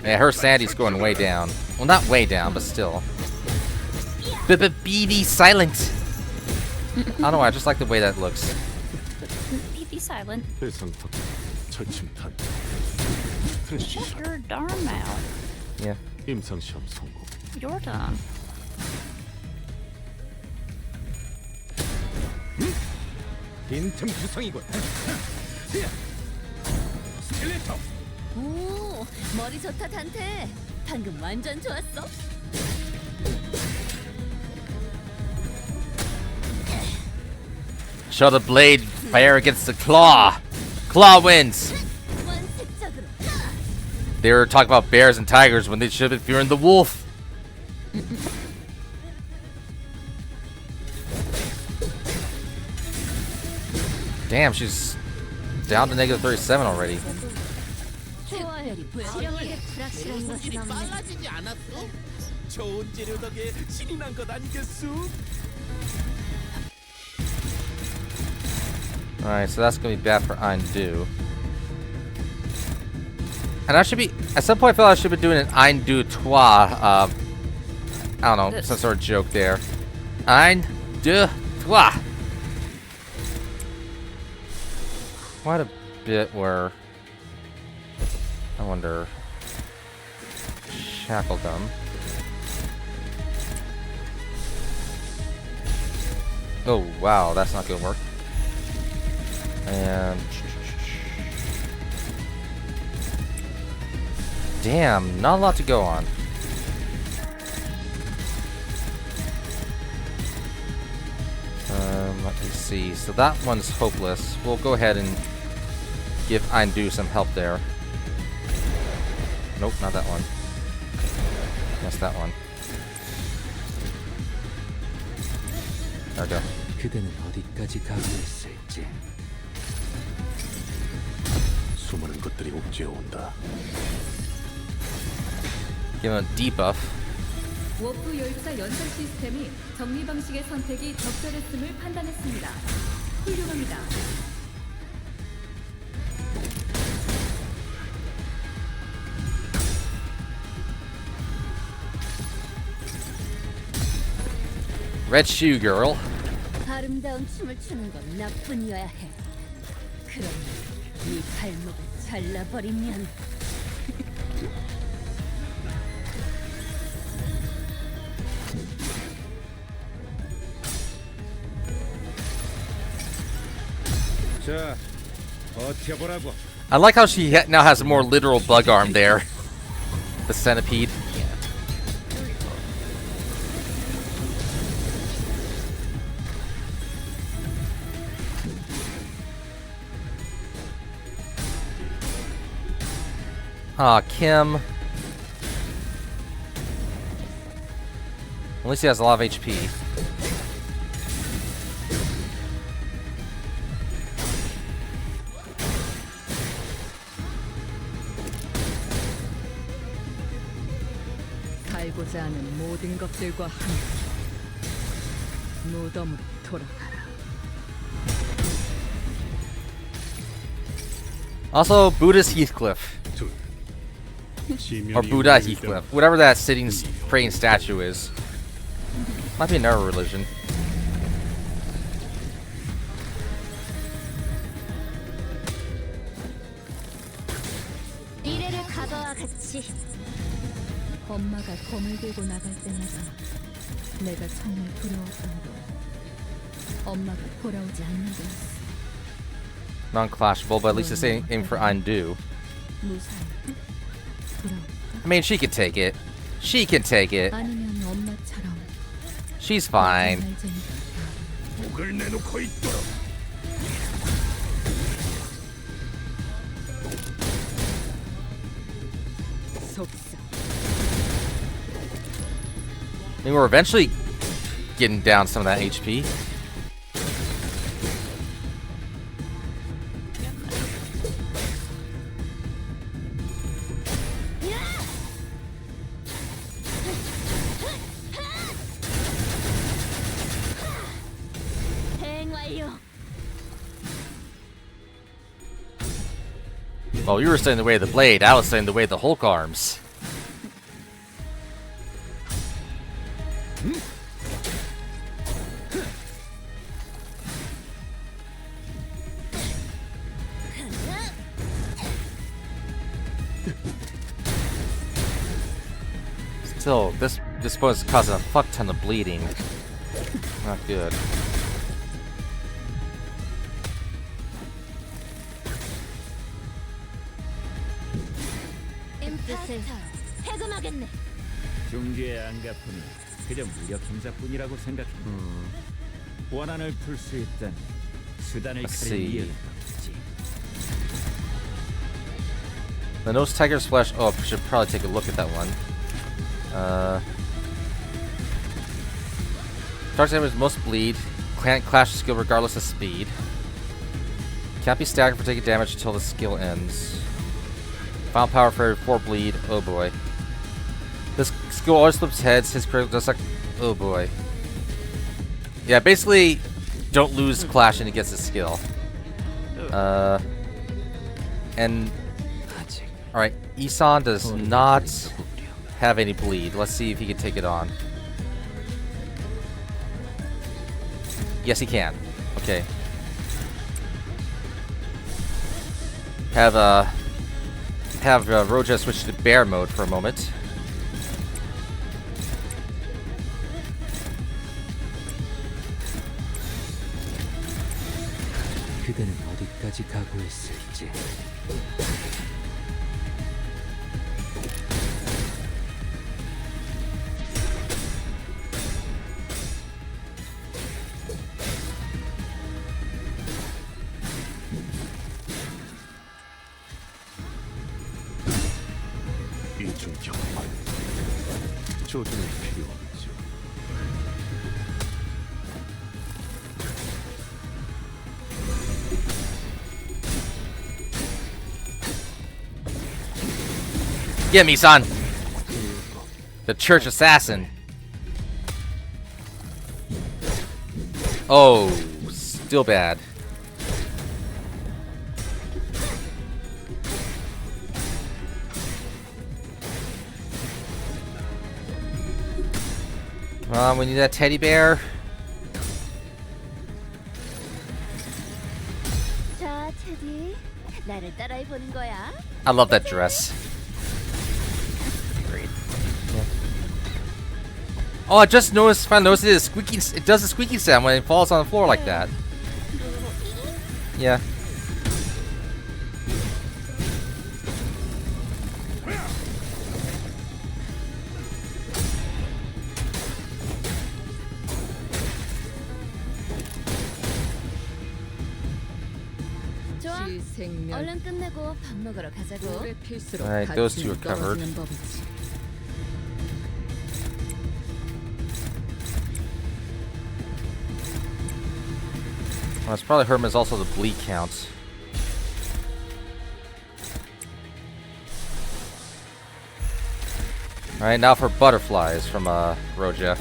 Yeah, her sanity's going way down. Well, not way down, but still. Be silent. I don't know. I just like the way that looks. Be silent. Shut your darn mouth. Yeah. Your tongue. 오, 머리 좋다 단테. 방금 완전 좋았어. Show the blade fire against the claw. Claw wins. They were talking about bears and tigers when they should have been fearing the wolf. Damn, she's down to negative 37 already. 치료하게 불확실한 것은 일이 없네. 빨라지지 않았어? 좋은 재료 덕에 신이 난 것 아니겠어? Alright, so that's gonna be bad for Undo. And I should be, at some point I feel I should be doing an Undo Toi, I don't know, some sort of joke there. Undo Toi! Quite a bit where, I wonder, Shackle Gum. Oh wow, that's not gonna work. And damn, not a lot to go on. Let me see. So that one's hopeless. We'll go ahead and give Undo some help there. Nope, not that one. Yes, that one. There we go. 그대는 어디까지 가고있을지. 수많은 것들이 옥죄어 온다. Give him a debuff. 워프 열차 연산 시스템이 정리 방식의 선택이 적절했음을 판단했습니다. 훌륭합니다. Red shoe girl. 아름다운 춤을 추는 건 나뿐이어야 해. 그럼 네 발목을 잘라버리면 자, 버텨보라고. I like how she now has a more literal bug arm there. The centipede. Kim. At least he has a lot of HP. 살고자 하는 모든 것들과 함께 무덤으로 돌아가라. Also, Buddhist Heathcliff. Or Buddha Heathcliff. Whatever that sitting praying statue is. Might be another religion. 미래를 과거와 같이 엄마가 검을 들고 나갈 때마다 내가 정말 두려웠던 건 엄마가 돌아오지 않는 거였어. Non-clashable, but at least it's aim for Undo. 무사히 돌아올까? I mean, she can take it. She can take it. 아니면 엄마처럼 She's fine. 날쟁이가 목을 내놓고 있도록. 속삭. I mean, we're eventually getting down some of that HP. 대응 완료. Well, you were standing in the way of the blade. I was standing in the way of the Hulk arms. Still, this was causing a fuck ton of bleeding. Not good. 뜻을 해금하겠네. 중개의 안가품이 그저 무력 행사뿐이라고 생각해. 원한을 풀 수 있다면 수단을 Let's 가릴 see. 이유는 없지. The nose tiger's flesh. Oh, I should probably take a look at that one. Starts damage most bleed. Clash skill regardless of speed. Can't be staggered for taking damage until the skill ends. Final power for every 4 bleed. Oh boy. This skill always flips heads. His critical does like. Oh boy. Yeah, basically, don't lose clashing against his skill. And alright, Isan does not have any bleed. Let's see if he can take it on. Yes, he can. Okay. Have Roja switch to bear mode for a moment. 그대는 어디까지 각오했을지. 이중격파 조준은 필요 없죠. Get me, son! The church assassin. Oh, still bad. Come on, we need that teddy bear. 자, 테디. 나를 따라해 보는 거야. I love that dress. Oh, I just noticed. Finally noticed it is squeaking. It does a squeaky sound when it falls on the floor like that. Yeah. 좋아. 얼른 끝내고 밥 먹으러 가자고. Alright, those two are covered. Well, it's probably Herman's also the bleed count. Alright, now for butterflies from Roja.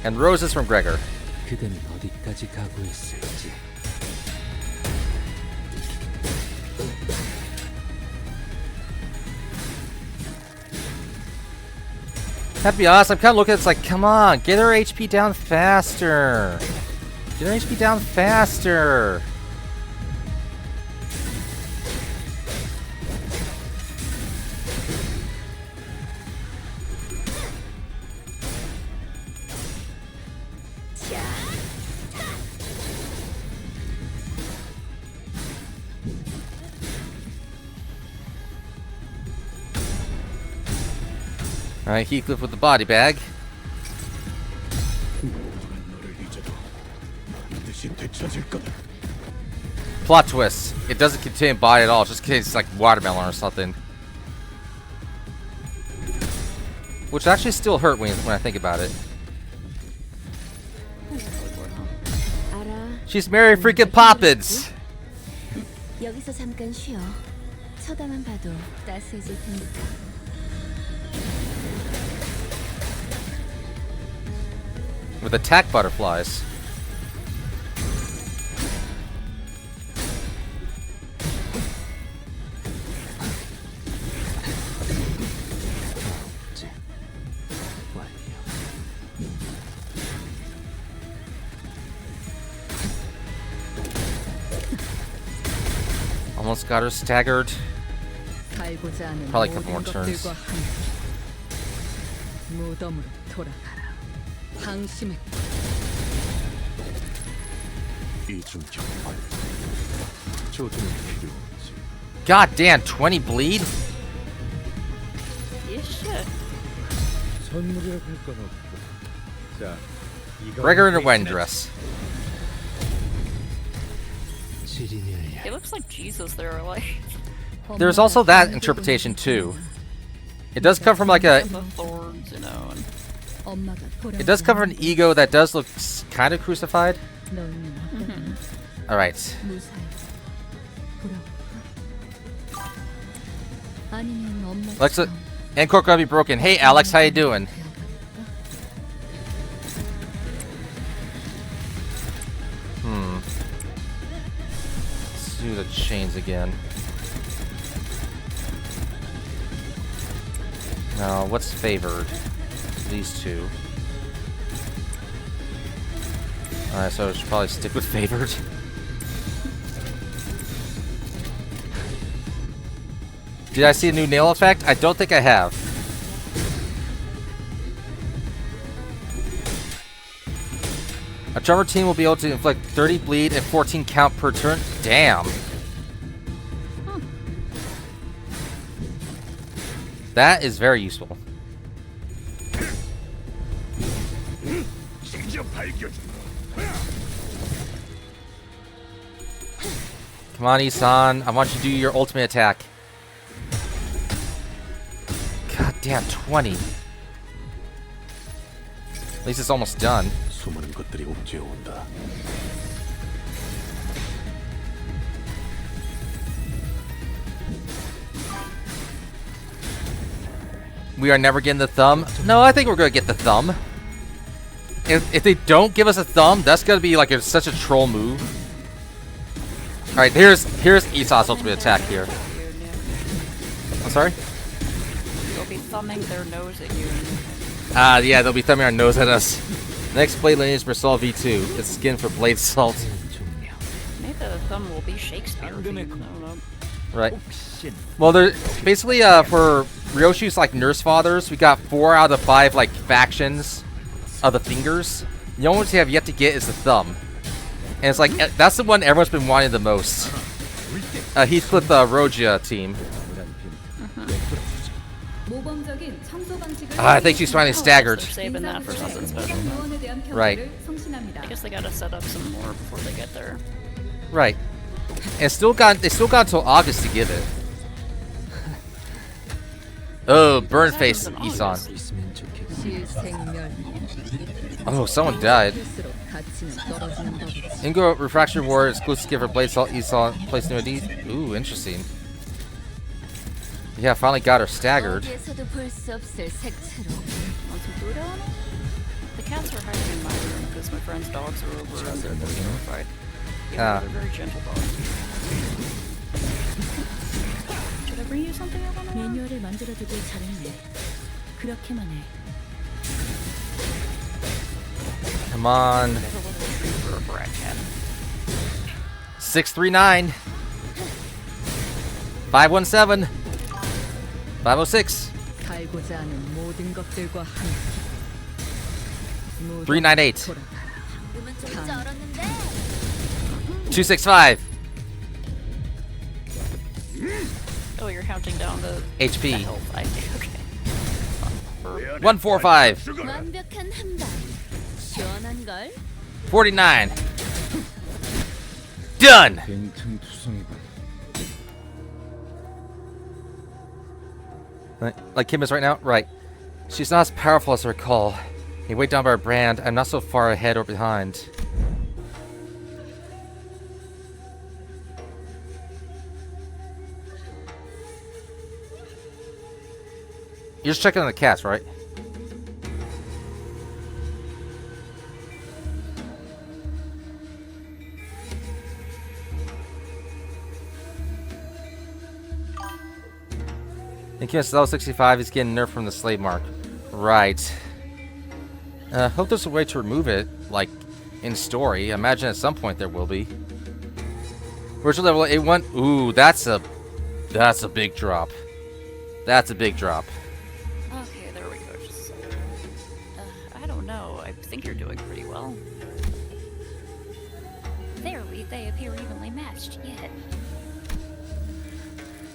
And roses from Gregor. 그대는 어디까지 각오했을지. To be honest, I'm kind of looking at it, it's like, come on, get her HP down faster. Get her HP down faster. Alright, Heathcliff with the body bag. Plot twist. It doesn't contain body at all, it just contains like watermelon or something. Which actually still hurt when I think about it. She's Mary freaking Poppins! 여기서 잠깐 쉬어. 쳐다만 봐도 따스해질 테니까. With attack butterflies. Almost got her staggered. Probably a couple more turns. 이중격파 조준은 필요 없지. God damn, 20 bleed? Yeah, shit. 선물이라고 할 건 없고. 자, 이거 Gregor in a wedding dress. He looks like Jesus there, like. There's also that interpretation too. It does come from like a. The thorns, you know. And It does come from an ego that does look kind of crucified. 너희는 어떠니? Alright. 무사히 돌아올까? 아니면 엄마처럼 Alexa, Anchor gonna be broken. Hey Alex, how you doing? Let's do the chains again. Now, what's favored? These two. Alright, so I should probably stick with favored. Did I see a new nail effect? I don't think I have. A drummer team will be able to inflict 30 bleed and 14 count per turn. Damn. That is very useful. Come on, Isan. I want you to do your ultimate attack. God damn, 20. At least it's almost done. 수많은 것들이 옥죄어 온다. We are never getting the thumb. No, I think we're gonna get the thumb. If they don't give us a thumb, that's gonna be like such a troll move. All right, here's Esau's ultimate attack here. I'm sorry. They'll be thumbing their nose at you. Yeah, they'll be thumbing our nose at us. Next blade lineage for Saul V2. It's skin for blade salt. Maybe the thumb will be Shakespeare. I don't know. Right. Well, they're basically for Ryoshu's like nurse fathers. We got 4 out of 5 like factions of the fingers. The only ones we have yet to get is the thumb, and it's like that's the one everyone's been wanting the most. Heathcliff Rogia team. I think she's finally staggered. They're saving that for something special. Right. I guess they gotta set up some more before they get there. Right. And they still got until August to give it. Oh, burn face, Isan. Oh, someone died. Ingo Refraction War exclusive gift for Blade Salt Isan place new ID. Ooh, interesting. Yeah, finally got her staggered. Want some food on it? The cats are hiding in my room because my friend's dogs are over and they're terrified. Yeah, they're very gentle dogs. Should I bring you something I want to know? 매뉴얼을 만들어두길 잘했네. 그렇게만 해. Come on. 639. 517. 506. 398. 265. Oh, you're counting down the HP. health. I see. Okay. 145. 완벽한 한방. 시원한 걸. 49. Done. Like Kim is right now? Right. She's not as powerful as I recall. You weighed down by her brand. I'm not so far ahead or behind. You're just checking on the cats, right? In case level 65 is getting nerfed from the slave mark. Right. Hope there's a way to remove it, like, in story. I imagine at some point there will be. Virtual level 81. Ooh, that's a big drop. That's a big drop. Okay, there we go. Just, I don't know. I think you're doing pretty well. There, they appear evenly matched, yet.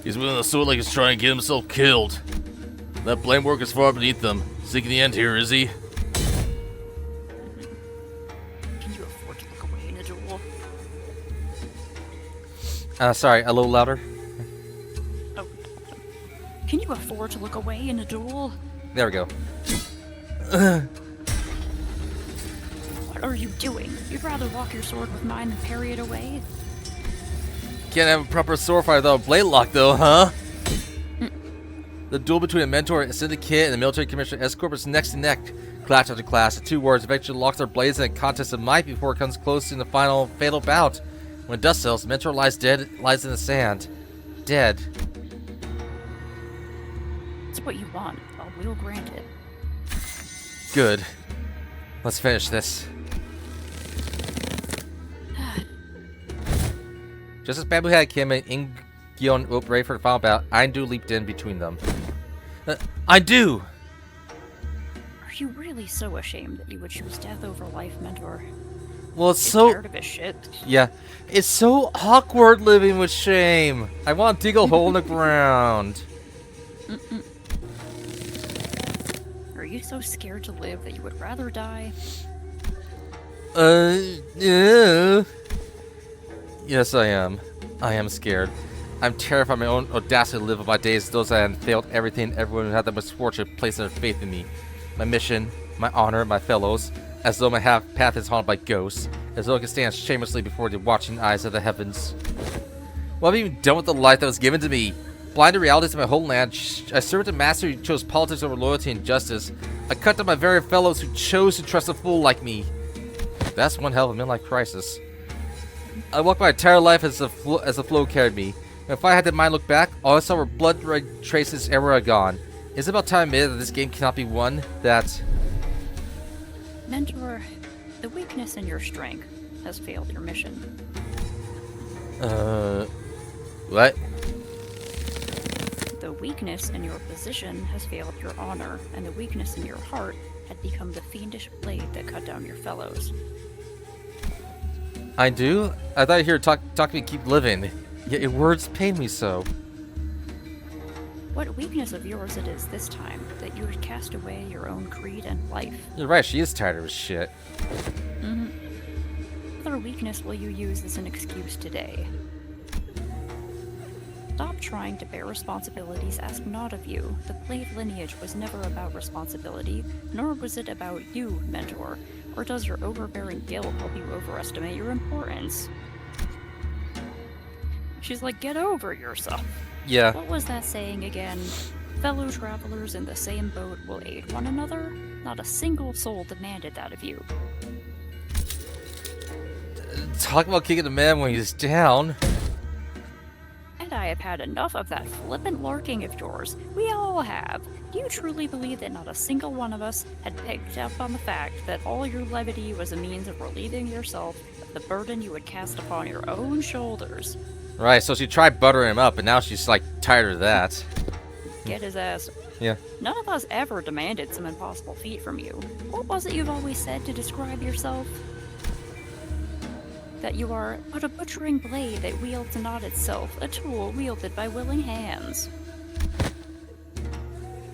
He's wielding a sword like he's trying to get himself killed. That blame work is far beneath them. Seeking the end here, is he? Can you afford to look away in a duel? Sorry, a little louder. Oh. Can you afford to look away in a duel? There we go. What are you doing? You'd rather walk your sword with mine than parry it away? Can't have a proper sword fight without a blade lock, though, huh? The duel between a mentor, a syndicate, and the military commissioner escort was neck to neck, clash after clash. The two warriors eventually locked their blades in a contest of might before it comes close to the final fatal bout. When dust settles, the mentor lies in the sand. Dead. It's what you want. I will grant it. Good. Let's finish this. Just as Bamboo had Kim and Ingyeon Up ready for the final bout, Aindu leaped in between them. Aindu! Are you really so ashamed that you would choose death over life, Mentor? Well, it's Get so... tired of his shit. Yeah. It's so awkward living with shame. I want to dig a hole in the ground. Are you so scared to live that you would rather die? Yeah. Yes, I am. I am scared. I'm terrified of my own audacity to live with my days as those that had failed everything and everyone who had the misfortune to place their faith in me. My mission, my honor, my fellows, as though my path is haunted by ghosts, as though I could stand shamelessly before the watching eyes of the heavens. What have I even done with the life that was given to me? Blind to realities of my whole land, I served a master who chose politics over loyalty and justice. I cut down my very fellows who chose to trust a fool like me. That's one hell of a midlife crisis. I walked my entire life as the flow carried me. And if I had the mind look back, all I saw were blood-red traces everywhere I'd gone. Is it about time I admitted that this game cannot be won? That... Mentor, the weakness in your strength has failed your mission. What? The weakness in your position has failed your honor, and the weakness in your heart had become the fiendish blade that cut down your fellows. I do? I thought you were talk to me keep living. Yet your words pain me so. What weakness of yours it is this time, that you would cast away your own creed and life? You're right, she is tired of his shit. What other weakness will you use as an excuse today? Stop trying to bear responsibilities asked not of you. The Blade lineage was never about responsibility, nor was it about you, Mentor. Or does your overbearing guilt help you overestimate your importance? She's like, get over yourself. Yeah. What was that saying again? Fellow travelers in the same boat will aid one another? Not a single soul demanded that of you. Talk about kicking a man when he's down. And I have had enough of that flippant lurking of yours. We all have. Do you truly believe that not a single one of us had picked up on the fact that all your levity was a means of relieving yourself of the burden you would cast upon your own shoulders? Right, so she tried buttering him up, and now she's like tired of that. Get his ass. Yeah. None of us ever demanded some impossible feat from you. What was it you've always said to describe yourself? That you are but a butchering blade that wields not itself, a tool wielded by willing hands.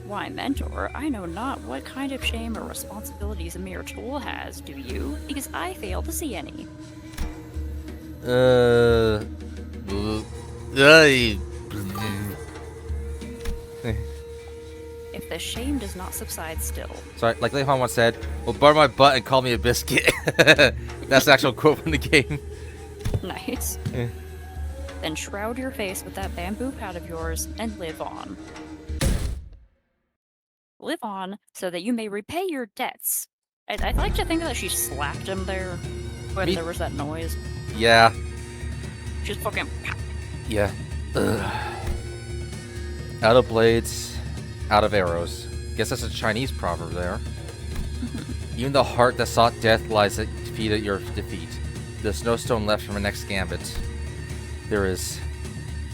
Why, Mentor, I know not what kind of shame or responsibilities a mere tool has, do you? Because I fail to see any. If the shame does not subside still. Sorry, like Leihan once said, well, butter my butt and call me a biscuit. That's the actual quote from the game. Nice. Yeah. Then shroud your face with that bamboo pad of yours and live on. Live on so that you may repay your debts. I'd like to think that she slapped him there when there was that noise. Yeah. Just fucking... Yeah. Ugh. Out of blades, out of arrows. Guess that's a Chinese proverb there. Even the heart that sought death lies at defeat at your defeat. There's no stone left from the next gambit. There is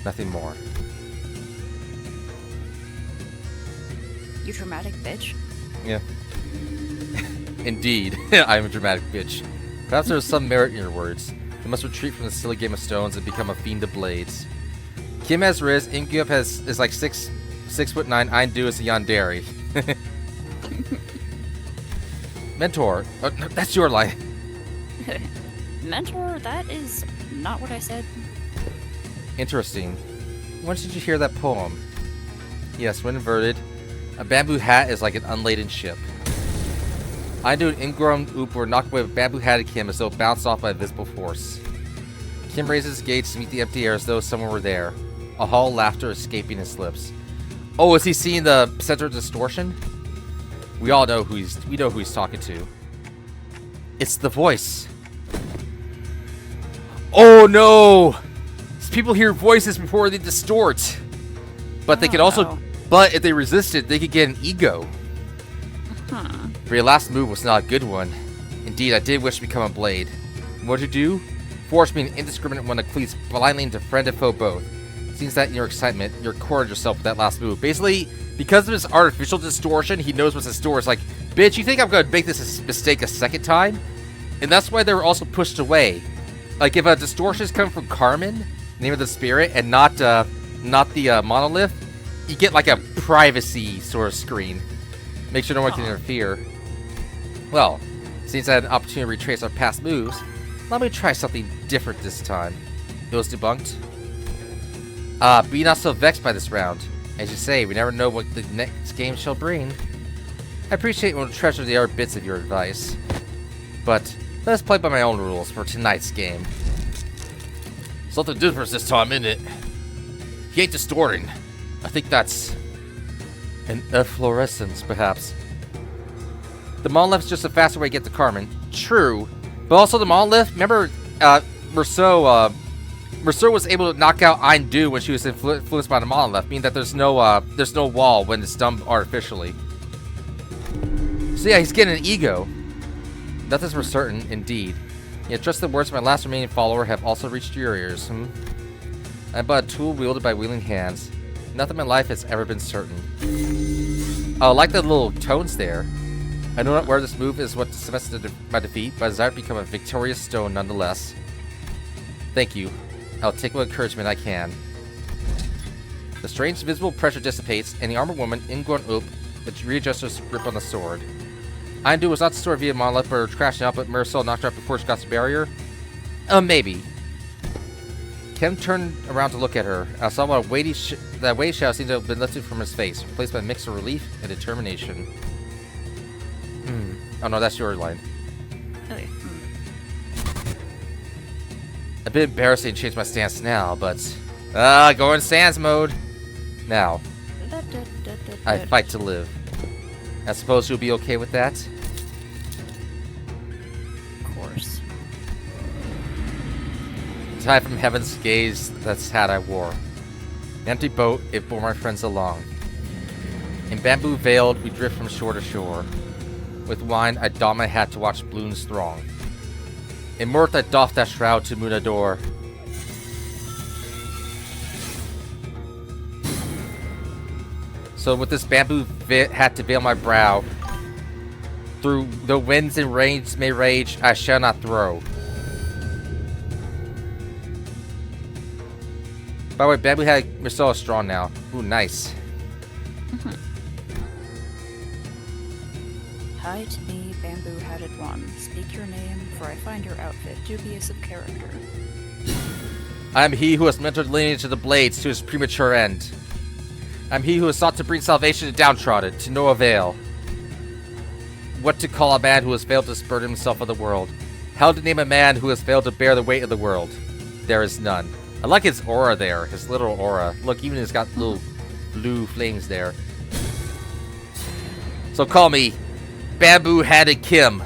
nothing more. You dramatic bitch. Yeah. Indeed, I'm a dramatic bitch. Perhaps there is some merit in your words. You must retreat from the silly game of stones and become a fiend of blades. Kim has Riz, Ingyup is like 6'9", Aindu is a yandere. Mentor, that's your line. Mentor, that is not what I said. Interesting. When did you hear that poem? Yes, when inverted, a bamboo hat is like an unladen ship. Eindu and ingrown Oop were knocked away with bamboo-hatted Kim as though bounced off by a visible force. Kim raises his gaze to meet the empty air as though someone were there, a hollow laughter escaping his lips. Oh, is he seeing the center of distortion? We all know who he's talking to. It's the voice. Oh no! People hear voices before they distort. But they could also, no. but if they resist it, they could get an ego. But your last move was not a good one. Indeed, I did wish to become a blade. What'd you do? Forced me an indiscriminate one that cleaves blindly into friend and foe both. Seems that in your excitement, you recorded yourself with that last move. Basically, because of his artificial distortion, he knows what's in store. It's like, bitch, you think I'm gonna make this mistake a second time? And that's why they were also pushed away. Like, if a distortion is coming from Carmen, name of the spirit, and not the monolith, you get like a privacy sort of screen. Make sure no one can interfere. Well, since I had an opportunity to retrace our past moves, let me try something different this time. It was debunked. Be not so vexed by this round. As you say, we never know what the next game shall bring. I appreciate and will treasure the other bits of your advice. But let us play by my own rules for tonight's game. Something different this time, isn't it? He ain't distorting. I think that's an efflorescence, perhaps. The monolith's just a faster way to get to Carmen. True. But also the monolith, remember, Merceau was able to knock out Eindu when she was influenced by the monolith, meaning that there's no wall when it's done artificially. So yeah, he's getting an ego. Nothing's for certain, indeed. Yet trust the words of my last remaining follower have also reached your ears, I'm but a tool wielded by willing hands. Nothing in my life has ever been certain. Oh, I like the little tones there. I know not where this move is what cements my defeat, but I desire to become a victorious stone nonetheless. Thank you. I'll take what encouragement I can. The strange visible pressure dissipates, and the armored woman, ingrown Oop, readjusts her grip on the sword. Eindu was not destroyed via monolith or crashing out, but Merceau knocked her out before she got to the barrier? Maybe. Kim turned around to look at her. I saw that weighty shadow seemed to have been lifted from his face, replaced by a mix of relief and determination. Oh no, that's your line. Okay. A bit embarrassing to change my stance now, but... go in stance mode! Now, I fight to live. I suppose you'll be okay with that? Of course. To hide from heaven's gaze, that's hat I wore. An empty boat, it bore my friends along. In bamboo veiled, we drift from shore to shore. With wine, I don my hat to watch balloons throng. In mirth, I doff that shroud to Munador. So with this bamboo hat to veil my brow, through the winds and rains may rage, I shall not throw. By the way, bamboo hat Merceau is strong now. Ooh, nice. Hi to me, bamboo-hatted one. Speak your name, for I find your outfit dubious of character. I am he who has mentored lineage of the blades to his premature end. I am he who has sought to bring salvation to downtrodden, to no avail. What to call a man who has failed to spur himself of the world? How to name a man who has failed to bear the weight of the world? There is none. I like his aura there, his literal aura. Look, even he's got little blue flames there. So call me Bamboo-Hatted Kim.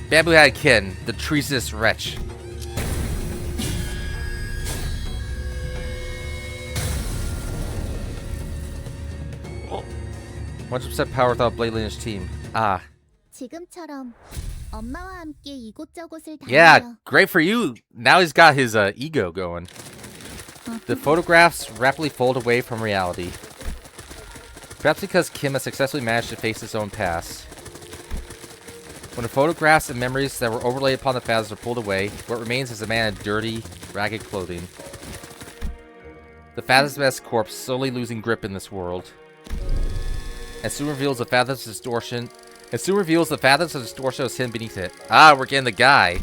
Bamboo-Hatted Kim, the treasonous wretch. Oh. 100% power without Blade Lineage team. Ah. 지금처럼 엄마와 함께 이곳저곳을 Yeah, 다니며 great for you. Now he's got his ego going. The photographs rapidly fold away from reality. Perhaps because Kim has successfully managed to face his own past. When the photographs and memories that were overlaid upon the past are pulled away, what remains is a man in dirty, ragged clothing. The Fathom's best corpse slowly losing grip in this world. And soon reveals the Fathom's distortion. Was hidden beneath it. Ah, we're getting the guy.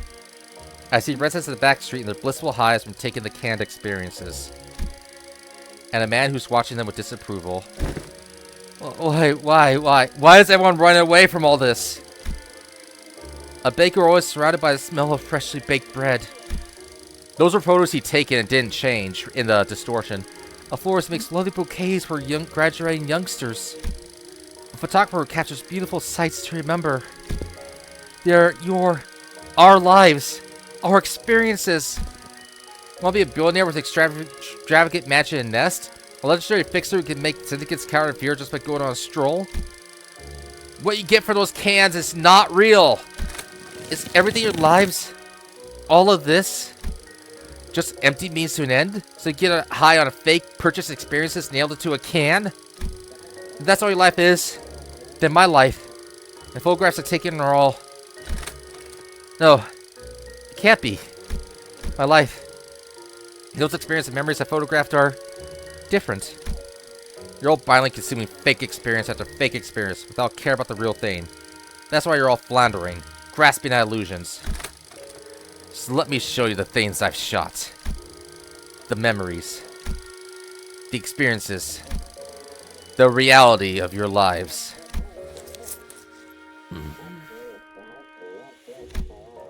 I see residents in the back street and their blissful highs from taking the canned experiences. And a man who's watching them with disapproval. Why is everyone running away from all this? A baker always surrounded by the smell of freshly baked bread. Those were photos he'd taken and didn't change in the distortion. A florist makes lovely bouquets for young graduating youngsters. A photographer captures beautiful sights to remember. They're our lives, our experiences. Want to be a billionaire with extravagant mansion and nest? A legendary fixer who can make syndicates cower in fear just by going on a stroll? What you get for those cans is not real. Is everything in your lives, all of this, just empty means to an end? So you get a high on a fake purchase experiences nailed it to a can? If that's all your life is, then my life and photographs I take in are all... No, it can't be. My life. Those experiences and memories I photographed are different. You're all blindly consuming fake experience after fake experience without care about the real thing. That's why you're all floundering, grasping at illusions. So let me show you the things I've shot. The memories. The experiences. The reality of your lives.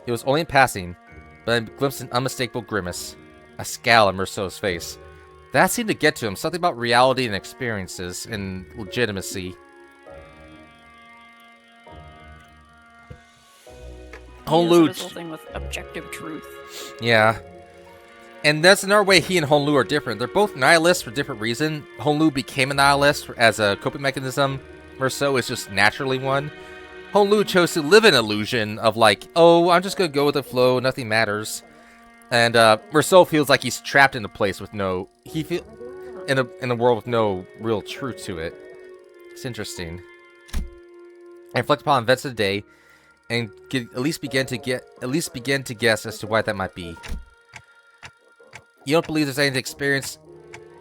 It was only in passing, but I glimpsed an unmistakable grimace. A scowl on Merceau's face. That seemed to get to him. Something about reality and experiences and legitimacy. Honlu. This whole thing with objective truth. Yeah. And that's another way he and Honlu are different. They're both nihilists for different reasons. Honlu became a nihilist as a coping mechanism. Merceau is just naturally one. Honlu chose to live in illusion of like, oh, I'm just gonna go with the flow, nothing matters. And Merceau feels like he's trapped in a place with no... in a world with no real truth to it. It's interesting. I reflect upon events of the day and at least begin to guess as to why that might be. You don't believe there's any experience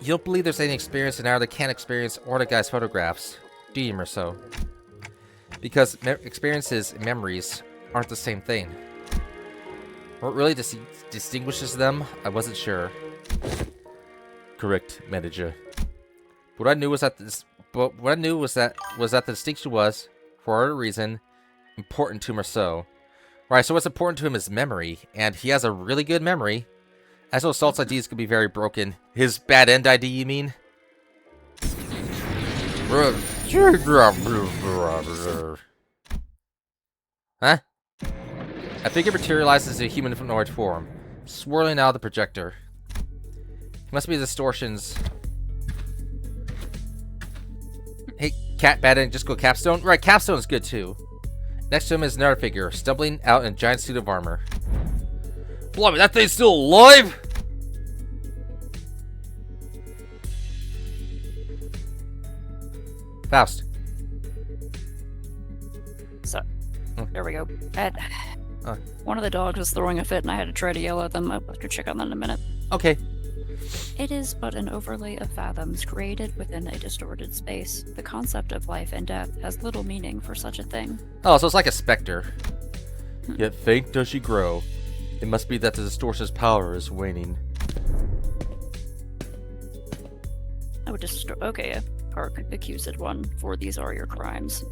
in either the can experience or the guy's photographs, do you, Merceau? Because experiences and memories aren't the same thing. What really distinguishes them, I wasn't sure. Correct, manager. What I knew was that the distinction was, for whatever reason, important to Merceau. Right, so what's important to him is memory, and he has a really good memory. As though Salt's IDs could be very broken. His bad end ID, you mean? Huh? I think it materializes in a humanoid form, swirling out of the projector. Must be distortions. Hey, cat bad end, just go Capstone? Right, Capstone is good too. Next to him is another figure, stumbling out in a giant suit of armor. Blimey, that thing's still alive? Faust. So, there we go. One of the dogs was throwing a fit and I had to try to yell at them. I'll have to check on that in a minute. Okay. It is but an overlay of fathoms created within a distorted space. The concept of life and death has little meaning for such a thing. Oh, so it's like a specter. Yet faint does she grow. It must be that the distortion's power is waning. I would just... Okay, Park, accused one, for these are your crimes.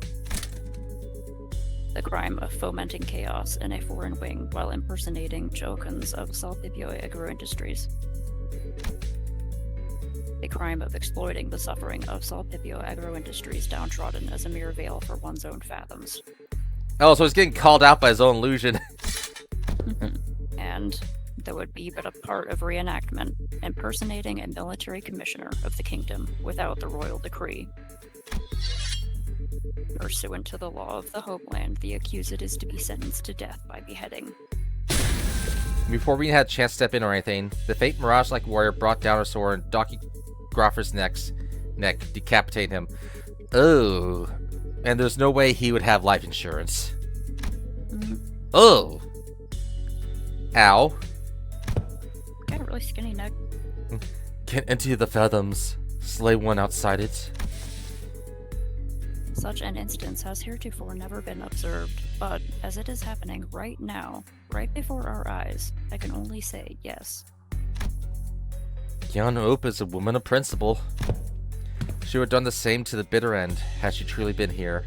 The crime of fomenting chaos in a foreign wing while impersonating Jokans of Salpipio Agro-Industries. The crime of exploiting the suffering of Salpipio Agro-Industries downtrodden as a mere veil for one's own fathoms. Oh, so he's getting called out by his own illusion. And there would be but a part of reenactment, impersonating a military commissioner of the kingdom without the royal decree. Pursuant to the law of the homeland, the accused is to be sentenced to death by beheading. Before we had a chance to step in or anything, the fate mirage-like warrior brought down her sword and Docky Groffer's neck, decapitating him. Oh. And there's no way he would have life insurance. Oh. Ow. Got a really skinny neck. Get into the fathoms. Slay one outside it. Such an instance has heretofore never been observed, but as it is happening right now, right before our eyes, I can only say yes. Kian Ope is a woman of principle. She would have done the same to the bitter end had she truly been here.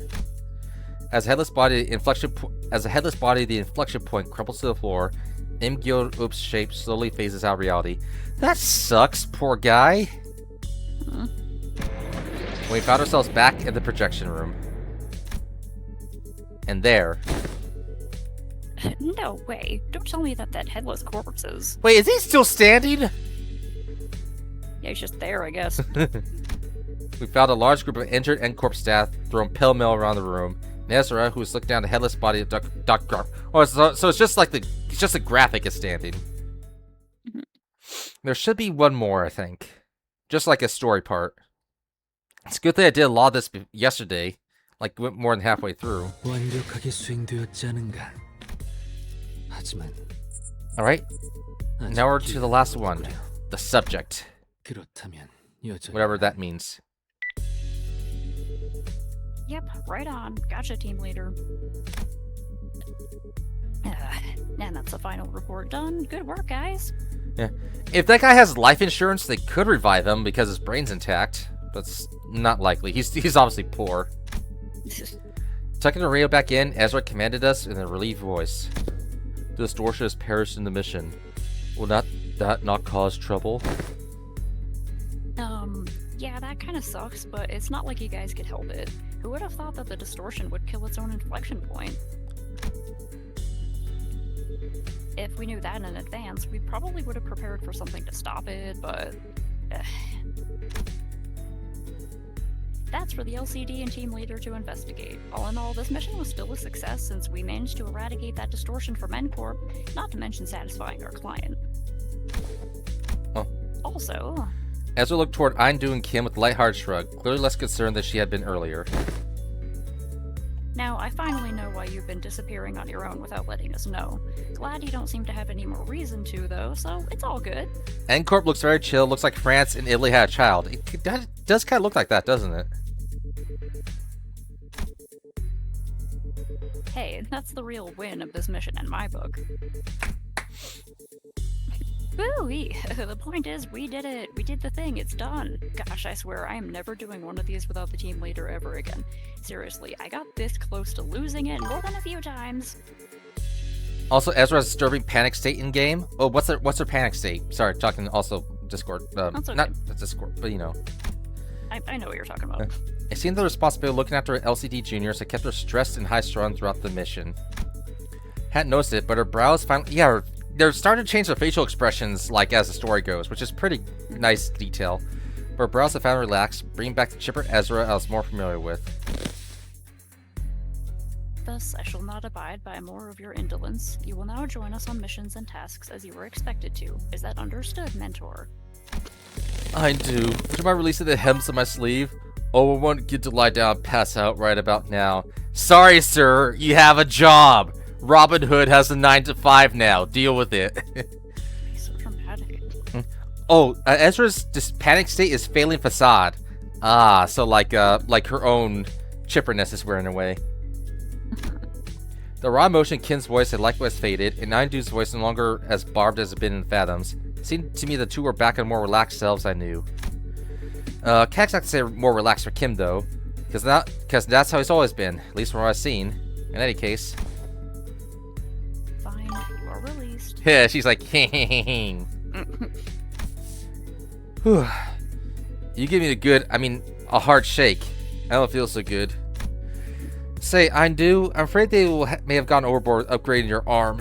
As a headless body, the inflection point crumbles to the floor. Imgyo-Oop's shape slowly phases out of reality. That sucks, poor guy. We found ourselves back in the projection room. And there... No way. Don't tell me that headless corpse is... Wait, is he still standing? Yeah, he's just there, I guess. We found a large group of injured and corpse staff thrown pell-mell around the room. Nezra, who was looking down the headless body of Dr. Oh, so it's just like it's just a graphic is standing. There should be one more, I think. Just like a story part. It's a good thing I did a lot of this yesterday. Like, went more than halfway through. 완벽하게 수행되었지 않은가? 하지만 Alright. Now we're to the last one. The subject. 그렇다면 여전히 Whatever that means. Yep, right on. Gotcha, team leader. And that's the final report done. Good work, guys. Yeah. If that guy has life insurance, they could revive him because his brain's intact. But it's not likely. He's obviously poor. Tucking the radio back in, Ezra commanded us in a relieved voice. The distortion has perished in the mission. Will that not cause trouble? Yeah, that kind of sucks, but it's not like you guys could help it. Who would have thought that the distortion would kill its own inflection point? If we knew that in advance, we probably would have prepared for something to stop it, but... That's for the LCD and team leader to investigate. All in all, this mission was still a success since we managed to eradicate that distortion from N-Corp, not to mention satisfying our client. Oh. Also... Ezra looked toward Eindu and Kim with a lighthearted shrug, clearly less concerned than she had been earlier. Now, I finally know why you've been disappearing on your own without letting us know. Glad you don't seem to have any more reason to, though, so it's all good. N-Corp looks very chill, looks like France and Italy had a child. It does kind of look like that, doesn't it? Hey, that's the real win of this mission in my book. Woo-wee! The point is, we did it! We did the thing, it's done! Gosh, I swear, I am never doing one of these without the team leader ever again. Seriously, I got this close to losing it more than a few times. Also, Ezra's disturbing panic state in-game. Oh, what's their panic state? Sorry, talking also Discord. That's okay. Not Discord, but you know. I know what you're talking about. It seemed the responsibility of looking after her LCD juniors had kept her stressed and high-strung throughout the mission. Hadn't noticed it, but her brows finally... Yeah, they're starting to change their facial expressions, like, as the story goes, which is pretty nice detail. But her brows have finally relaxed, bringing back the chipper Ezra I was more familiar with. Thus, I shall not abide by more of your indolence. You will now join us on missions and tasks as you were expected to. Is that understood, Mentor? I do. Would you mind releasing the hems on my sleeve? Oh, I won't get to lie down and pass out right about now. Sorry, sir. You have a job. Robin Hood has a 9 to 5 now. Deal with it. So dramatic. Oh, Ezra's panic state is failing facade. Ah, so like her own chipperness is wearing away. The raw emotion in Kim's voice had likewise faded, and Aindu's voice no longer as barbed as it had been in Fathoms. It seemed to me the two were back in more relaxed selves I knew. Can't exactly say more relaxed for Kim though, because that's how he's always been, at least from what I've seen. In any case. Fine, you are released. Yeah, she's like, Whew. You give me a hard shake. I don't feel so good. Say, Aindu, I'm afraid they may have gone overboard upgrading your arm.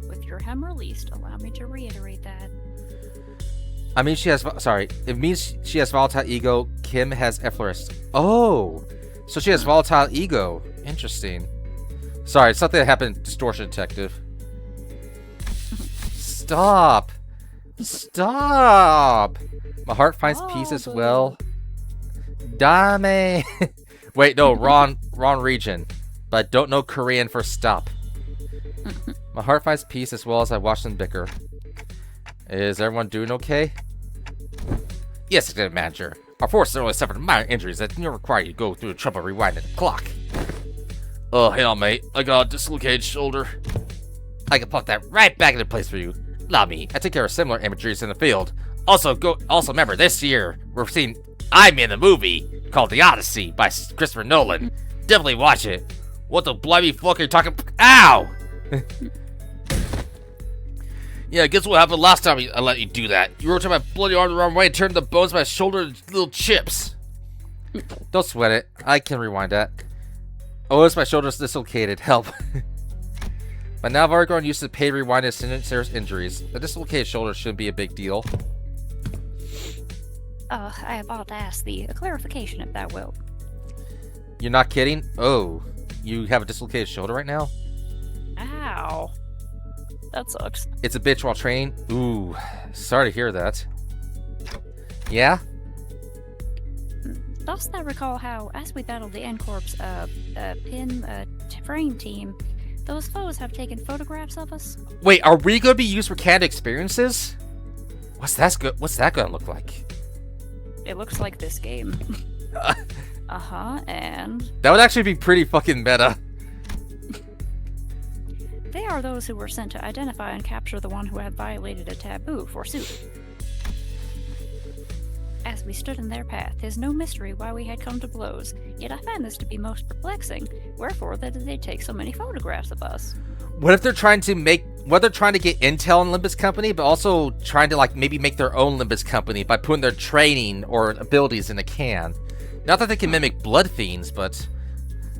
With your hem released, allow me to reiterate that. I mean, it means she has volatile ego. Kim has effluence. Oh, so she has volatile ego. Interesting. Sorry, something that happened, Distortion Detective. Stop. Stop. My heart finds peace as well. Dame. Wait, no, wrong region. But I don't know Korean for stop. My heart finds peace as well as I watch them bicker. Is everyone doing okay? Yes, Executive Manager. Our forces only suffered minor injuries that didn't require you to go through the trouble of rewinding the clock. Oh, hell, mate. I got a dislocated shoulder. I can put that right back into place for you. Allow me. I take care of similar injuries in the field. Also remember, this year, I'm in the movie called The Odyssey by Christopher Nolan. definitely watch it. What the blimey fuck are you talking? Ow! Yeah, guess what happened last time I let you do that? You rotated my bloody arm the wrong way and turned the bones of my shoulder into little chips. Don't sweat it. I can rewind that. Oh, it's my shoulder's dislocated. Help. But now I've already grown used to the pain rewind and serious injuries. A dislocated shoulder shouldn't be a big deal. I have ought to ask thee a clarification, if thou wilt. You're not kidding? Oh, you have a dislocated shoulder right now? Ow. That sucks. It's a bitch while training? Ooh, sorry to hear that. Yeah? Dost thou recall how, as we battled the N-Corp's, frame team, those foes have taken photographs of us? Wait, are we gonna be used for canned experiences? What's that gonna look like? It looks like this game. And... That would actually be pretty fucking meta. They are those who were sent to identify and capture the one who had violated a taboo, forsooth. As we stood in their path, 'tis no mystery why we had come to blows, yet I find this to be most perplexing. Wherefore did they take so many photographs of us? What if they're trying to get intel on Limbus Company, but also trying to like maybe make their own Limbus Company by putting their training or abilities in a can? Not that they can mimic blood fiends, but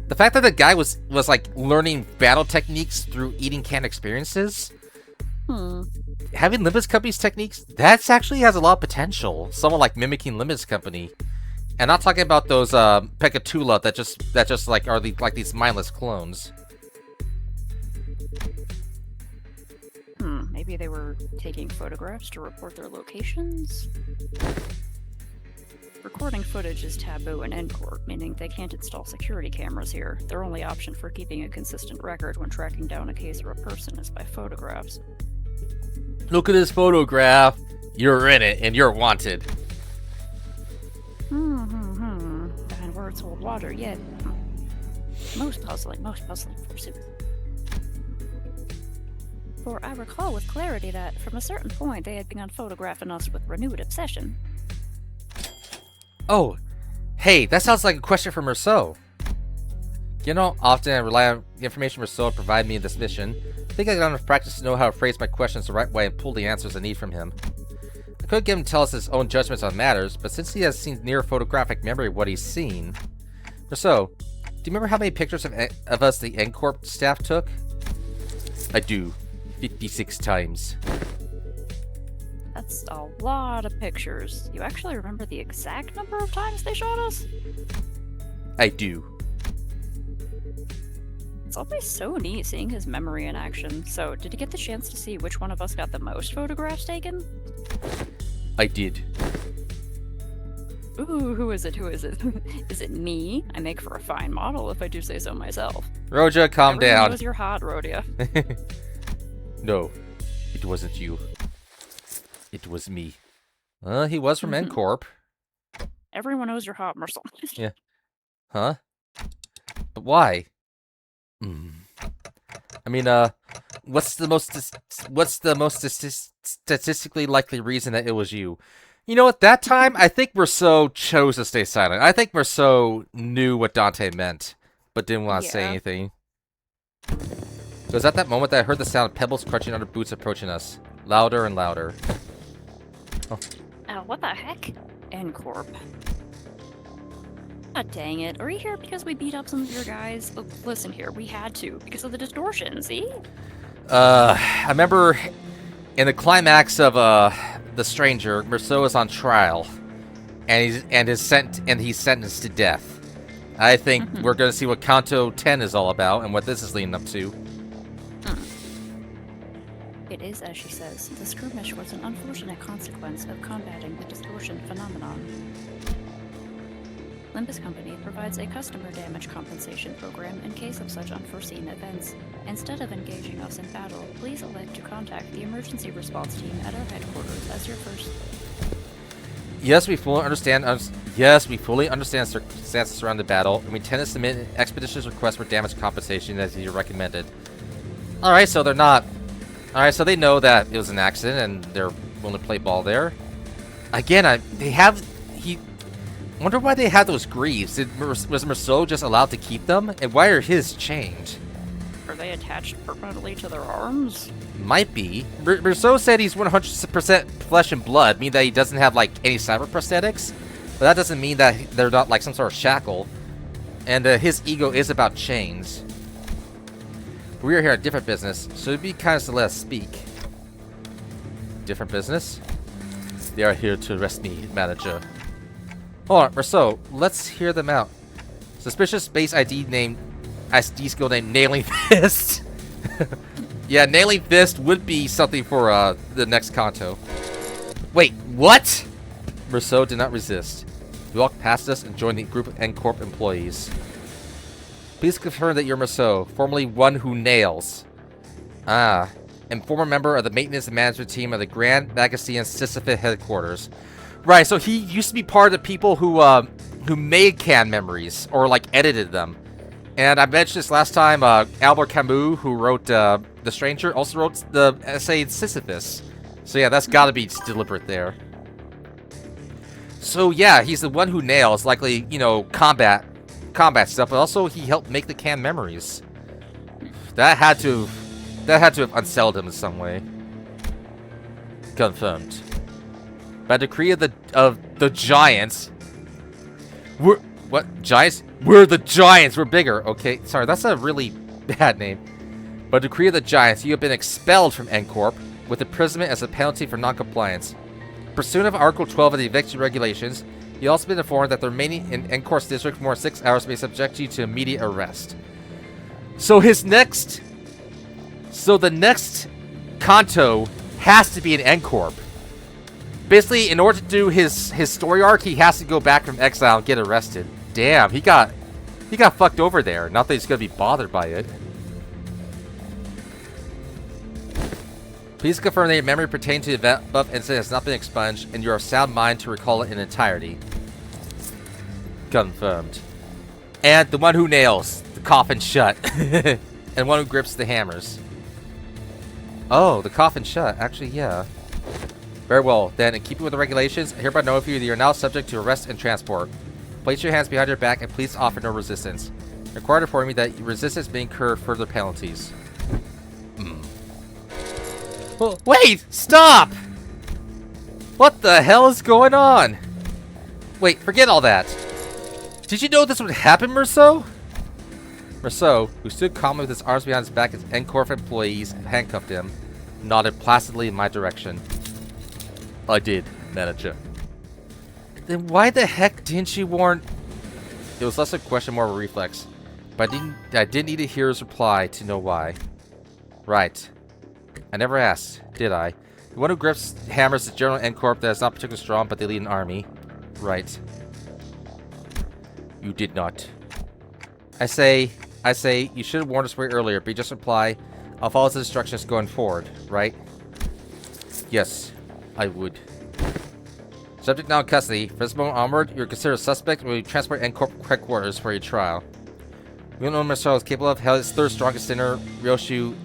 the fact that the guy was like learning battle techniques through eating canned experiences. Having Limbus Company's techniques, that actually has a lot of potential. Someone like mimicking Limbus Company, and not talking about those Pekatula that just like are like these mindless clones. Maybe they were taking photographs to report their locations? Recording footage is taboo in N-Corp, meaning they can't install security cameras here. Their only option for keeping a consistent record when tracking down a case or a person is by photographs. Look at this photograph. You're in it, and you're wanted. And words hold water yet. Most puzzling forsooth. For I recall with clarity that, from a certain point, they had begun photographing us with renewed obsession. Oh, hey, that sounds like a question from Rousseau. You know, often I rely on the information Rousseau provided me in this mission. I think I got enough practice to know how to phrase my questions the right way and pull the answers I need from him. I could get him to tell us his own judgments on matters, but since he has seen near photographic memory of what he's seen... Rousseau, do you remember how many pictures of us the N-Corp staff took? I do. 56 times. That's a lot of pictures. You actually remember the exact number of times they shot us? I do. It's always so neat seeing his memory in action. So, did you get the chance to see which one of us got the most photographs taken? I did. Ooh, who is it? Is it me? I make for a fine model if I do say so myself. Roja, calm down. Knows you're hot, Rhodia. No, it wasn't you. It was me. He was from N-Corp. Everyone knows you're hot, Mercel. Yeah. Huh? But why? I mean, what's the most statistically likely reason that it was you? You know, at that time, I think Rousseau chose to stay silent. I think Rousseau knew what Dante meant, but didn't want to say anything. It was at that moment that I heard the sound of pebbles crunching under boots approaching us. Louder and louder. Oh. What the heck? N-Corp. God dang it. Are you here because we beat up some of your guys? Look, listen here, we had to, because of the distortion, see? I remember in the climax of, The Stranger, Merceau is on trial. And he's sentenced to death. I think we're gonna see what Canto 10 is all about and what this is leading up to. It is as she says, the skirmish was an unfortunate consequence of combating the distortion phenomenon. Limbus Company provides a customer damage compensation program in case of such unforeseen events. Instead of engaging us in battle, please elect to contact the emergency response team at our headquarters as your first... Yes, we fully understand circumstances surrounding the battle, and we intend to submit an expeditious request for damage compensation as you recommended. Alright, so they're not... Alright, so they know that it was an accident, and they're willing to play ball there. Again, Wonder why they had those greaves. Was Merceau just allowed to keep them? And why are his chained? Are they attached permanently to their arms? Might be. Merceau said he's 100% flesh and blood, meaning that he doesn't have, like, any cyber prosthetics. But that doesn't mean that they're not, like, some sort of shackle. And his ego is about chains. We are here on different business, so it'd be kind of to let us speak. Different business? They are here to arrest me, manager. Hold on, Merceau, let's hear them out. Suspicious base ID skill named Nailing Fist. Yeah, Nailing Fist would be something for the next Kanto. Wait, what? Merceau did not resist. He walked past us and joined the group of N-Corp employees. Please confirm that you're Merceau, formerly one who nails. Ah, and former member of the maintenance and management team of the Grand Magasin Sisyphus headquarters. Right, so he used to be part of the people who made can memories, or like edited them. And I mentioned this last time, Albert Camus, who wrote The Stranger, also wrote the essay Sisyphus. So yeah, that's gotta be deliberate there. So yeah, he's the one who nails, likely, you know, combat stuff, but also he helped make the can memories. That had to have unsettled him in some way. Confirmed. By decree of the giants. What giants? We're the giants. We're bigger. Okay, sorry, that's a really bad name. By decree of the giants, you have been expelled from N-Corp with imprisonment as a penalty for non-compliance. Pursuant of Article 12 of the eviction regulations, you also been informed that the remaining in N-Corp's district for more than 6 hours may subject you to immediate arrest. So the next Kanto has to be an N-Corp. Basically, in order to do his story arc, he has to go back from exile and get arrested. Damn, he got fucked over there. Not that he's gonna be bothered by it. Please confirm that your memory pertaining to the event above incident has not been expunged, and you are of sound mind to recall it in entirety. Confirmed. And the one who nails the coffin shut, and one who grips the hammers. Oh, the coffin shut. Actually, yeah. Very well. Then, in keeping with the regulations, I hereby notify you that you are now subject to arrest and transport. Place your hands behind your back and please offer no resistance. Required to inform me that resistance may incur further penalties. Well, wait! Stop! What the hell is going on? Wait, forget all that. Did you know this would happen, Merceau? Merceau, who stood calmly with his arms behind his back as N-Corp employees handcuffed him, nodded placidly in my direction. I did, manager. Then why the heck didn't you warn... It was less a question, more of a reflex. But I didn't need to hear his reply to know why. Right. I never asked, did I? The one who grips hammers is General N-Corp that is not particularly strong, but they lead an army. Right. You did not. I say, you should have warned us way earlier, but you just reply, I'll follow the instructions going forward, right? Yes, I would. Subject now in custody. From this moment onward, you're considered a suspect and will be transported to N-Corp headquarters for your trial. We don't know what Marcel is capable of. Hell, his third strongest sinner, Ryoshu.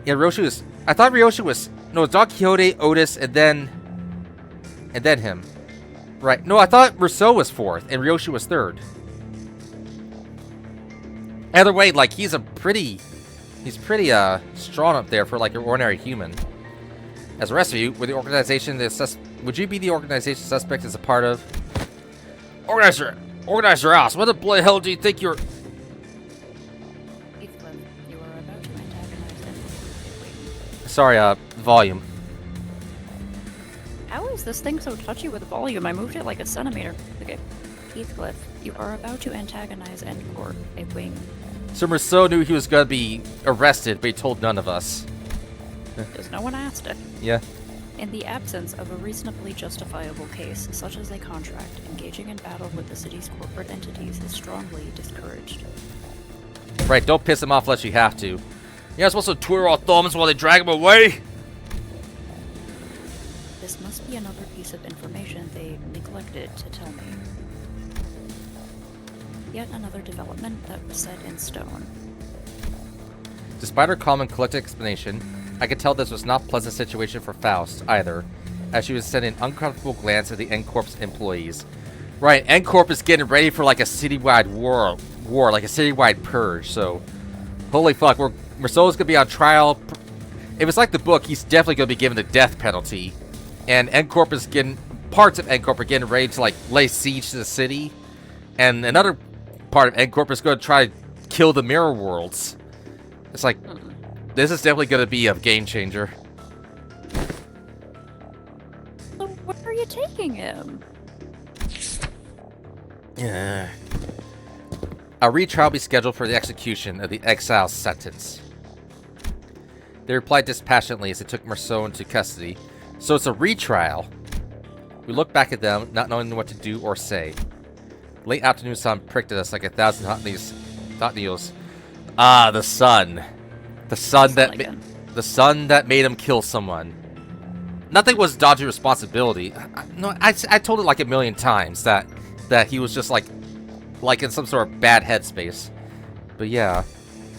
Yeah, Ryoshu is... I thought Ryoshu was... No, it's Don Quixote, Otis, and then him. Right. No, I thought Rousseau was fourth, and Ryoshu was third. Either way, like, he's pretty strong up there for, like, an ordinary human. As the rest of you, would you be the organization suspect as a part of? Organizer ass, what the bloody hell do you think you're... Sorry, volume. How is this thing so touchy with volume? I moved it like a centimeter. Okay. Heathcliff, you are about to antagonize N-Corp, a wing. So Rousseau knew he was gonna be arrested, but he told none of us. Because no one asked it. Yeah. In the absence of a reasonably justifiable case, such as a contract, engaging in battle with the city's corporate entities is strongly discouraged. Right, don't piss him off unless you have to. You're not supposed to twirl our thumbs while they drag him away? This must be another piece of information they neglected to tell me. Yet another development that was set in stone. Despite her calm and collected explanation, I could tell this was not a pleasant situation for Faust, either. as she was sending an uncomfortable glance at the N-Corp's employees. Right, N-Corp is getting ready for like a citywide war, like a citywide purge, so holy fuck, Merceau's gonna be on trial. If it's like the book, he's definitely gonna be given the death penalty. And N-Corp is parts of N-Corp are getting ready to like lay siege to the city. And another part of N-Corp is gonna try to kill the mirror worlds. It's like, this is definitely gonna be a game changer. So where are you taking him? Yeah. A retrial be scheduled for the execution of the exile's sentence. They replied dispassionately as they took Merceau into custody. So it's a retrial. We looked back at them, not knowing what to do or say. Late afternoon sun pricked at us like 1,000 hot needles. Ah, the sun. The sun that made him kill someone. Nothing was dodgy responsibility. I told it like a million times that he was just like in some sort of bad headspace. But yeah.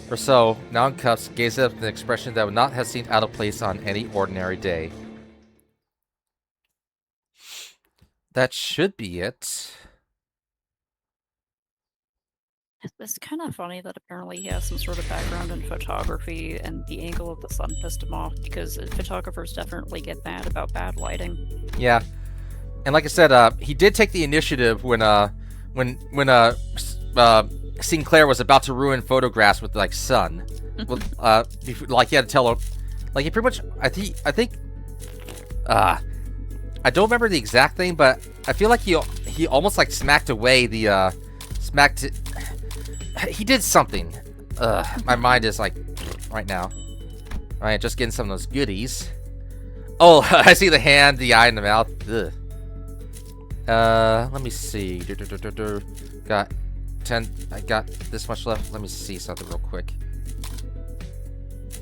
Merceau, now in cuffs, gazed up with an expression that would not have seemed out of place on any ordinary day. That should be it. It's kind of funny that apparently he has some sort of background in photography, and the angle of the sun pissed him off, because photographers definitely get mad about bad lighting. Yeah. And like I said, he did take the initiative when Sinclair was about to ruin photographs with like sun. Like he had to tell her, like he pretty much, I think, I don't remember the exact thing, but I feel like he almost like smacked away the he did something. My mind is like right now. All right, just getting some of those goodies. Oh, I see the hand, the eye, and the mouth. Ugh. Let me see. Got 10. I got this much left. Let me see something real quick.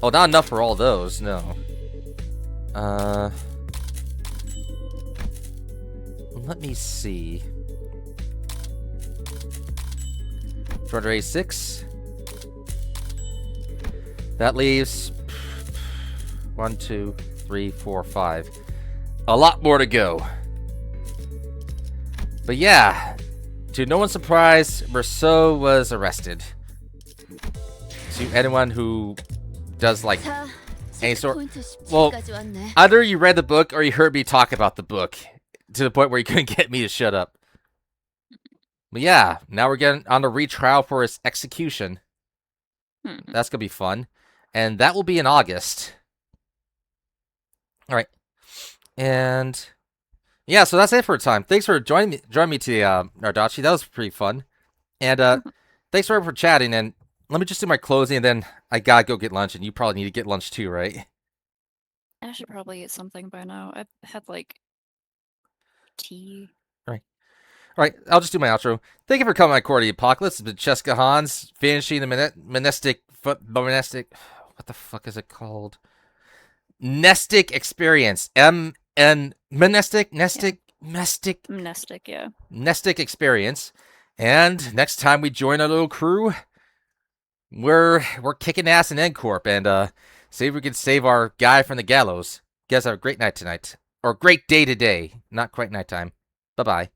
Oh, not enough for all those. No. Let me see. 286. That leaves 1, 2, 3, 4, 5. A lot more to go. But yeah, to no one's surprise, Merceau was arrested. To anyone who does like any sort, well, either you read the book or you heard me talk about the book to the point where you couldn't get me to shut up. But yeah, now we're getting on the retrial for his execution. That's gonna be fun, and that will be in August. All right, and yeah, so that's it for time. Thanks for joining me to the Nardachi. That was pretty fun, and thanks for chatting. And let me just do my closing, and then I gotta go get lunch, and you probably need to get lunch too, right? I should probably eat something by now. I've had like tea. All right, I'll just do my outro. Thank you for coming, my court of the apocalypse. It's been Cheska Hans finishing the monastic. What the fuck is it called? Nestic experience. Nestic, yeah. Nestic experience. And next time we join our little crew, we're kicking ass in N-Corp and see if we can save our guy from the gallows. You guys have a great night tonight, or great day today. Not quite nighttime. Bye bye.